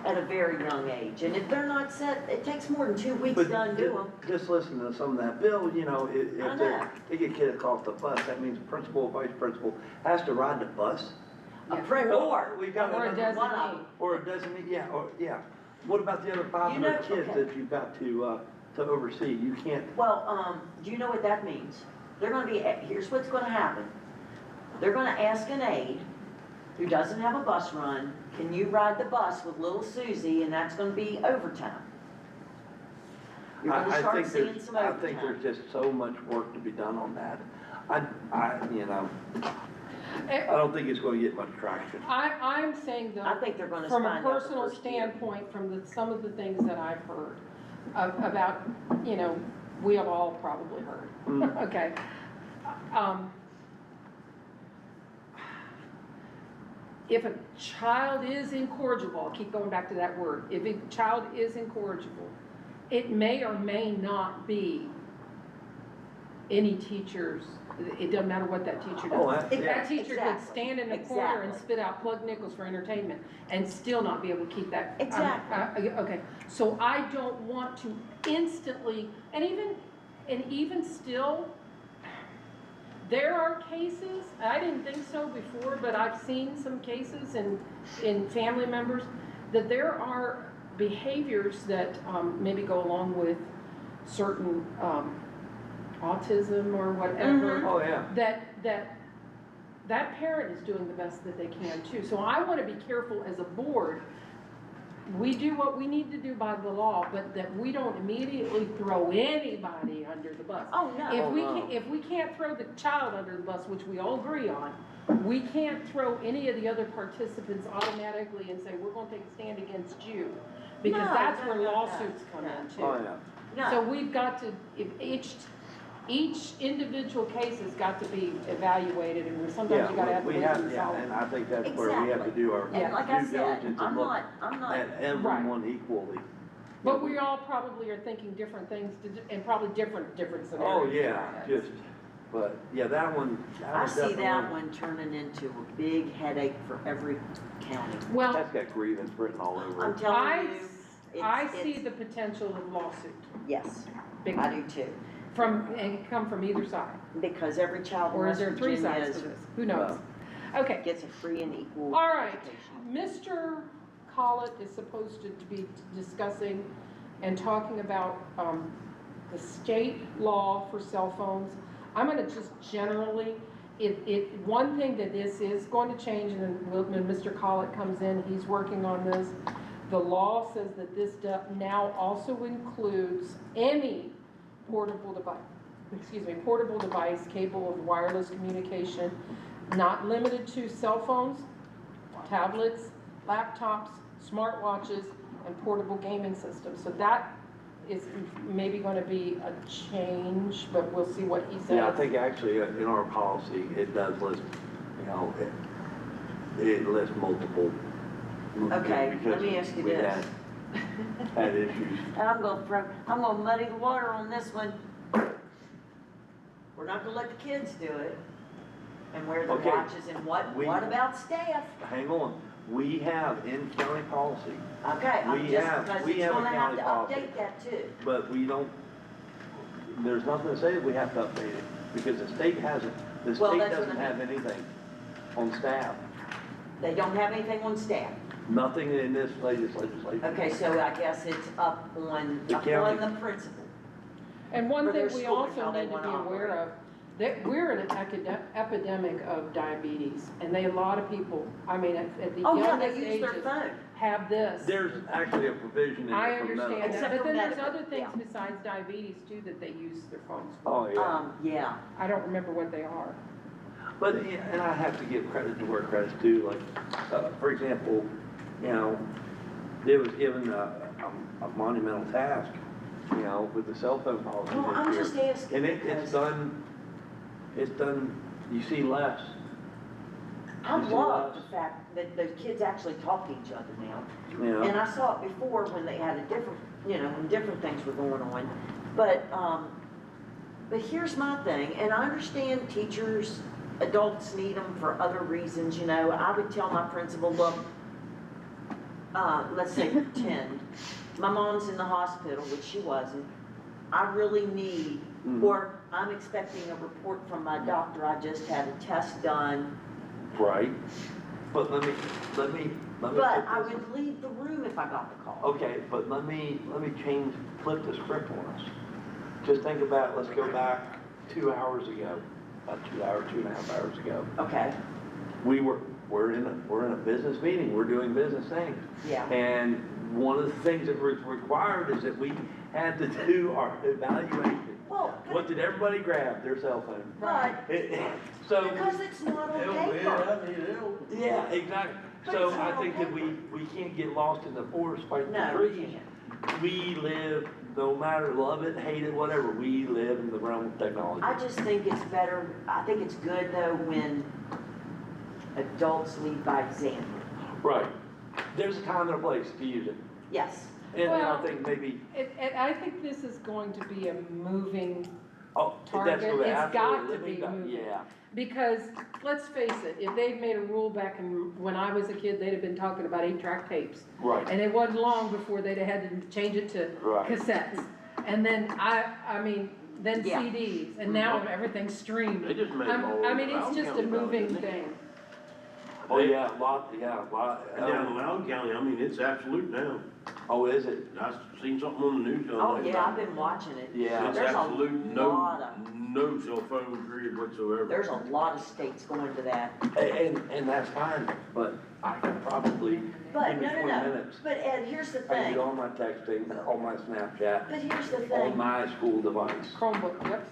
Speaker 3: at a very young age. And if they're not set, it takes more than 2 weeks
Speaker 1: But
Speaker 3: to undo them.
Speaker 1: just listen to some of that bill, you know,
Speaker 3: I
Speaker 1: if
Speaker 3: know.
Speaker 1: they get kids off the bus, that means principal, vice principal has to ride the bus.
Speaker 3: A
Speaker 4: Yeah.
Speaker 3: print or.
Speaker 1: We got
Speaker 5: Or a
Speaker 1: another-
Speaker 3: one of them.
Speaker 1: Or a designee, yeah, or, yeah. What about the other 500 kids
Speaker 3: okay.
Speaker 1: that you've got to oversee? You can't,
Speaker 3: Well, do you know what that means? They're gonna be, here's what's gonna happen. They're gonna ask an aide who doesn't have a bus run, can you ride the bus with little Susie, and that's gonna be overtime. You're gonna
Speaker 1: I
Speaker 3: start
Speaker 1: think
Speaker 3: seeing
Speaker 1: there's,
Speaker 3: some
Speaker 1: I think there's
Speaker 3: overtime.
Speaker 1: just so much work to be done on that. You know, I
Speaker 5: Eh,
Speaker 1: don't think it's gonna get much traction.
Speaker 5: I'm saying
Speaker 3: I
Speaker 5: though,
Speaker 3: think they're gonna
Speaker 5: from
Speaker 3: find
Speaker 5: a
Speaker 3: out the
Speaker 5: personal
Speaker 3: first year.
Speaker 5: standpoint, from some of the things that I've heard about, you know, we have all probably heard,
Speaker 1: Mm.
Speaker 5: okay? If a child is incorrigible, I'll keep going back to that word, if a child is incorrigible, it may or may not be any teachers, it doesn't matter what that teacher
Speaker 1: Oh,
Speaker 5: does.
Speaker 1: yeah.
Speaker 5: That teacher could
Speaker 3: Exactly.
Speaker 5: stand in a corner and
Speaker 3: Exactly.
Speaker 5: spit out plug nickels for entertainment and still not be able to keep that.
Speaker 3: Exactly.
Speaker 5: Okay, so I don't want to instantly, and even still, there are cases, I didn't think so before, but I've seen some cases in family members, that there are behaviors that maybe go along with certain autism or whatever.
Speaker 1: Oh, yeah.
Speaker 5: That parent is doing the best that they can too. So I want to be careful as a board. We do what we need to do by the law, but that we don't immediately throw anybody under the bus.
Speaker 3: Oh, no.
Speaker 5: If we can't throw the child under the bus, which we all agree on, we can't throw any of the other participants automatically and say, we're gonna take a stand against you. Because
Speaker 3: No,
Speaker 5: that's
Speaker 3: no,
Speaker 5: where
Speaker 3: no, no,
Speaker 5: lawsuits come
Speaker 3: no.
Speaker 5: in too.
Speaker 1: Oh, yeah.
Speaker 5: So
Speaker 3: No,
Speaker 5: we've got to, if each individual case has got to be evaluated, and sometimes you gotta
Speaker 1: Yeah,
Speaker 5: have to
Speaker 1: we
Speaker 5: wait
Speaker 1: have,
Speaker 5: and
Speaker 1: yeah,
Speaker 5: solve.
Speaker 1: and I think that's where we have to
Speaker 3: Exactly.
Speaker 1: do our due
Speaker 3: and like I
Speaker 1: diligence
Speaker 3: said,
Speaker 1: and
Speaker 3: I'm
Speaker 1: look
Speaker 3: not,
Speaker 1: at everyone equally.
Speaker 5: But we all probably are thinking different things, and probably different scenarios.
Speaker 1: Oh,
Speaker 5: in
Speaker 1: yeah,
Speaker 5: our heads.
Speaker 1: just, but, yeah, that one.
Speaker 3: I see
Speaker 1: definitely-
Speaker 3: that one turning into a big headache for every county.
Speaker 5: Well,
Speaker 1: That's got grievance written all over
Speaker 3: I'm
Speaker 1: it.
Speaker 3: telling you,
Speaker 5: I
Speaker 3: it's,
Speaker 5: see the potential of lawsuit,
Speaker 3: yes,
Speaker 5: big,
Speaker 3: I do too.
Speaker 5: and it can come from either side.
Speaker 3: Because every child in
Speaker 5: Or is
Speaker 3: West
Speaker 5: there three
Speaker 3: Virginia
Speaker 5: sides to this? Who knows? Okay,
Speaker 3: gets a free and equal
Speaker 5: all right.
Speaker 3: education.
Speaker 5: Mr. Collett is supposed to be discussing and talking about the state law for cell phones. I'm gonna just generally, one thing that this is going to change, and when Mr. Collett comes in, he's working on this. The law says that this now also includes any portable device capable of wireless communication, not limited to cell phones, tablets, laptops, smartwatches, and portable gaming systems. So that is maybe gonna be a change, but we'll see what he says.
Speaker 1: Yeah, I think actually in our policy, it does list, you know, it lists multiple.
Speaker 3: Okay, let
Speaker 1: because
Speaker 3: me ask you
Speaker 1: we
Speaker 3: this.
Speaker 1: Had issues.
Speaker 3: And I'm gonna muddy the water on this one. We're not gonna let the kids do it and wear the
Speaker 1: Okay.
Speaker 3: watches, and what about staff?
Speaker 1: Hang on, we have in county policy,
Speaker 3: Okay, I'm
Speaker 1: We
Speaker 3: just,
Speaker 1: have-
Speaker 3: because
Speaker 1: we
Speaker 3: it's
Speaker 1: have a
Speaker 3: gonna have to
Speaker 1: county policy.
Speaker 3: update that too.
Speaker 1: but we don't, there's nothing to say that we have to update it, because the state hasn't, the
Speaker 3: Well,
Speaker 1: state
Speaker 3: that's what
Speaker 1: doesn't
Speaker 3: I
Speaker 1: have anything on staff.
Speaker 3: They don't have anything on staff.
Speaker 1: Nothing in this latest legislation.
Speaker 3: Okay, so I guess it's up on
Speaker 1: The county.
Speaker 3: the principal.
Speaker 5: And one
Speaker 3: for
Speaker 5: thing
Speaker 3: their
Speaker 5: we
Speaker 3: school and
Speaker 5: also
Speaker 3: how they
Speaker 5: need to
Speaker 3: wanna
Speaker 5: be aware
Speaker 3: operate.
Speaker 5: of, that we're in an epidemic of diabetes, and a lot of people, I mean, at the
Speaker 3: Oh, yeah,
Speaker 5: youngest
Speaker 3: they use their
Speaker 5: ages,
Speaker 3: phone.
Speaker 5: have this.
Speaker 1: There's actually a provision in
Speaker 5: I
Speaker 1: there for
Speaker 5: understand
Speaker 1: medical.
Speaker 3: Except
Speaker 5: that, but
Speaker 3: for
Speaker 5: then there's
Speaker 3: medical,
Speaker 5: other things
Speaker 3: yeah.
Speaker 5: besides diabetes too that they use their phones for.
Speaker 1: Oh, yeah.
Speaker 3: Yeah,
Speaker 5: I don't remember what they are.
Speaker 1: But, yeah, and I have to give credit to where credit's due, like, for example, you know, it was given a monumental task, you know, with the cell phone policy
Speaker 3: well, I'm
Speaker 1: this
Speaker 3: just
Speaker 1: year.
Speaker 3: asking
Speaker 1: And
Speaker 3: because
Speaker 1: it's done, you see less.
Speaker 3: I
Speaker 1: you see
Speaker 3: love
Speaker 1: less.
Speaker 3: the fact that the kids actually talk to each other now.
Speaker 1: You know,
Speaker 3: And I saw it before when they had a different you know, when different things were going on. But here's my thing, and I understand teachers, adults need them for other reasons, you know. I would tell my principal, look, let's say pretend, my mom's in the hospital, which she wasn't. I really need, or I'm expecting a report from my doctor, I just had a test done.
Speaker 1: Right, but let me.
Speaker 3: But
Speaker 1: put
Speaker 3: I
Speaker 1: this-
Speaker 3: would leave the room if I got the call.
Speaker 1: Okay, but let me flip the script on us. Just think about, let's go back 2 hours ago, about 2 hours, 2.5 hours ago.
Speaker 3: Okay,
Speaker 1: We're in a business meeting, we're doing business things.
Speaker 3: yeah.
Speaker 1: And one of the things that was required is that we had to do our evaluation.
Speaker 3: Well,
Speaker 1: What did everybody grab? Their cell phone.
Speaker 3: but,
Speaker 1: So,
Speaker 3: because it's not on
Speaker 10: It'll be,
Speaker 3: paper.
Speaker 10: I mean, it'll.
Speaker 1: yeah, exactly.
Speaker 3: But
Speaker 1: So
Speaker 3: it's
Speaker 1: I
Speaker 3: not
Speaker 1: think that
Speaker 3: okay.
Speaker 1: we can't get lost in the forest fighting the
Speaker 3: No, we
Speaker 1: trees.
Speaker 3: can't.
Speaker 1: We live, no matter, love it, hate it, whatever, we live in the realm of technology.
Speaker 3: I just think it's better, I think it's good though when adults lead by example.
Speaker 1: Right. There's a time and a place to use it.
Speaker 3: Yes.
Speaker 1: And I
Speaker 5: Well-
Speaker 1: think maybe,
Speaker 5: And I think this is going to be a moving,
Speaker 1: oh,
Speaker 5: Target,
Speaker 1: that's gonna
Speaker 5: it's got
Speaker 1: absolutely
Speaker 5: to be moving.
Speaker 1: Yeah.
Speaker 5: because, let's face it, if they'd made a rule back when I was a kid, they'd have been talking about 8-track tapes.
Speaker 1: Right.
Speaker 5: And it wasn't long before they'd have had to change it to
Speaker 1: Right.
Speaker 5: cassettes. And then then
Speaker 3: Yeah.
Speaker 5: CDs, and now everything's streamed.
Speaker 6: They just made them all
Speaker 5: I mean,
Speaker 6: over
Speaker 5: it's
Speaker 6: Loudoun
Speaker 5: just a
Speaker 6: County now,
Speaker 5: moving
Speaker 6: didn't they?
Speaker 5: thing.
Speaker 1: Oh, yeah, a lot.
Speaker 6: And down in Loudoun County, I mean, it's absolute now.
Speaker 1: Oh, is it?
Speaker 6: I seen something on the news the
Speaker 3: Oh,
Speaker 6: other day.
Speaker 3: yeah, I've been watching it.
Speaker 1: Yeah.
Speaker 6: It's
Speaker 3: There's a
Speaker 6: absolute
Speaker 3: lot of,
Speaker 6: no cell phone period whatsoever.
Speaker 3: there's a lot of states going to that.
Speaker 1: And that's fine, but I can probably,
Speaker 3: But,
Speaker 1: give me
Speaker 3: no,
Speaker 1: 20
Speaker 3: no, no.
Speaker 1: minutes.
Speaker 3: But Ed, here's the
Speaker 1: I can
Speaker 3: thing.
Speaker 1: do all my texting, all my Snapchat,
Speaker 3: But here's the
Speaker 1: on
Speaker 3: thing.
Speaker 1: my school device.
Speaker 5: Chromebook, yep.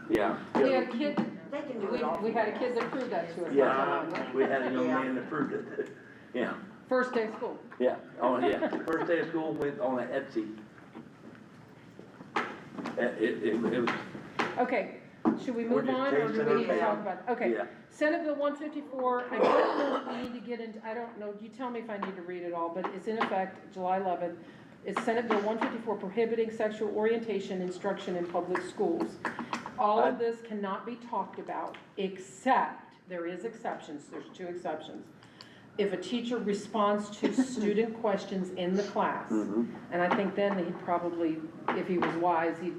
Speaker 1: Yeah.
Speaker 5: We had a kid,
Speaker 3: They can do it all.
Speaker 5: we had a kid that proved that to us.
Speaker 1: Yeah, we had a young
Speaker 3: Yeah.
Speaker 1: man that proved it. Yeah,
Speaker 5: First day of school.
Speaker 1: yeah, oh, yeah. First day of school went on an Etsy. It was,
Speaker 5: Okay, should we
Speaker 1: We're
Speaker 5: move
Speaker 1: just
Speaker 5: on, or do
Speaker 1: chasing
Speaker 5: we
Speaker 1: our
Speaker 5: need to
Speaker 1: tail.
Speaker 5: talk about, okay.
Speaker 1: yeah.
Speaker 5: Senate Bill 154, I don't know if we need to get into, I don't know, you tell me if I need to read it all, but it's in effect July 11th. It's Senate Bill 154 prohibiting sexual orientation instruction in public schools. All of this cannot be talked about, except, there is exceptions, there's 2 exceptions. If a teacher responds to student questions in the class, and I think then he'd probably, if he was wise, he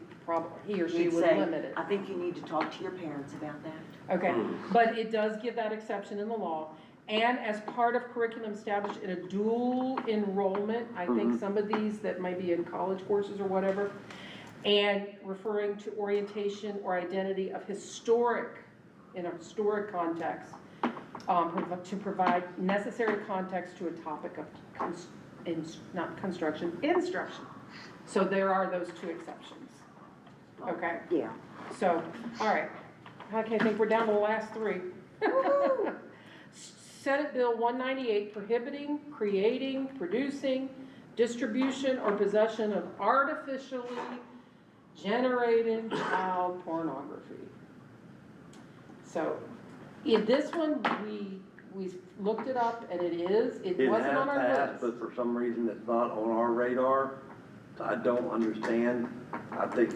Speaker 5: or she
Speaker 3: You'd
Speaker 5: would
Speaker 3: say,
Speaker 5: limit it.
Speaker 3: I think you need to talk to your parents about that.
Speaker 5: Okay, but it does give that exception in the law. And as part of curriculum established in a dual enrollment, I think some of these that might be in college courses or whatever, and referring to orientation or identity of historic, in a historic context, to provide necessary context to a topic of, not construction, instruction. So there are those 2 exceptions. Okay?
Speaker 3: Yeah.
Speaker 5: So, all right, okay, I think we're down to the last 3. Senate Bill 198 prohibiting, creating, producing, distribution, or possession of artificially generated child pornography. So, in this one, we looked it up, and it wasn't on our
Speaker 1: It has passed,
Speaker 5: list.
Speaker 1: but for some reason it's not on our radar. I don't understand. I think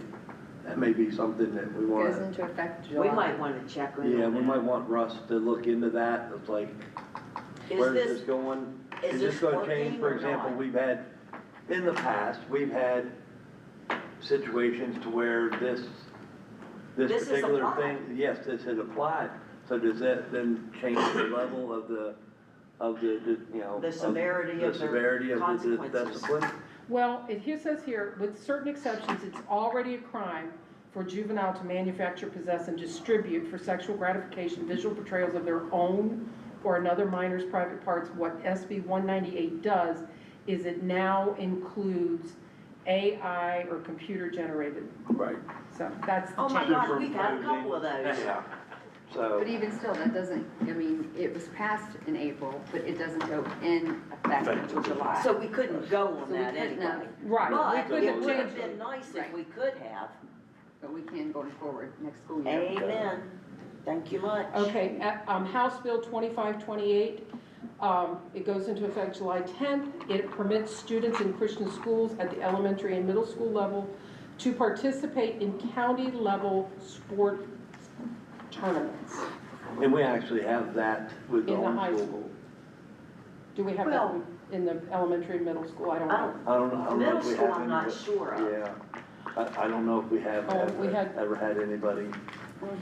Speaker 1: that may be something that we want
Speaker 4: Goes
Speaker 1: to,
Speaker 4: into effect July.
Speaker 3: We might want to check on
Speaker 1: yeah,
Speaker 3: that.
Speaker 1: we might want Russ to look into that. It's like,
Speaker 3: Is
Speaker 1: where's this
Speaker 3: this,
Speaker 1: going?
Speaker 3: is
Speaker 1: this
Speaker 3: this
Speaker 1: gonna change?
Speaker 3: working
Speaker 1: For
Speaker 3: or
Speaker 1: example,
Speaker 3: not?
Speaker 1: we've had, in the past, we've had situations to where this
Speaker 3: This is
Speaker 1: particular
Speaker 3: applied.
Speaker 1: thing, yes, this has applied. So does that then change the level of the, you know?
Speaker 3: The severity of
Speaker 1: the
Speaker 3: their
Speaker 1: severity of the
Speaker 3: consequences.
Speaker 1: discipline?
Speaker 5: Well, it says here, with certain exceptions, it's already a crime for a juvenile to manufacture, possess, and distribute for sexual gratification visual portrayals of their own or another minor's private parts. What SB 198 does is it now includes AI or computer generated.
Speaker 1: Right.
Speaker 5: So that's the
Speaker 3: Oh my
Speaker 5: change.
Speaker 3: God, we've had a couple of those.
Speaker 1: Yeah. So,
Speaker 4: But even still, that doesn't, I mean, it was passed in April, but it doesn't go in effect until July.
Speaker 3: So we couldn't go on
Speaker 4: So we
Speaker 3: that
Speaker 4: couldn't
Speaker 3: anyway.
Speaker 4: have-
Speaker 5: Right, we
Speaker 3: But
Speaker 5: couldn't
Speaker 3: it
Speaker 5: have
Speaker 3: would have
Speaker 5: changed it.
Speaker 3: been nice if
Speaker 4: Right.
Speaker 3: we could have.
Speaker 4: But we can going forward next school year.
Speaker 3: Amen. Thank you much.
Speaker 5: Okay, House Bill 2528 It goes into effect July 10th. It permits students in Christian schools at the elementary and middle school level to participate in county-level sport tournaments.
Speaker 1: And we actually have that with the
Speaker 5: In the high
Speaker 1: homeschool.
Speaker 5: school. Do we have that
Speaker 3: Well-
Speaker 5: in the elementary and middle school? I don't know.
Speaker 1: I don't know if
Speaker 3: Middle
Speaker 1: we
Speaker 3: school,
Speaker 1: have
Speaker 3: I'm not
Speaker 1: anybody-
Speaker 3: sure of.
Speaker 1: Yeah, I don't know if we have
Speaker 5: Oh, we had-
Speaker 1: ever had anybody,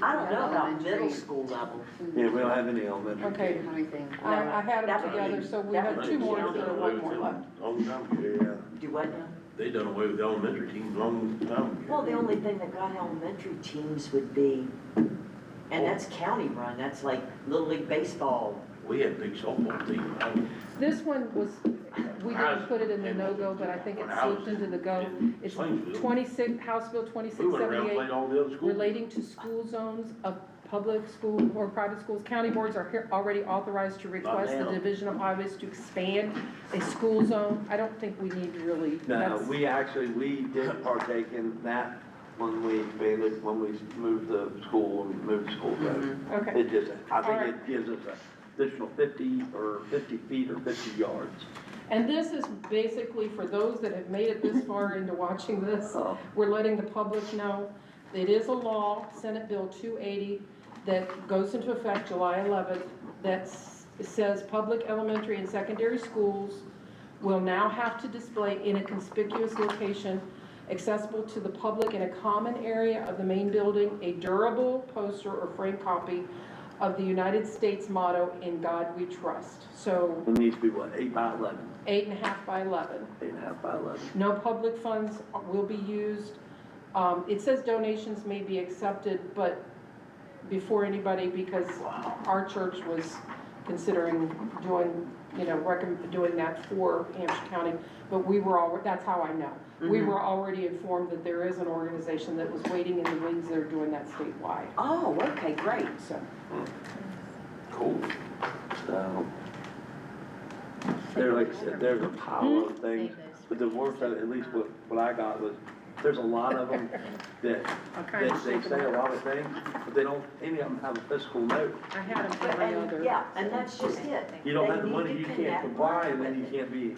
Speaker 3: I don't know about middle
Speaker 4: Elementary.
Speaker 3: school level.
Speaker 1: yeah, we don't have any elementary.
Speaker 5: Okay.
Speaker 4: Everything.
Speaker 5: I had
Speaker 3: That
Speaker 5: them
Speaker 3: would
Speaker 5: together,
Speaker 3: be-
Speaker 5: so we
Speaker 3: that
Speaker 5: have
Speaker 3: would
Speaker 5: two
Speaker 3: be
Speaker 5: more
Speaker 3: county.
Speaker 5: instead of one more left.
Speaker 6: Long time ago.
Speaker 1: Yeah.
Speaker 3: Do what now?
Speaker 6: They done away with the elementary teams long time ago.
Speaker 3: Well, the only thing that got elementary teams would be, and that's county run, that's like Little League Baseball.
Speaker 6: We had a big softball team.
Speaker 5: This one was, we didn't put it in the no-go, but I think it slipped into the go. It's 26, House Bill
Speaker 6: We went around and
Speaker 5: 2678,
Speaker 6: played all the other schools.
Speaker 5: relating to school zones of public school or private schools. County boards are already authorized to request the
Speaker 1: now.
Speaker 5: Division of Highways to expand a school zone. I don't think we need to really,
Speaker 1: No,
Speaker 5: that's,
Speaker 1: we did partake in that when we expanded, when we moved the school and moved the school road.
Speaker 5: okay.
Speaker 1: It just, I think
Speaker 5: Alright.
Speaker 1: it gives us an additional 50 or 50 feet or 50 yards.
Speaker 5: And this is basically for those that have made it this far into watching this.
Speaker 1: Oh.
Speaker 5: We're letting the public know it is a law, Senate Bill 280, that goes into effect July 11th, that says public elementary and secondary schools will now have to display in a conspicuous location accessible to the public in a common area of the main building, a durable poster or frame copy of the United States motto, "In God We Trust." So
Speaker 1: It needs to be what, 8 by 11?
Speaker 5: 8.5 by 11.
Speaker 1: 8.5 by 11.
Speaker 5: No public funds will be used. It says donations may be accepted, but before anybody, because our church was considering doing, doing that for Hampshire County, but we were all, that's how I know. We were already informed that there is an organization that was waiting in the wings that are doing that statewide,
Speaker 3: Oh, okay, great.
Speaker 5: so.
Speaker 6: Cool.
Speaker 1: So, like I said, there's a pile of things, but the worst of it, at least what I got was, there's a lot of them that they say a lot of things, but they don't, any of them have a fiscal note.
Speaker 5: I had them every
Speaker 3: And,
Speaker 5: other.
Speaker 3: yeah, and that's just it.
Speaker 1: You don't
Speaker 3: They
Speaker 1: have the
Speaker 3: need
Speaker 1: money,
Speaker 3: to
Speaker 1: you can't
Speaker 3: connect
Speaker 1: comply, and
Speaker 3: with
Speaker 1: then you
Speaker 3: it.
Speaker 1: can't be.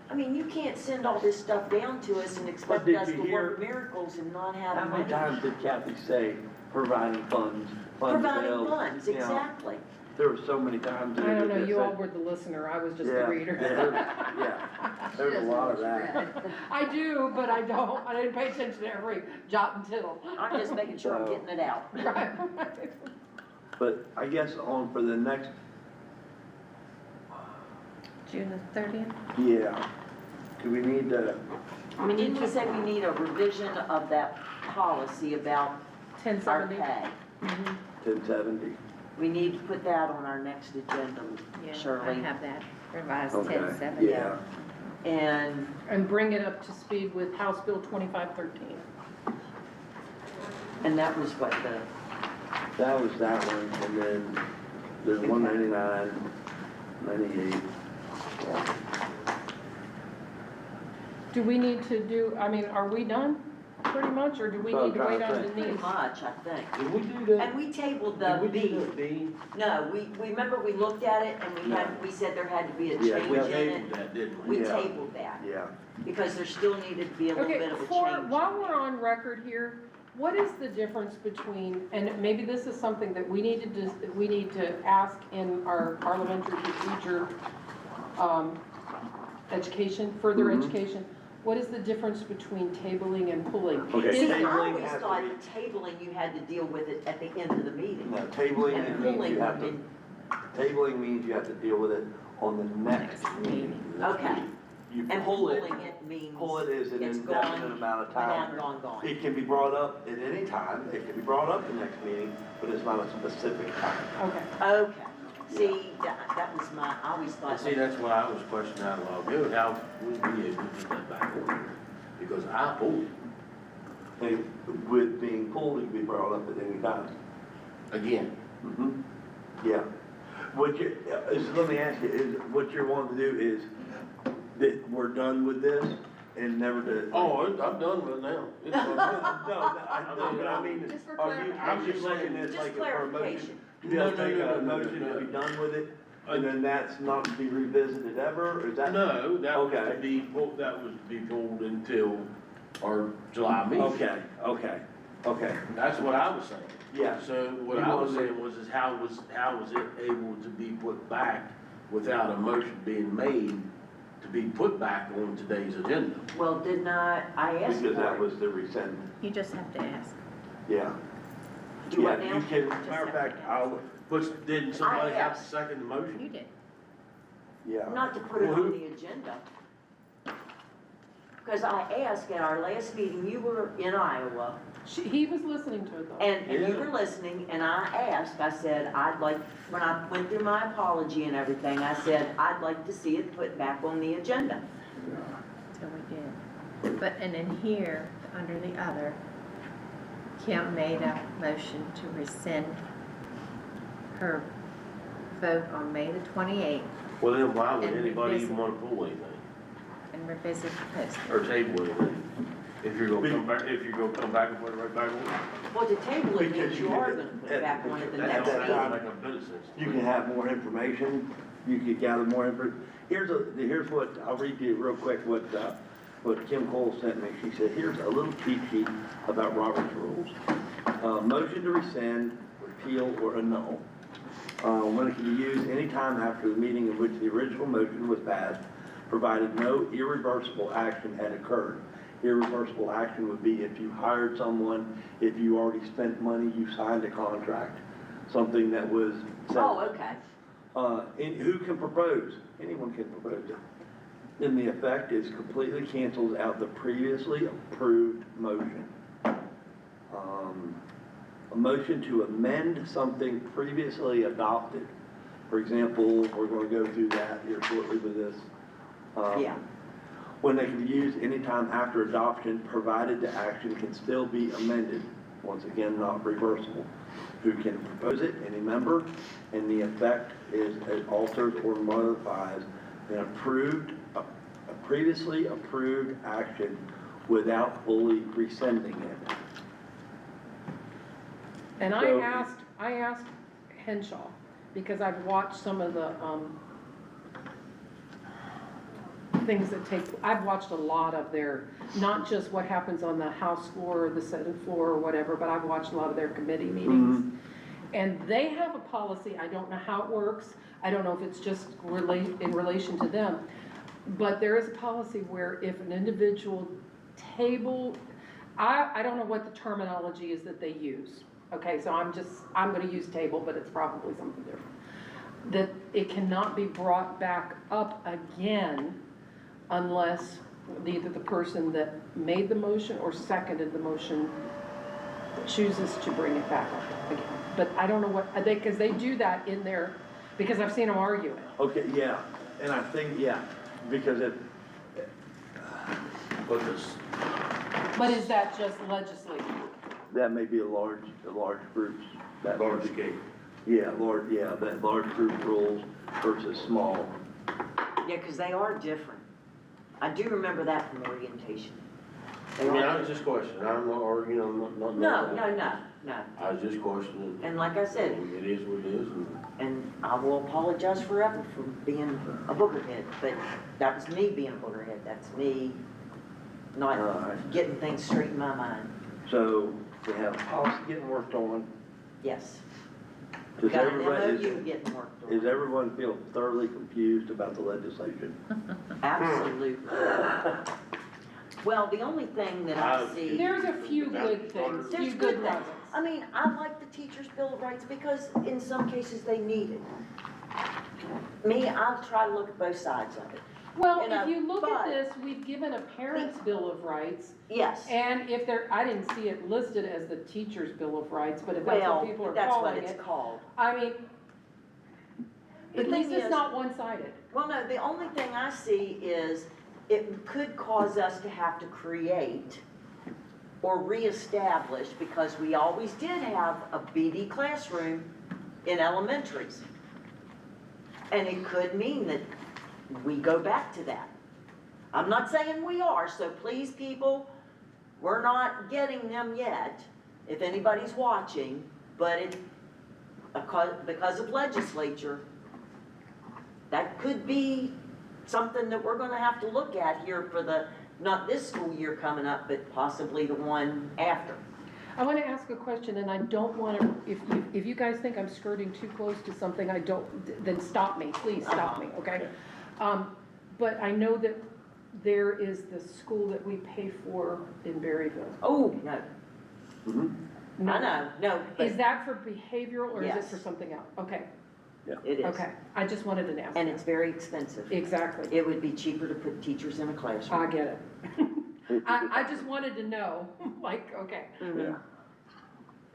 Speaker 3: I mean, you can't send all this stuff down to us and expect
Speaker 1: did
Speaker 3: us
Speaker 1: you
Speaker 3: to
Speaker 1: hear-
Speaker 3: work miracles and not have
Speaker 1: How many
Speaker 3: money.
Speaker 1: times did Kathy say, providing funds
Speaker 3: Providing
Speaker 1: available?
Speaker 3: funds,
Speaker 1: You know,
Speaker 3: exactly.
Speaker 1: There were so many times.
Speaker 5: I don't know,
Speaker 1: that
Speaker 5: you
Speaker 1: said-
Speaker 5: all were the listener, I was just
Speaker 1: Yeah,
Speaker 5: the reader.
Speaker 1: Yeah, there's a lot of that.
Speaker 5: I do, but I don't, I didn't pay attention to every jot and tittle.
Speaker 3: I'm just making sure I'm
Speaker 1: So-
Speaker 3: getting it out.
Speaker 1: But I guess for the next,
Speaker 7: June the 30th?
Speaker 1: yeah, do we need to,
Speaker 3: Didn't we say we need a revision of that policy about our
Speaker 5: 1070.
Speaker 3: pay?
Speaker 1: 1070?
Speaker 3: We need to put that on our next agenda, Shirley.
Speaker 7: I have that revised
Speaker 1: Okay,
Speaker 7: 1070.
Speaker 1: yeah.
Speaker 3: And
Speaker 5: And bring it up to speed with House Bill 2513.
Speaker 3: that was what the,
Speaker 1: That was that one, and then there's 199, 98. Yeah.
Speaker 5: Do we need to do, I mean, are we done pretty much, or do we need to wait on
Speaker 1: Okay.
Speaker 3: pretty
Speaker 5: Denise?
Speaker 3: much, I think.
Speaker 6: Did we do that?
Speaker 3: And we tabled the
Speaker 6: Did we
Speaker 3: B.
Speaker 6: do the B?
Speaker 3: No, we remember we looked at it and we said there had to be a
Speaker 1: Yeah,
Speaker 3: change
Speaker 6: We
Speaker 3: in
Speaker 6: tabled
Speaker 3: it.
Speaker 6: that, didn't
Speaker 3: We
Speaker 6: we?
Speaker 1: Yeah.
Speaker 3: tabled that
Speaker 1: Yeah,
Speaker 3: because there still needed to be a little
Speaker 5: Okay,
Speaker 3: bit of a
Speaker 5: for,
Speaker 3: change.
Speaker 5: while
Speaker 3: in
Speaker 5: we're
Speaker 3: there.
Speaker 5: on record here, what is the difference between, and maybe this is something that we need to ask in our parliamentary procedure, education, further
Speaker 1: Mhm.
Speaker 5: education, what is the difference between tabling and pulling?
Speaker 1: Okay,
Speaker 3: See, I
Speaker 1: tabling
Speaker 3: always
Speaker 1: has to
Speaker 3: thought
Speaker 1: be-
Speaker 3: that tabling, you had to deal with it at the end of the meeting.
Speaker 1: no, tabling,
Speaker 3: And
Speaker 1: it means
Speaker 3: pulling
Speaker 1: you have to,
Speaker 3: didn't-
Speaker 1: tabling means you have to deal with it on the next meeting.
Speaker 3: Okay,
Speaker 1: You
Speaker 3: and
Speaker 1: pull it,
Speaker 3: pulling it means
Speaker 1: pull it is an
Speaker 3: it's
Speaker 1: indefinite
Speaker 3: gone,
Speaker 1: amount of
Speaker 3: gone,
Speaker 1: time.
Speaker 3: gone.
Speaker 1: It can be brought up at any time, it can be brought up the next meeting, but it's not a specific time.
Speaker 5: Okay,
Speaker 3: Okay, see, that was my, I always thought.
Speaker 6: See, that's what I was questioning out loud, dude, how would we be able to put that back on? Because I pulled it
Speaker 1: And with being pulled, it can be brought up at any time.
Speaker 6: again.
Speaker 1: Mhm. Yeah. What you, let me ask you, is what you're wanting to do is that we're done with this and never to.
Speaker 6: Oh, I'm done with it now. It's done.
Speaker 1: But I mean,
Speaker 4: Just for
Speaker 1: are you
Speaker 6: I'm just
Speaker 1: looking at
Speaker 3: Just
Speaker 1: like a promotion?
Speaker 3: clarification.
Speaker 1: To be able to
Speaker 6: No,
Speaker 1: take
Speaker 6: no,
Speaker 1: a
Speaker 6: no, no,
Speaker 1: motion
Speaker 6: no.
Speaker 1: to be done with it And then that's not to be revisited ever, or is that?
Speaker 6: No, that was to
Speaker 1: Okay.
Speaker 6: be pulled until our July meeting.
Speaker 1: Okay,
Speaker 6: That's what I was saying.
Speaker 1: yeah.
Speaker 6: So what
Speaker 1: You
Speaker 6: I was
Speaker 1: wanted-
Speaker 6: saying was, is how was it able to be put back without a motion being made to be put back on today's agenda?
Speaker 3: Well, didn't I asked
Speaker 1: Because that
Speaker 3: for it.
Speaker 1: was the rescind,
Speaker 7: You just have to ask.
Speaker 1: yeah.
Speaker 3: Do what
Speaker 1: Yeah,
Speaker 3: now?
Speaker 1: you can, matter of fact,
Speaker 6: But didn't somebody have to
Speaker 3: asked.
Speaker 6: second the motion?
Speaker 7: You did.
Speaker 1: yeah.
Speaker 3: Not to put it
Speaker 1: Well,
Speaker 3: on the agenda. Because I asked at our last meeting, you were in Iowa,
Speaker 5: He was listening to it though.
Speaker 3: and you
Speaker 6: Yeah.
Speaker 3: were listening, and I asked, I said, I'd like, when I went through my apology and everything, I said, I'd like to see it put back on the agenda.
Speaker 7: So we did. But, and then here, under the other, Kim made a motion to rescind her vote on May the 28th
Speaker 6: Well, then why would
Speaker 7: And
Speaker 6: anybody
Speaker 7: revisit.
Speaker 6: even wanna pull anything
Speaker 7: and revisit the posting.
Speaker 6: or table anything? If you're gonna come back, and put it right back on?
Speaker 3: Well, to table it
Speaker 1: Because
Speaker 3: means
Speaker 1: you
Speaker 3: you are
Speaker 1: could-
Speaker 3: gonna put it back on at the
Speaker 1: at
Speaker 3: next
Speaker 1: that
Speaker 3: meeting.
Speaker 1: time-
Speaker 6: Make a bit of sense.
Speaker 1: You can have more information, you could gather more here's what, I'll read you real quick what Kim Cole sent me. She said, here's a little cheat sheet about Robert's rules. Motion to rescind, repeal, or annul. When it can be used any time after the meeting in which the original motion was passed, provided no irreversible action had occurred. Irreversible action would be if you hired someone, if you already spent money, you signed a contract, something that was.
Speaker 3: Oh, okay.
Speaker 1: And who can propose? Anyone can propose it. Then the effect is completely cancels out the previously approved motion. A motion to amend something previously adopted. For example, we're going to go through that here shortly with this.
Speaker 3: Yeah.
Speaker 1: When they can be used anytime after adoption, provided the action can still be amended. Once again, not reversible. Who can propose it? Any member. And the effect is it alters or modifies an a previously approved action without fully rescinding it.
Speaker 5: And
Speaker 1: So-
Speaker 5: I asked Henshaw, because I've watched some of the, things that I've watched a lot of their, not just what happens on the House floor or the Senate floor or whatever, but I've watched a lot of their committee meetings. And they have a policy, I don't know how it works, I don't know if it's just in relation to them, but there is a policy where if an individual I don't know what the terminology is that they use. Okay, so I'm gonna use table, but it's probably something different. That it cannot be brought back up again unless either the person that made the motion or seconded the motion chooses to bring it back up again. But I don't know what, because they do that in their, because I've seen them argue it.
Speaker 1: Okay, yeah, and I think, yeah, because
Speaker 5: But is that just legislative?
Speaker 1: that may be a large groups. That
Speaker 6: Large scale.
Speaker 1: Yeah, that large group rules versus small.
Speaker 3: Yeah, because they are different. I do remember that from orientation.
Speaker 6: I mean, I was just questioning, I'm not arguing, I'm not.
Speaker 3: No.
Speaker 6: I was just questioning.
Speaker 3: And like I said,
Speaker 6: It is what it is,
Speaker 3: and I will apologize forever for being a boogerhead, but that was me being a boogerhead. That's me not
Speaker 1: Alright.
Speaker 3: getting things straight in my mind.
Speaker 1: So we have policy getting worked on.
Speaker 3: Yes.
Speaker 1: Does
Speaker 3: Got an
Speaker 1: everybody,
Speaker 3: MOU getting worked
Speaker 1: is
Speaker 3: on.
Speaker 1: everyone feel thoroughly confused about the legislation?
Speaker 3: Absolutely. Well, the only thing that I see.
Speaker 5: There's a few good things,
Speaker 3: There's
Speaker 5: few
Speaker 3: good
Speaker 5: good
Speaker 3: things.
Speaker 5: ones.
Speaker 3: I mean, I like the Teachers' Bill of Rights because in some cases they need it. Me, I'll try to look at both sides of it.
Speaker 5: Well,
Speaker 3: You know,
Speaker 5: if you look at
Speaker 3: but-
Speaker 5: this, we've given a parent's bill of rights,
Speaker 3: Yes.
Speaker 5: and if there, I didn't see it listed as the teacher's bill of rights, but if that's
Speaker 3: Well,
Speaker 5: what people are
Speaker 3: that's what
Speaker 5: calling
Speaker 3: it's
Speaker 5: it,
Speaker 3: called.
Speaker 5: I mean,
Speaker 3: The
Speaker 5: at least
Speaker 3: thing
Speaker 5: it's
Speaker 3: is-
Speaker 5: not one-sided.
Speaker 3: Well, no, the only thing I see is it could cause us to have to create or reestablish, because we always did have a BD classroom in elementaries. And it could mean that we go back to that. I'm not saying we are, so please, people, we're not getting them yet, if anybody's watching, but it, because of legislature, that could be something that we're gonna have to look at here for the, not this school year coming up, but possibly the one after.
Speaker 5: I want to ask a question, and I don't want to, if you guys think I'm skirting too close to something, I don't, then stop me, please stop me, okay? But I know that there is the school that we pay for in Berryville.
Speaker 3: Oh, no,
Speaker 1: Mm-hmm.
Speaker 3: I know, no, but
Speaker 5: Is that for behavioral or is it
Speaker 3: Yes.
Speaker 5: for something else? Okay,
Speaker 3: it is.
Speaker 5: okay, I just wanted to ask.
Speaker 3: And it's very expensive.
Speaker 5: Exactly,
Speaker 3: It would be cheaper to put teachers in a classroom.
Speaker 5: I get it. I just wanted to know, like, okay.
Speaker 3: Mhm.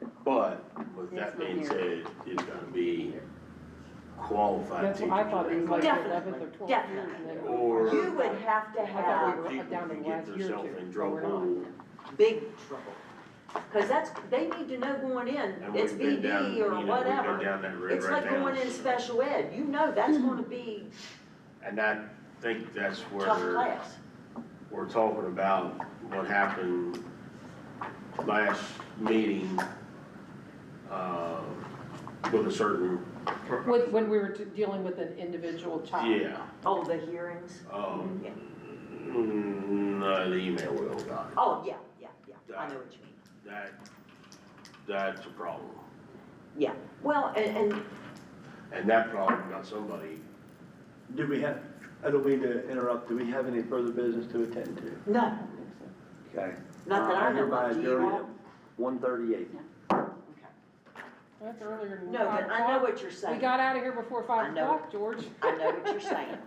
Speaker 1: Yeah.
Speaker 6: But with that being said, it's gonna be qualified
Speaker 5: That's
Speaker 6: teachers.
Speaker 5: what I thought it was like
Speaker 3: Definitely,
Speaker 5: 11th or 12th years.
Speaker 3: definitely.
Speaker 5: And then
Speaker 6: Or-
Speaker 3: You would have to
Speaker 5: I thought
Speaker 3: have
Speaker 5: we were
Speaker 6: People
Speaker 5: down to
Speaker 6: can
Speaker 5: the
Speaker 6: get
Speaker 5: last year or
Speaker 6: themselves
Speaker 5: two,
Speaker 6: in
Speaker 5: but we're
Speaker 6: trouble.
Speaker 5: not.
Speaker 3: big trouble. Cause that's, they need to know going in,
Speaker 6: And
Speaker 3: it's
Speaker 6: we've been down,
Speaker 3: BD
Speaker 6: you
Speaker 3: or
Speaker 6: know, we've
Speaker 3: whatever.
Speaker 6: been down that road
Speaker 3: It's
Speaker 6: right
Speaker 3: like
Speaker 6: now.
Speaker 3: going in special ed, you know that's gonna be
Speaker 6: And I think that's
Speaker 3: tough
Speaker 6: where
Speaker 3: class.
Speaker 6: we're talking about what happened last meeting, with a certain,
Speaker 5: When we were dealing with an individual child.
Speaker 6: yeah,
Speaker 3: Oh, the hearings? Yeah.
Speaker 6: no, the email we all got.
Speaker 3: Oh, yeah, I know what you mean.
Speaker 6: That's a problem.
Speaker 3: Yeah, well, and
Speaker 6: And that problem got somebody,
Speaker 1: Do we have, I don't mean to interrupt, do we have any further business to attend to?
Speaker 3: no,
Speaker 1: Okay.
Speaker 3: not that I know
Speaker 1: hereby
Speaker 3: of, do you
Speaker 1: adjourn
Speaker 3: all?
Speaker 1: at 1:38.
Speaker 3: Okay.
Speaker 5: That's earlier than
Speaker 3: No,
Speaker 5: 5
Speaker 3: but I know
Speaker 5: o'clock.
Speaker 3: what you're saying.
Speaker 5: We got out of here before
Speaker 3: I
Speaker 5: 5
Speaker 3: know.
Speaker 5: o'clock, George.
Speaker 3: I know what you're saying.